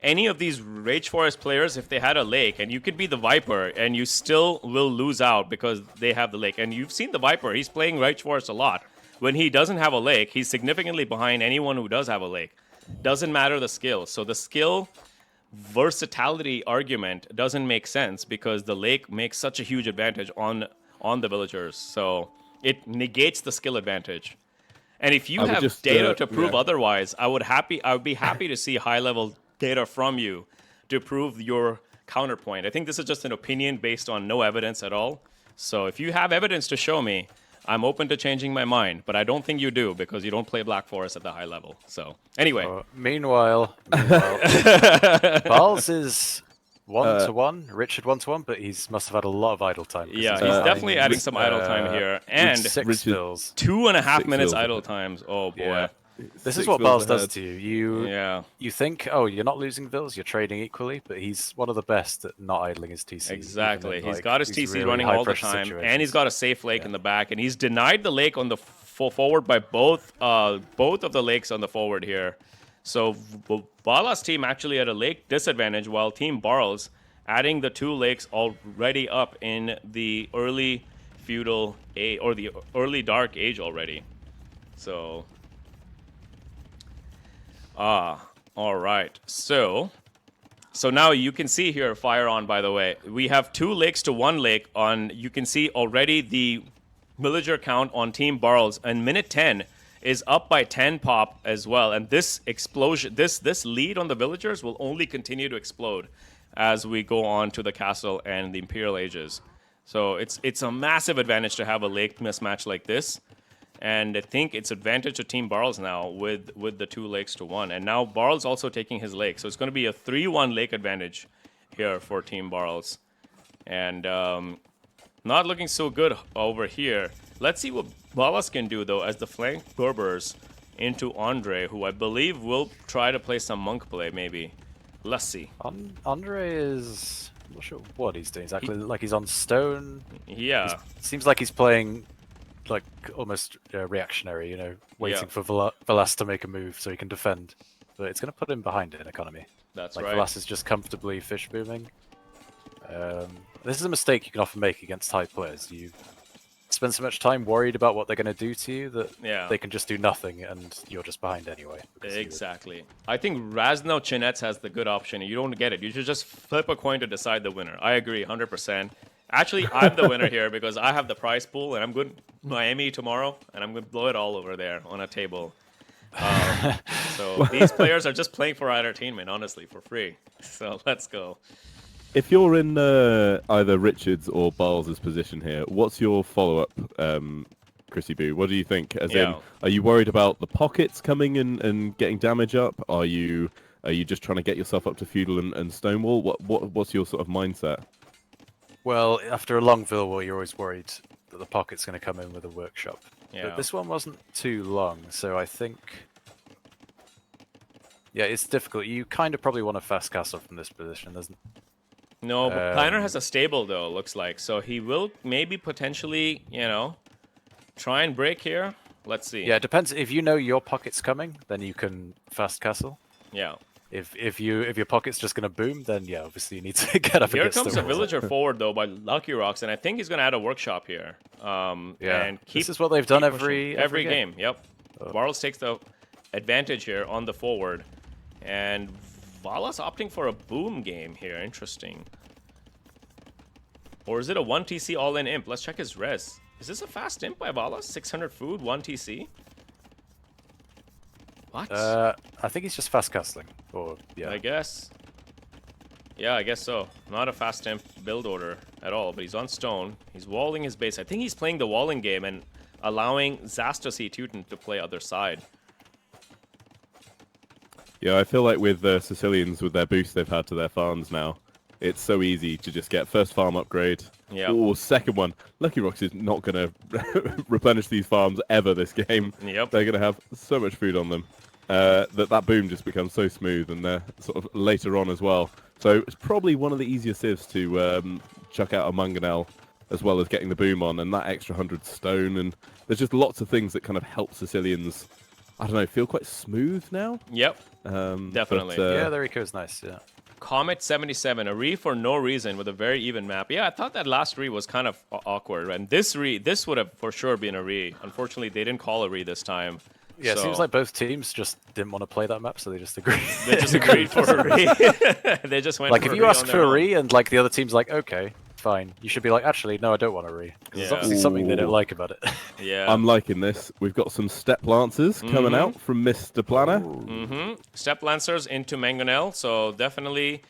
any of these Rage Forest players, if they had a lake, and you could be the Viper, and you still will lose out because they have the lake. And you've seen the Viper. He's playing Rage Forest a lot. When he doesn't have a lake, he's significantly behind anyone who does have a lake. Doesn't matter the skill. So the skill... versatility argument doesn't make sense because the lake makes such a huge advantage on the villagers, so it negates the skill advantage. And if you have data to prove otherwise, I would be happy to see high level data from you to prove your counterpoint. I think this is just an opinion based on no evidence at all. So if you have evidence to show me, I'm open to changing my mind, but I don't think you do because you don't play Black Forest at the high level. So, anyway. Meanwhile, Barles is 1-1, Richard 1-1, but he must have had a lot of idle time. Yeah, he's definitely adding some idle time here. And 6 fills. 2.5 minutes idle times. Oh, boy. Yeah. This is what Barles does to you. You think, oh, you're not losing vills, you're trading equally, but he's one of the best at not idling his TC. Exactly. He's got his TC running all the time, and he's got a safe lake in the back, and he's denied the lake on the forward by both of the lakes on the forward here. So Valas team actually had a lake disadvantage, while Team Barles adding the 2 lakes already up in the early feudal age, or the early dark age already. So... all right. So now you can see here, fire on, by the way. We have 2 lakes to 1 lake on, you can see already the villager count on Team Barles, and minute 10 is up by 10 pop as well. And this explosion, this lead on the villagers will only continue to explode as we go on to the castle and the Imperial Ages. So it's a massive advantage to have a lake mismatch like this. And I think it's advantage to Team Barles now with the 2 lakes to 1. And now Barles also taking his lake. So it's going to be a 3-1 lake advantage here for Team Barles. And not looking so good over here. Let's see what Valas can do, though, as the flank Berbers into Andre, who I believe will try to play some monk play, maybe. Let's see. Andre is... I'm not sure what he's doing exactly. Like he's on stone. Yeah. Seems like he's playing like almost reactionary, you know, waiting for Valas to make a move so he can defend. But it's going to put him behind in economy. That's like right. Valas is just comfortably fish booming. This is a mistake you can often make against high players. You spend so much time worried about what they're going to do to you that they can just do nothing and you're just behind anyway. Exactly. I think Razno Chinets has the good option. You don't get it. You should just flip a coin to decide the winner. I agree 100%. Actually, I'm the winner here because I have the prize pool and I'm going to Miami tomorrow and I'm going to blow it all over there on a table. So these players are just playing for entertainment, honestly, for free. So let's go. If you're in either Richard's or Barles' position here, what's your follow-up, Chrissy Boo? What do you think? As in, are you worried about the pockets coming and getting damage up? Are you just trying to get yourself up to feudal and stonewall? What's your sort of mindset? Well, after a long Vil War, you're always worried that the pocket's going to come in with a workshop. Yeah. But this one wasn't too long, so I think... Yeah, it's difficult. You kind of probably want a fast castle from this position, doesn't it? No, but Planner has a stable, though, looks like. So he will maybe potentially, you know, try and break here. Let's see. Yeah, it depends. If you know your pocket's coming, then you can fast castle. Yeah. If your pocket's just going to boom, then yeah, obviously you need to get up here against comes a villager forward, though, by Lucky Rocks, and I think he's going to add a workshop here. And this is what they've done every game. Yep. Barles takes the advantage here on the forward. And Valas opting for a boom game here. Interesting. Or is it a 1 TC all-in imp? Let's check his res. Is this a fast imp by Valas? 600 food, 1 TC? What? I think he's just fast casting. Or yeah. I guess. Yeah, I guess so. Not a fast imp build order at all, but he's on stone. He's walling his base. I think he's playing the walling game and allowing Zastos Teuton to play other side. Yeah, I feel like with the Sicilians, with their boost they've had to their farms now, it's so easy to just get first farm upgrade. Yeah. Or second one. Lucky Rocks is not going to replenish these farms ever this game. Yep. They're going to have so much food on them that boom just becomes so smooth, and they're sort of later on as well. So it's probably one of the easier civs to chuck out a Mangonel as well as getting the boom on, and that extra 100 stone. And there's just lots of things that kind of help Sicilians, I don't know, feel quite smooth now. Yep. Definitely. But, yeah, the Rico's nice, yeah. Comet 77, a re for no reason with a very even map. Yeah, I thought that last re was kind of awkward, and this would have for sure been a re. Unfortunately, they didn't call a re this time. Yeah, it seems like both teams just didn't want to play that map, so they just agreed. They just agreed for a re. They just went like for if a you re ask on for their a own. re and like the other team's like, okay, fine, you should be like, actually, no, I don't want a re. Because there's obviously something they don't like about it. Yeah. I'm liking this. We've got some Step Lancers coming out from Mr. Planner. Step Lancers into Mangonel, so definitely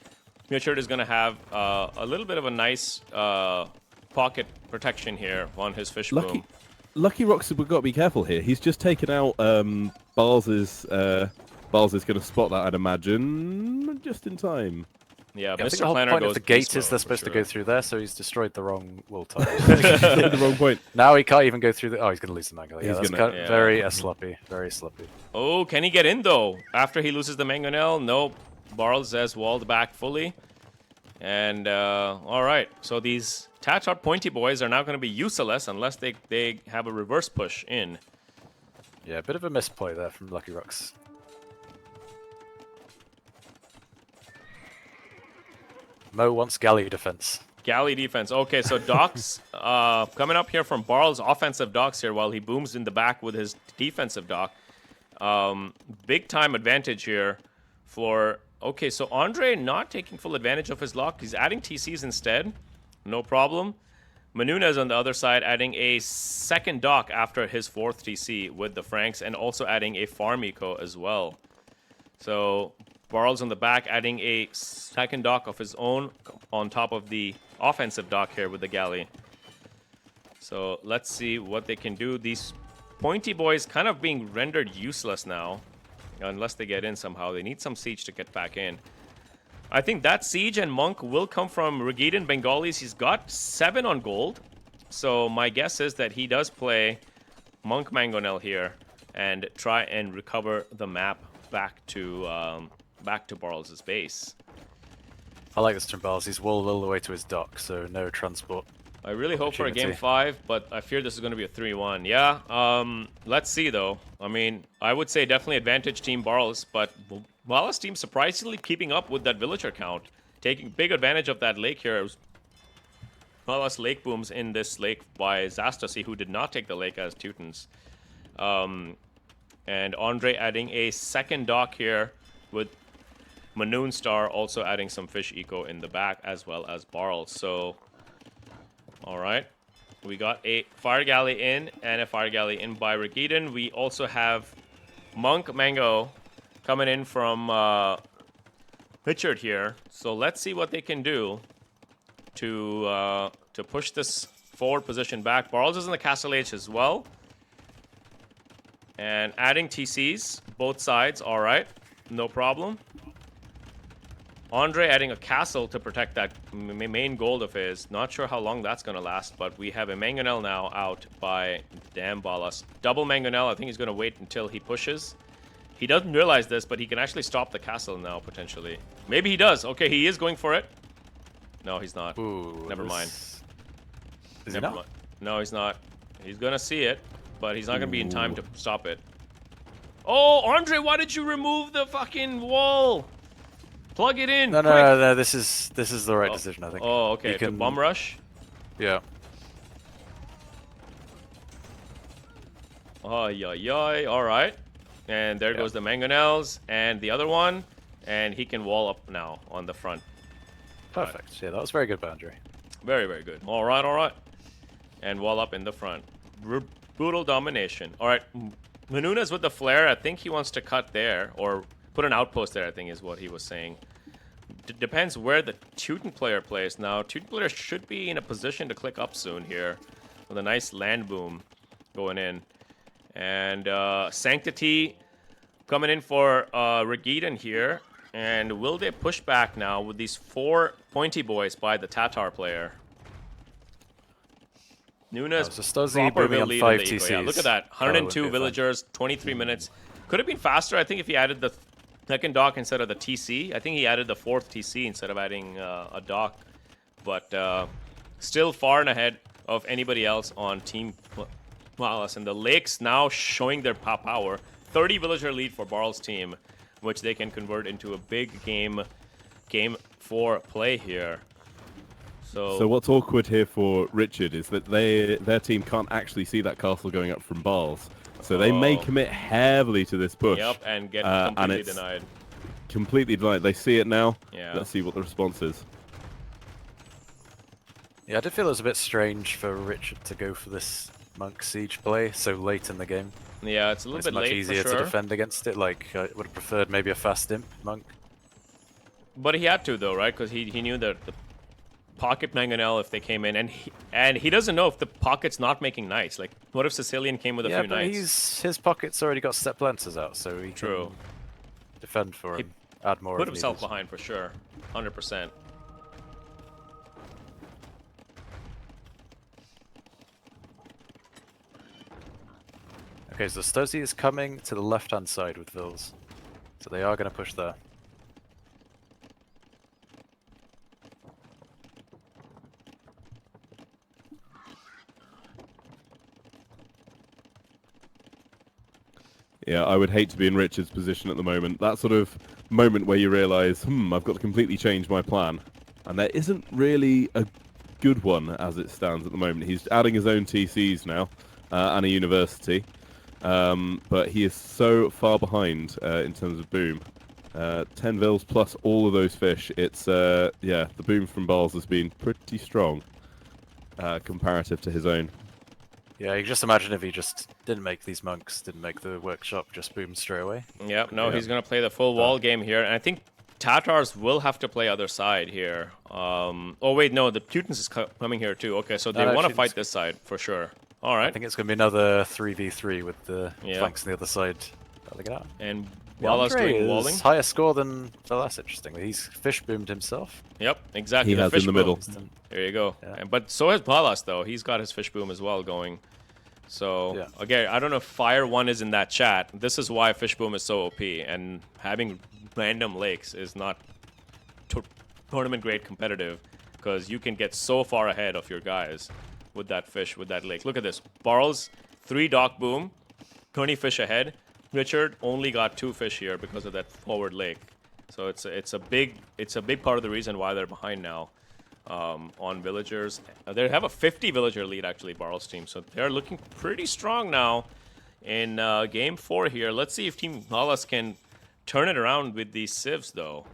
Richard is going to have a little bit of a nice pocket protection here on his fish boom. Lucky Rocks, we've got to be careful here. He's just taken out Barles is going to spot that, I'd imagine, just in time. Yeah, I think Mr. the whole Planner point goes of the gate beast is they're mode, supposed for to go sure. through there, so he's destroyed the wrong wall tile. The wrong point. Now he can't even go through the... Oh, he's going to lose the mango. Yeah, He's that's gonna- kind of very sloppy. Very sloppy. Oh, can he get in, though? After he loses the Mangonel? Nope. Barles has walled back fully. And, all right. So these Tatart Pointy Boys are now going to be useless unless they have a reverse push in. Yeah, a bit of a misplay there from Lucky Rocks. Mo wants galley defense. Galley defense. Okay, so docks coming up here from Barles' offensive docks here while he booms in the back with his defensive dock. Big time advantage here for... Okay, so Andre not taking full advantage of his lock. He's adding TCs instead. No problem. Menunez on the other side adding a second dock after his fourth TC with the Franks and also adding a farm eco as well. So Barles on the back adding a second dock of his own on top of the offensive dock here with the galley. So let's see what they can do. These Pointy Boys kind of being rendered useless now. Unless they get in somehow. They need some siege to get back in. I think that Siege and Monk will come from Regidan Bengalis. He's got 7 on gold. So my guess is that he does play Monk Mangonel here and try and recover the map back to Barles' base. I like this Team Barles. He's walled all the way to his dock, so no transport. I really hope for a game 5, but I fear this is going to be a 3-1. Yeah, let's see though. I mean, I would say definitely advantage Team Barles, but Valas team surprisingly keeping up with that villager count, taking big advantage of that lake here. Valas lake booms in this lake by Zastasi, who did not take the lake as Teutons. And Andre adding a second dock here with Manoon Star also adding some fish eco in the back as well as Barles. So, all right. We got a fire galley in and a fire galley in by Regidan. We also have Monk Mango coming in from Richard here. So let's see what they can do to push this forward position back. Barles is in the Castle Age as well. And adding TCs, both sides, all right, no problem. Andre adding a castle to protect that main gold of his. Not sure how long that's going to last, but we have a Mangonel now out by Team Valas. Double Mangonel, I think he's going to wait until he pushes. He doesn't realize this, but he can actually stop the castle now, potentially. Maybe he does. Okay, he is going for it. No, he's not. Ooh, Never mind. Is he not? No, he's not. He's going to see it, but he's not going to be in time to stop it. Oh, Andre, why did you remove the fucking wall? Plug it in. No. This is the right decision, I think. Oh, okay. You can... To bomb rush. Yeah. Oh, yeah. All right. And there goes the Mangonels and the other one, and he can wall up now on the front. Perfect. Yeah, that was very good boundary. Very, very good. All right. And wall up in the front. Brutal domination. All right. Manuna's with the flare. I think he wants to cut there or put an outpost there, I think is what he was saying. Depends where the Teuton player plays now. Teuton player should be in a position to click up soon here with a nice land boom going in. And Sanctity coming in for Regidan here. And will they push back now with these 4 pointy boys by the Tatar player? Nunes proper will lead 5 in the eco. TCs. Yeah, look at that. 102 villagers, 23 minutes. Could have been faster, I think, if he added the second dock instead of the TC. I think he added the 4th TC instead of adding a dock. But still far and ahead of anybody else on Team Valas. And the lakes now showing their power. 30 villager lead for Barles' team, which they can convert into a big game 4 play here. So what's awkward here for Richard is that their team can't actually see that castle going up from Barles. So they may commit heavily to this push. Yep, and get completely denied. Completely denied. They see it now. Yeah. Let's see what the response is. Yeah, I did feel it was a bit strange for Richard to go for this Monk Siege play so late in the game. Yeah, it's a little bit late. It's much easier to defend against it. Like, I would have preferred maybe a fast imp Monk. But he had to, though, right? Because he knew that the pocket Mangonel, if they came in, and he doesn't know if the pocket's not making knights. Like, what if Sicilian came with a few knights? His pocket's already got step lancers out, so he can defend for him. Add more. Put himself behind for sure, 100%. Okay, so Stozy is coming to the left-hand side with Vils, so they are going to push there. Yeah, I would hate to be in Richard's position at the moment. That sort of moment where you realise, I've got to completely change my plan. And there isn't really a good one as it stands at the moment. He's adding his own TCs now and a university. But he is so far behind in terms of boom. 10 Vils plus all of those fish. It's, yeah, the boom from Barles has been pretty strong comparative to his own. Yeah, you can just imagine if he just didn't make these monks, didn't make the workshop, just boom straight away. Yep, no, he's going to play the full wall game here. And I think Tatars will have to play other side here. Oh, wait, no, the Teutons is coming here too. Okay, so they want to fight this side for sure. All right. I think it's going to be another 3v3 with the flanks on the other side. And Valas doing walling. Higher score than Valas, interestingly. He's fish boomed himself. Yep, exactly. He the has fish in the boom. middle. There you go. Yeah. But so has Barles, though. He's got his fish boom as well going. So, again, I don't know if Fire 1 is in that chat. This is why fish boom is so OP. And having random lakes is not tournament-grade competitive. Because you can get so far ahead of your guys with that fish, with that lake. Look at this. Barles, 3 dock boom, 20 fish ahead. Richard only got 2 fish here because of that forward lake. So it's a big part of the reason why they're behind now on villagers. They have a 50 villager lead actually, Barles team. So they're looking pretty strong now in game 4 here. Let's see if Team Valas can turn it around with these civs though.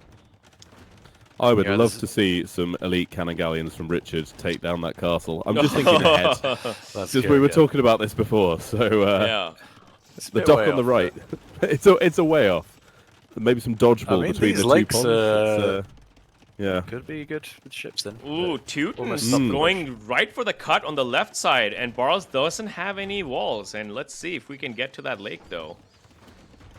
I would love to see some elite cannon galleons from Richard take down that castle. I'm just thinking ahead. Because we were talking about this before, so yeah. The dock on the right, it's a way off. Maybe some dodgeball between the two ponds. Yeah. Could be good with ships then. Ooh, Teuton's going right for the cut on the left side, and Barles doesn't have any walls. And let's see if we can get to that lake though.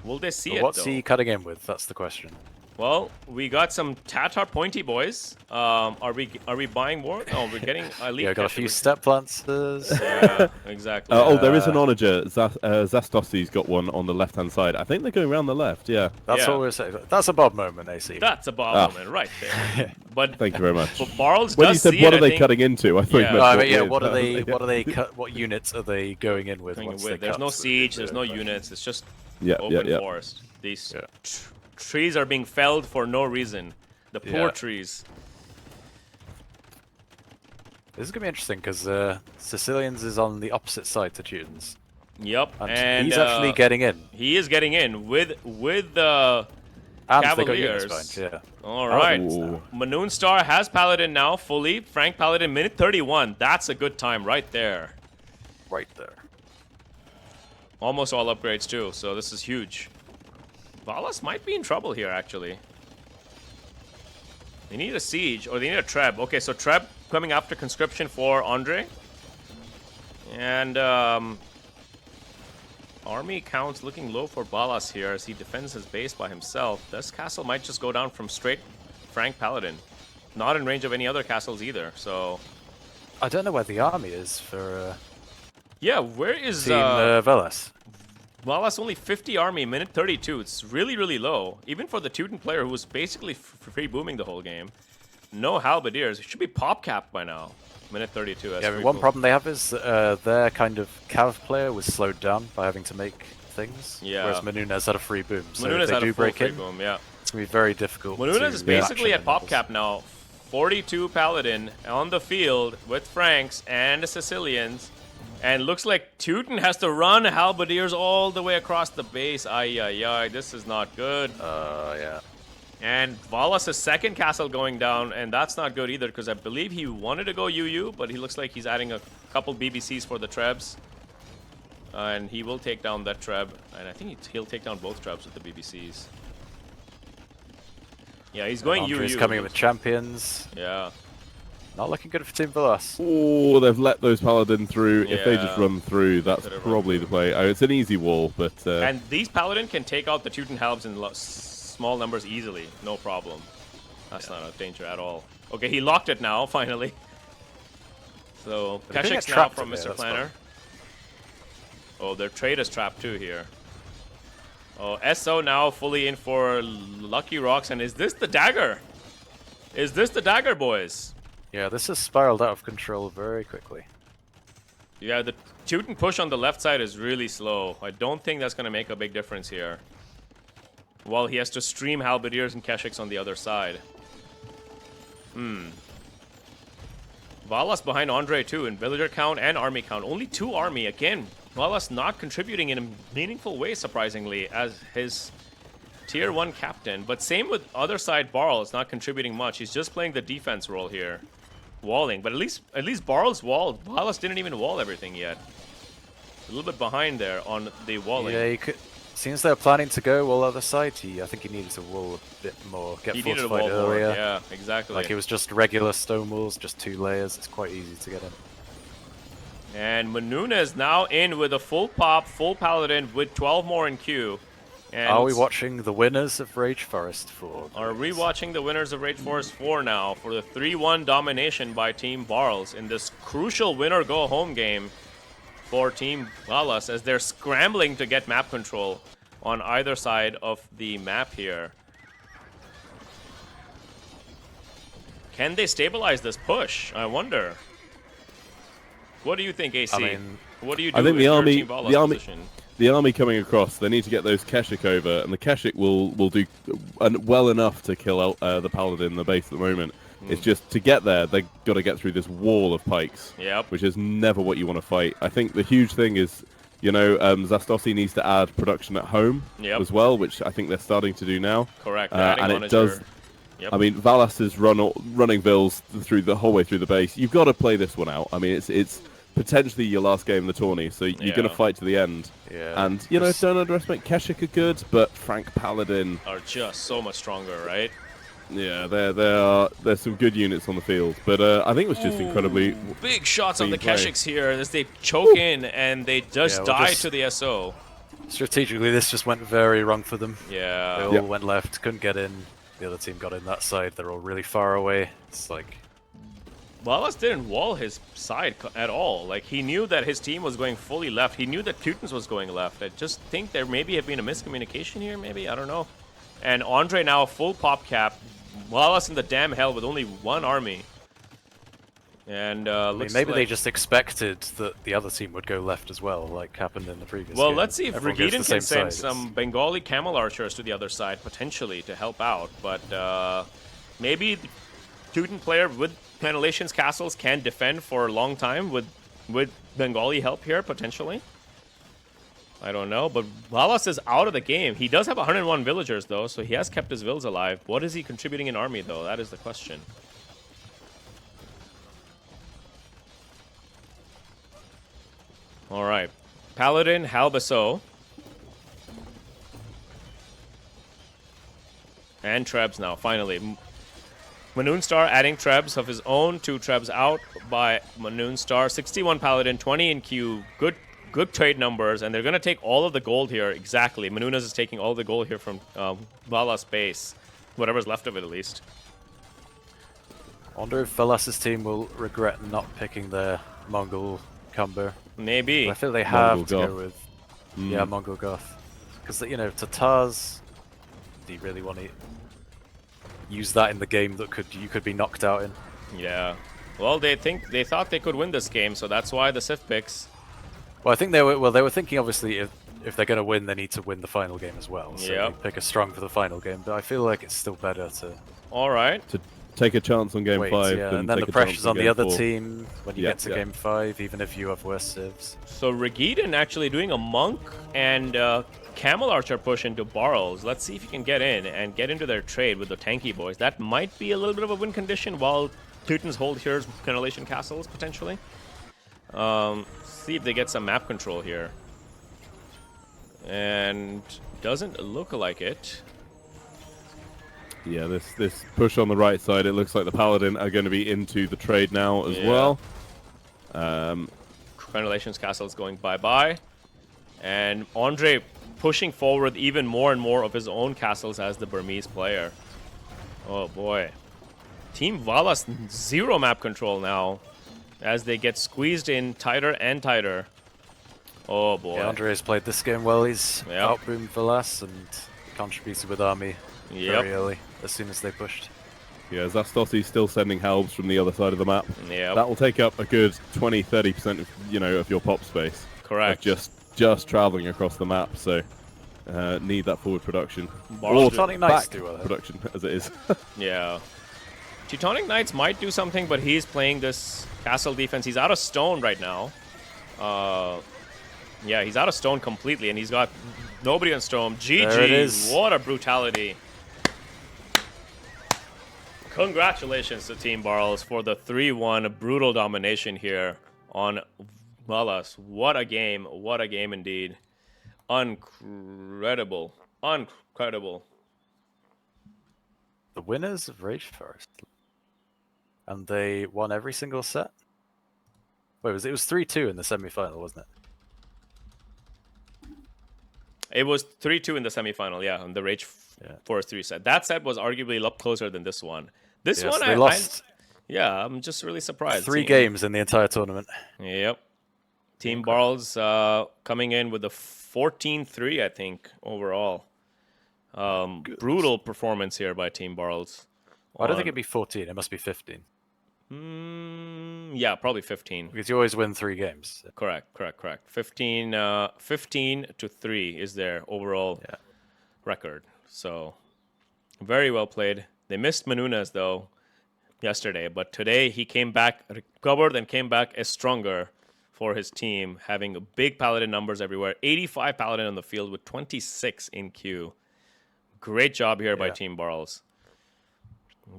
Will they see it What's though? he cutting in with? That's the question. Well, we got some Tatar pointy boys. Are we buying more? Oh, we're getting elite. Yeah, got a few step plants. Yeah, exactly. Oh, there is an onager. Zastosi's got one on the left-hand side. I think they're going around the left. Yeah. That's what we're saying. That's a Bob moment, AC. That's a Bob moment right there. But thank you very much. But Barles when does you said see what it, are they cutting into, I thought you meant what are they? What are they? What units are they going in with? There's no siege. There's no units. It's just open forest. These trees are being felled for no reason. The poor trees. This is gonna be interesting because Sicilians is on the opposite side to Teuton's. Yep, and he's actually getting in. He is getting in with the Cavaliers. All right. Manoon Star has Paladin now fully. Frank Paladin, minute 31. That's a good time right there. Right there. Almost all upgrades too, so this is huge. Valas might be in trouble here, actually. They need a siege, or they need a Treb. Okay, so Treb coming after conscription for Andre. And army counts looking low for Valas here as he defends his base by himself. This castle might just go down from straight Frank Paladin. Not in range of any other castles either, so... I don't know where the army is for... yeah, where is... Team Valas. Valas only 50 army, minute 32. It's really, really low. Even for the Teuton player who was basically free booming the whole game. No halberdiers. It should be pop capped by now. Minute 32. Yeah, one problem they have is their kind of Cav player was slowed down by having to make things. Yeah. Whereas Manunez had a free boom. So Manunez if they had do a full break free in, boom, yeah. it's going to be very difficult. Manunez is basically at pop cap now. 42 Paladin on the field with Franks and the Sicilians. And looks like Teuton has to run halberdiers all the way across the base. Ay, ay, ay. This is not good. Yeah. And Valas' second castle going down, and that's not good either, because I believe he wanted to go UU, but he looks like he's adding a couple BBCs for the Trebs. And he will take down that Treb, and I think he'll take down both Trebs with the BBCs. Yeah, he's going UU. He's coming in with champions. Yeah. Not looking good for Team Valas. Oh, they've let those Paladin through. Yeah. If they just run through, that's probably the play. It's an easy wall, but... and these Paladin can take out the Teuton Halbs in small numbers easily. No problem. That's not a danger at all. Okay, he locked it now, finally. So, Keshik's now from Mr. Planner. Oh, their trade is trapped too here. Oh, SO now fully in for Lucky Rocks, and is this the dagger? Is this the dagger, boys? Yeah, this has spiraled out of control very quickly. Yeah, the Teuton push on the left side is really slow. I don't think that's going to make a big difference here. While he has to stream halberdiers and Keshiks on the other side. Valas behind Andre too in villager count and army count. Only 2 army again. Valas not contributing in a meaningful way, surprisingly, as his tier 1 captain. But same with other side Barles, not contributing much. He's just playing the defense role here. Walling, but at least Barles walled. Valas didn't even wall everything yet. A little bit behind there on the walling. Yeah, he could... Seems they're planning to go wall other side. I think he needed to wall a bit more. Get fortified earlier. Yeah, exactly. Like it was just regular stone walls, just 2 layers. It's quite easy to get in. And Manuna is now in with a full pop, full paladin with 12 more in queue. And are we watching the winners of Rage Forest 4? Are we watching the winners of Rage Forest 4 now for the 3-1 domination by Team Barles in this crucial winner-go-home game for Team Valas as they're scrambling to get map control on either side of the map here. Can they stabilize this push? I wonder. What do you think, AC? I mean, what do you do I think if you're Team Valas position? The army coming across, they need to get those Keshik over, and the Keshik will do well enough to kill out the Paladin in the base at the moment. It's just, to get there, they've got to get through this wall of pikes, which is never what you want to fight. I think the huge thing is, you know, Zastossi needs to add production at home as well, which I think they're starting to do now. Correct. And it does... I mean, Valas is running Vils through the whole way through the base. You've got to play this one out. I mean, it's potentially your last game in the tourney, so you're going to fight to the end. Yeah. And, you know, don't underestimate Keshik are good, but Frank Paladin are just so much stronger, right? Yeah, there's some good units on the field, but I think it was just incredibly big shots on the Keshiks here as they choke in and they just die to the SO. Strategically, this just went very wrong for them. Yeah. They all went left, couldn't get in. The other team got in that side. They're all really far away. It's like... Valas didn't wall his side at all. Like, he knew that his team was going fully left. He knew that Teutons was going left. I just think there maybe have been a miscommunication here, maybe? I don't know. And Andre now full pop cap. Valas in the damn hell with only one army. And maybe they just expected that the other team would go left as well, like happened in the previous Well, game. let's see if Everyone Regiden goes can the send same side. some Bengali camel archers to the other side, potentially, to help out. But maybe the Teuton player with Canalation's castles can defend for a long time with Bengali help here, potentially. I don't know, but Valas is out of the game. He does have 101 villagers, though, so he has kept his vills alive. What is he contributing in army, though? That is the question. All right. Paladin, Halbaso. And Trebs now, finally. Manoonstar adding Trebs of his own. 2 Trebs out by Manoonstar. 61 Paladin, 20 in queue. Good trade numbers, and they're going to take all of the gold here. Exactly. Manoonas is taking all the gold here from Valas base. Whatever's left of it, at least. I wonder if Valas' team will regret not picking their Mongol combo. Maybe. But I feel they have to go with Mongol Goth. Because, you know, Tatars, do you really want to use that in the game that you could be knocked out in? Yeah. Well, they thought they could win this game, so that's why the Sith picks. Well, I think they were thinking, obviously, if they're going to win, they need to win the final game as well. So they pick a strong for the final game, but I feel like it's still better to... All right. To take a chance on game 5. Yeah, and then the pressure's on the other 4. team when you get to game 5, even if you have worse civs. So Regiden actually doing a monk and camel archer push into Barles. Let's see if he can get in and get into their trade with the tanky boys. That might be a little bit of a win condition while Teutons hold here's Canalation castles, potentially. See if they get some map control here. And doesn't look like it. Yeah, this push on the right side, it looks like the Paladin are going to be into the trade now as well. Canalation's castle is going bye-bye. And Andre pushing forward even more and more of his own castles as the Burmese player. Oh boy. Team Valas, 0 map control now as they get squeezed in tighter and tighter. Oh boy. Yeah, Andre has played this game well. He's outboomed Valas and contributed with army very early, as soon as they pushed. Yeah, Zastossi's still sending halbs from the other side of the map. Yeah. That will take up a good 20-30% of your pop space. Correct. Just traveling across the map, so need that forward production. Teutonic Knights do well. Production as it is. Yeah. Teutonic Knights might do something, but he's playing this castle defense. He's out of stone right now. Yeah, he's out of stone completely, and he's got nobody on stone. GG. There it is. What a brutality. Congratulations to Team Barles for the 3-1 brutal domination here on Valas. What a game. What a game indeed. Incredible. Incredible. The winners of Rage Forest. And they won every single set? Wait, it was 3-2 in the semi-final, wasn't it? It was 3-2 in the semifinal, yeah, on the Rage Force 3 set. That set was arguably a lot closer than this one. This one, they lost. I'm just really surprised. 3 games in the entire tournament. Yep. Team Barles coming in with a 14-3, I think, overall. Brutal performance here by Team Barles. I don't think it'd be 14. It must be 15. Yeah, probably 15. Because you always win 3 games. Correct. 15 to 3 is their overall record. So, very well played. They missed Manunas, though, yesterday. But today, he came back, recovered, and came back as stronger for his team, having big Paladin numbers everywhere. 85 Paladin on the field with 26 in queue. Great job here by Team Barles.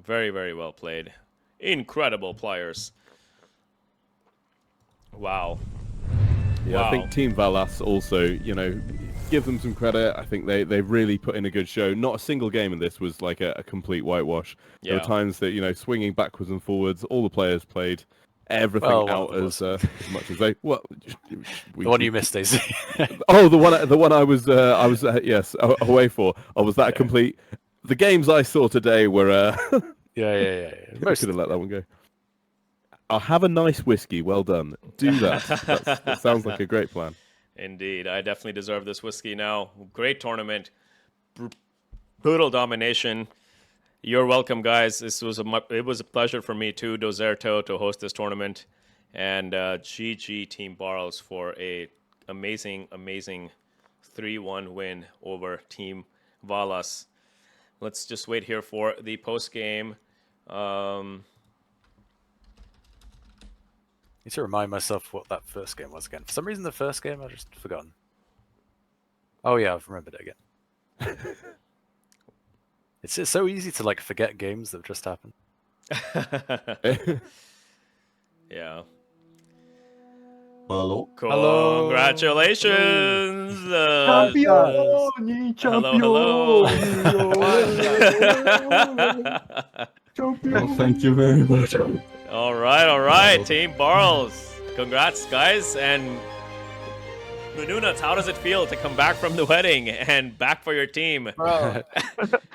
Very, very well played. Incredible players. Wow. Yeah, I think Team Valas also, give them some credit. I think they've really put in a good show. Not a single game in this was like a complete whitewash. There were times that, swinging backwards and forwards, all the players played everything out as much as they. Well, the one you missed, Daisy. Oh, the one I was away for. Oh, was that a complete? The games I saw today were. Yeah. Most could have let that one go. I'll have a nice whiskey. Well done. Do that. That sounds like a great plan. Indeed, I definitely deserve this whiskey now. Great tournament, brutal domination. You're welcome, guys. It was a pleasure for me too, Dozerto, to host this tournament, and GG Team Barles for a amazing 3-1 win over Team Valas. Let's just wait here for the post game. Need to remind myself what that first game was again. For some reason, the first game I've just forgotten. Oh yeah, I've remembered it again. It's just so easy to forget games that have just happened. Yeah. Hello. Congratulations. Hello. Thank you very much. All right, Team Barles. Congrats, guys. And Manunas, how does it feel to come back from the wedding and back for your team? Bro,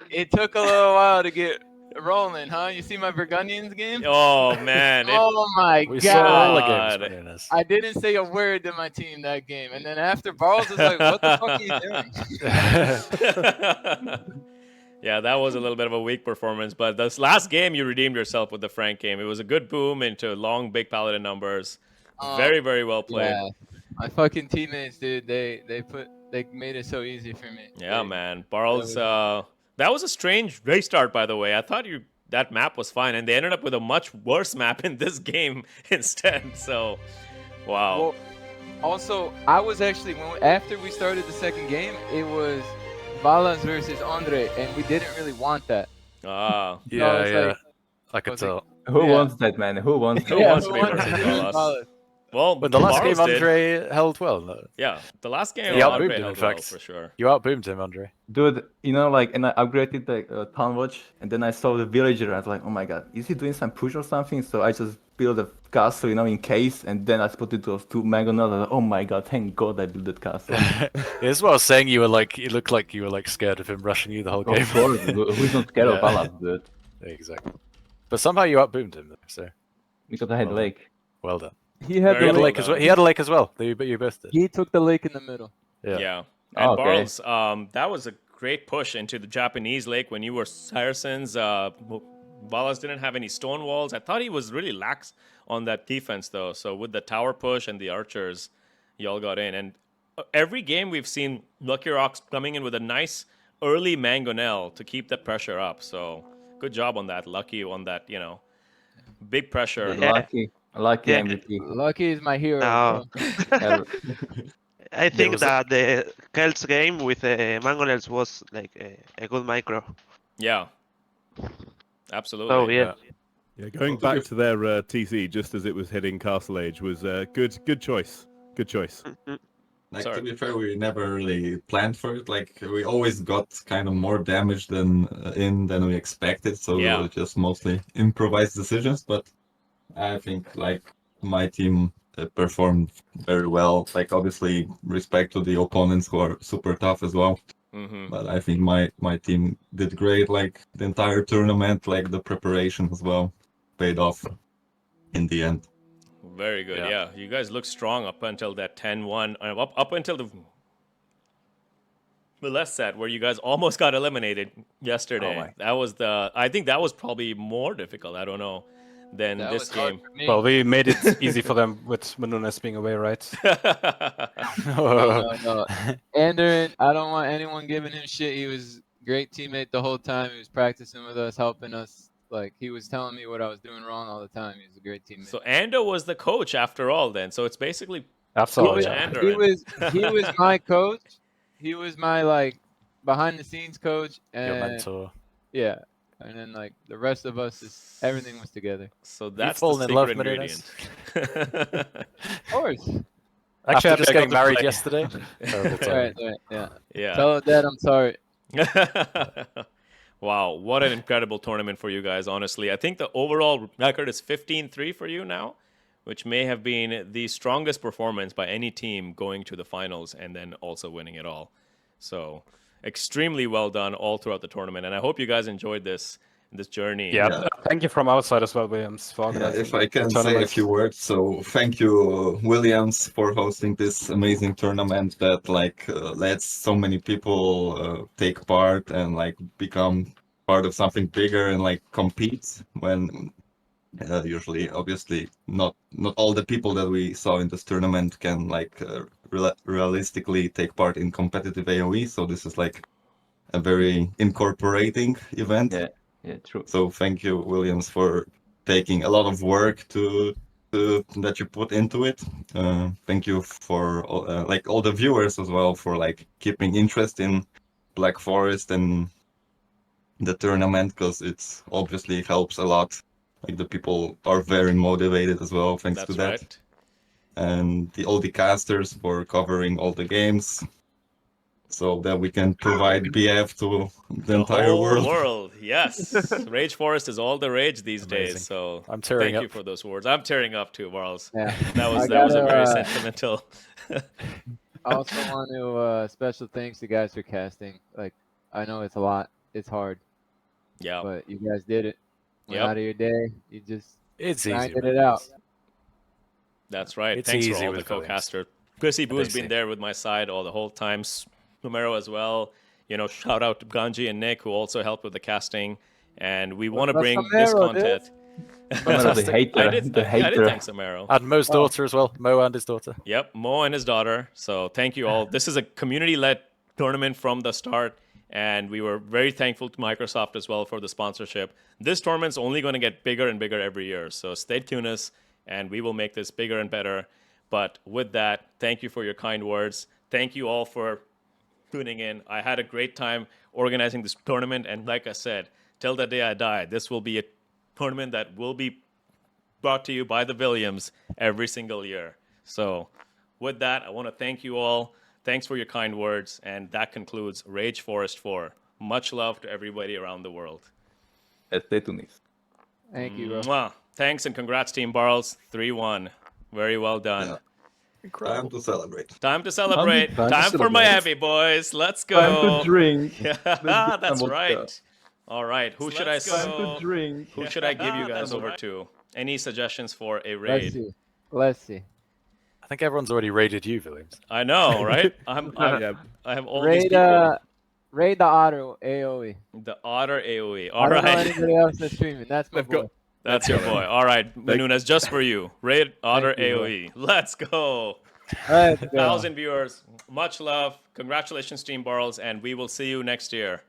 it took a little while to get rolling, huh? You see my Burgundians game? Oh, man. Oh, my We saw all the God. games, Manunas. I didn't say a word to my team that game. And then after Barles was like, what the fuck are you doing? Yeah, that was a little bit of a weak performance, but this last game you redeemed yourself with the Frank game. It was a good boom into long, big Paladin numbers. Very, very well played. Yeah. My fucking teammates, dude, they made it so easy for me. Yeah, man. Barles, that was a strange restart, by the way. I thought that map was fine, and they ended up with a much worse map in this game instead. So, wow. Well, also, I was actually after we started the second game, it was Valas versus Andre, and we didn't really want that. Ah. Yeah. I could tell. Who wants that, man? Who wants that? Who wants to be versus Valas? Well, but the last game, Barles Andre held well. Yeah, the last game, he Andre outboomed him, held in well, fact. for sure. You outboomed him, Andre. Dude, and I upgraded the town watch, and then I saw the villager. I was like, oh my god, is he doing some push or something? So I just built a castle, in case, and then I spotted those 2 Mangonels. Like, oh my god, thank god I built that castle. It's what I was saying. You looked like you were scared of him rushing you the whole game. Of course, who's not scared of Valas, dude? Exactly. But somehow you outboomed him, so. Because I had lake. Well done. He had Very the well lake done. as well. He had a lake as well. You both did. He took the lake in the middle. Yeah. And Okay. Barles, that was a great push into the Japanese lake when you were Saracens. Valas didn't have any stone walls. I thought he was really lax on that defense, though. So with the tower push and the archers, y'all got in. And every game we've seen Lucky Rocks coming in with a nice early Mangonel to keep the pressure up. So good job on that. Lucky on that, big pressure. Yeah. Lucky Yeah. MVP. Lucky is my hero. No. bro. I think was that the Celts game with Mangonels was like a good micro. Yeah. Absolutely. So yeah. Yeah, going back to their TC just as it was hitting Castle Age was good choice. Good choice. Like, Sorry. to be fair, we never really planned for it. Like, we always got kind of more damage than we expected, so Yeah. we just mostly improvised decisions. But I think, like, my team performed very well. Like obviously, respect to the opponents who are super tough as well. But I think my team did great. Like the entire tournament, like the preparation as well, paid off in the end. Very good. Yeah, you guys look strong up until that 10-1, up until the last set where you guys almost got eliminated yesterday. I think that was probably more difficult. I don't know. Than That this was hard game. for me. Well, we made it easy for them with Manunas being away, right? No. Andrew, I don't want anyone giving him shit. He was a great teammate the whole time. He was practicing with us, helping us. Like, he was telling me what I was doing wrong all the time. He was a great teammate. So Ando was the coach after all then. So it's basically Absolutely. Coach Ando. He was my coach. He was my, like, behind-the-scenes coach. And, Your mentor. Yeah. And then, like, the rest of us, everything was together. So that's fallen the in love, secret ingredient. Of course. Actually, After I'm just I got getting to married play. yesterday. Terrible timing. Right, yeah. Yeah. Tell Dad I'm sorry. Wow, what an incredible tournament for you guys, honestly. I think the overall record is 15-3 for you now, which may have been the strongest performance by any team going to the finals and then also winning it all. So extremely well done all throughout the tournament, and I hope you guys enjoyed this journey. Yeah, thank you from our side as well, Williams, for Yeah, organizing if I can the say a tournament. few words, so thank you, Williams, for hosting this amazing tournament that lets so many people take part and like become part of something bigger and like compete when usually, obviously, not all the people that we saw in this tournament can like realistically take part in competitive AoE. So this is like a very incorporating event. Yeah, true. So thank you, Williams, for taking a lot of work that you put into it. Thank you for all the viewers as well for like keeping interest in Black Forest and the tournament, because it's obviously helps a lot. Like the people are very motivated as well, thanks to that. Right. And all the casters for covering all the games, so that we can provide BF to the entire whole world. Yes. Rage Forest is all the rage these Amazing. days. So I'm tearing thank you up. for those words. I'm tearing up too, Barles. Yeah. That was I a very gotta, sentimental. I also want to special thanks to guys for casting. Like, I know it's a lot, it's hard, Yeah. but you guys did it. Went Yep. out of your day. You just It's easy. grinded it out. That's right. It's Thanks for easy all the with Williams. co-caster. Chrissy Boo has been Amazing. there with my side all the whole time. Numero as well. You know, shout out to Ganji and Nick who also helped with the casting. And we want to about bring this Samero, dude? content. The hater. I did thank Samero. And Mo's daughter as well. Mo and his daughter. Yep, Mo and his daughter. So thank you all. This is a community-led tournament from the start, and we were very thankful to Microsoft as well for the sponsorship. This tournament's only going to get bigger and bigger every year, so stay tuned, and we will make this bigger and better. But with that, thank you for your kind words. Thank you all for tuning in. I had a great time organizing this tournament, and like I said, till the day I die, this will be a tournament that will be brought to you by the Williams every single year. So with that, I want to thank you all. Thanks for your kind words. And that concludes Rage Forest 4. Much love to everybody around the world. Stay tuned. Thank you, bro. Mwah. Thanks and congrats, Team Barles. 3-1. Very well done. Yeah. Time to celebrate. Time to celebrate. Time to Time for celebrate. Miami, boys. Let's go. Time to drink. Yeah, that's vodka. right. All right. Who should I Time to drink. Who should I give you guys over to? Any suggestions for a Let's raid? see. Let's see. I think everyone's already raided you, Williams. I know, right? Yeah. I have all these Raid people. raid the Otter AoE. The Otter AoE. I All don't know right. anybody else that's streaming. That's my They've boy. got- That's your boy. All right, Nunes, just for you. Raid Otter Thank you, bro. AoE. Let's go. Let's go. 1,000 viewers. Much love. Congratulations, Team Barles, and we will see you next year.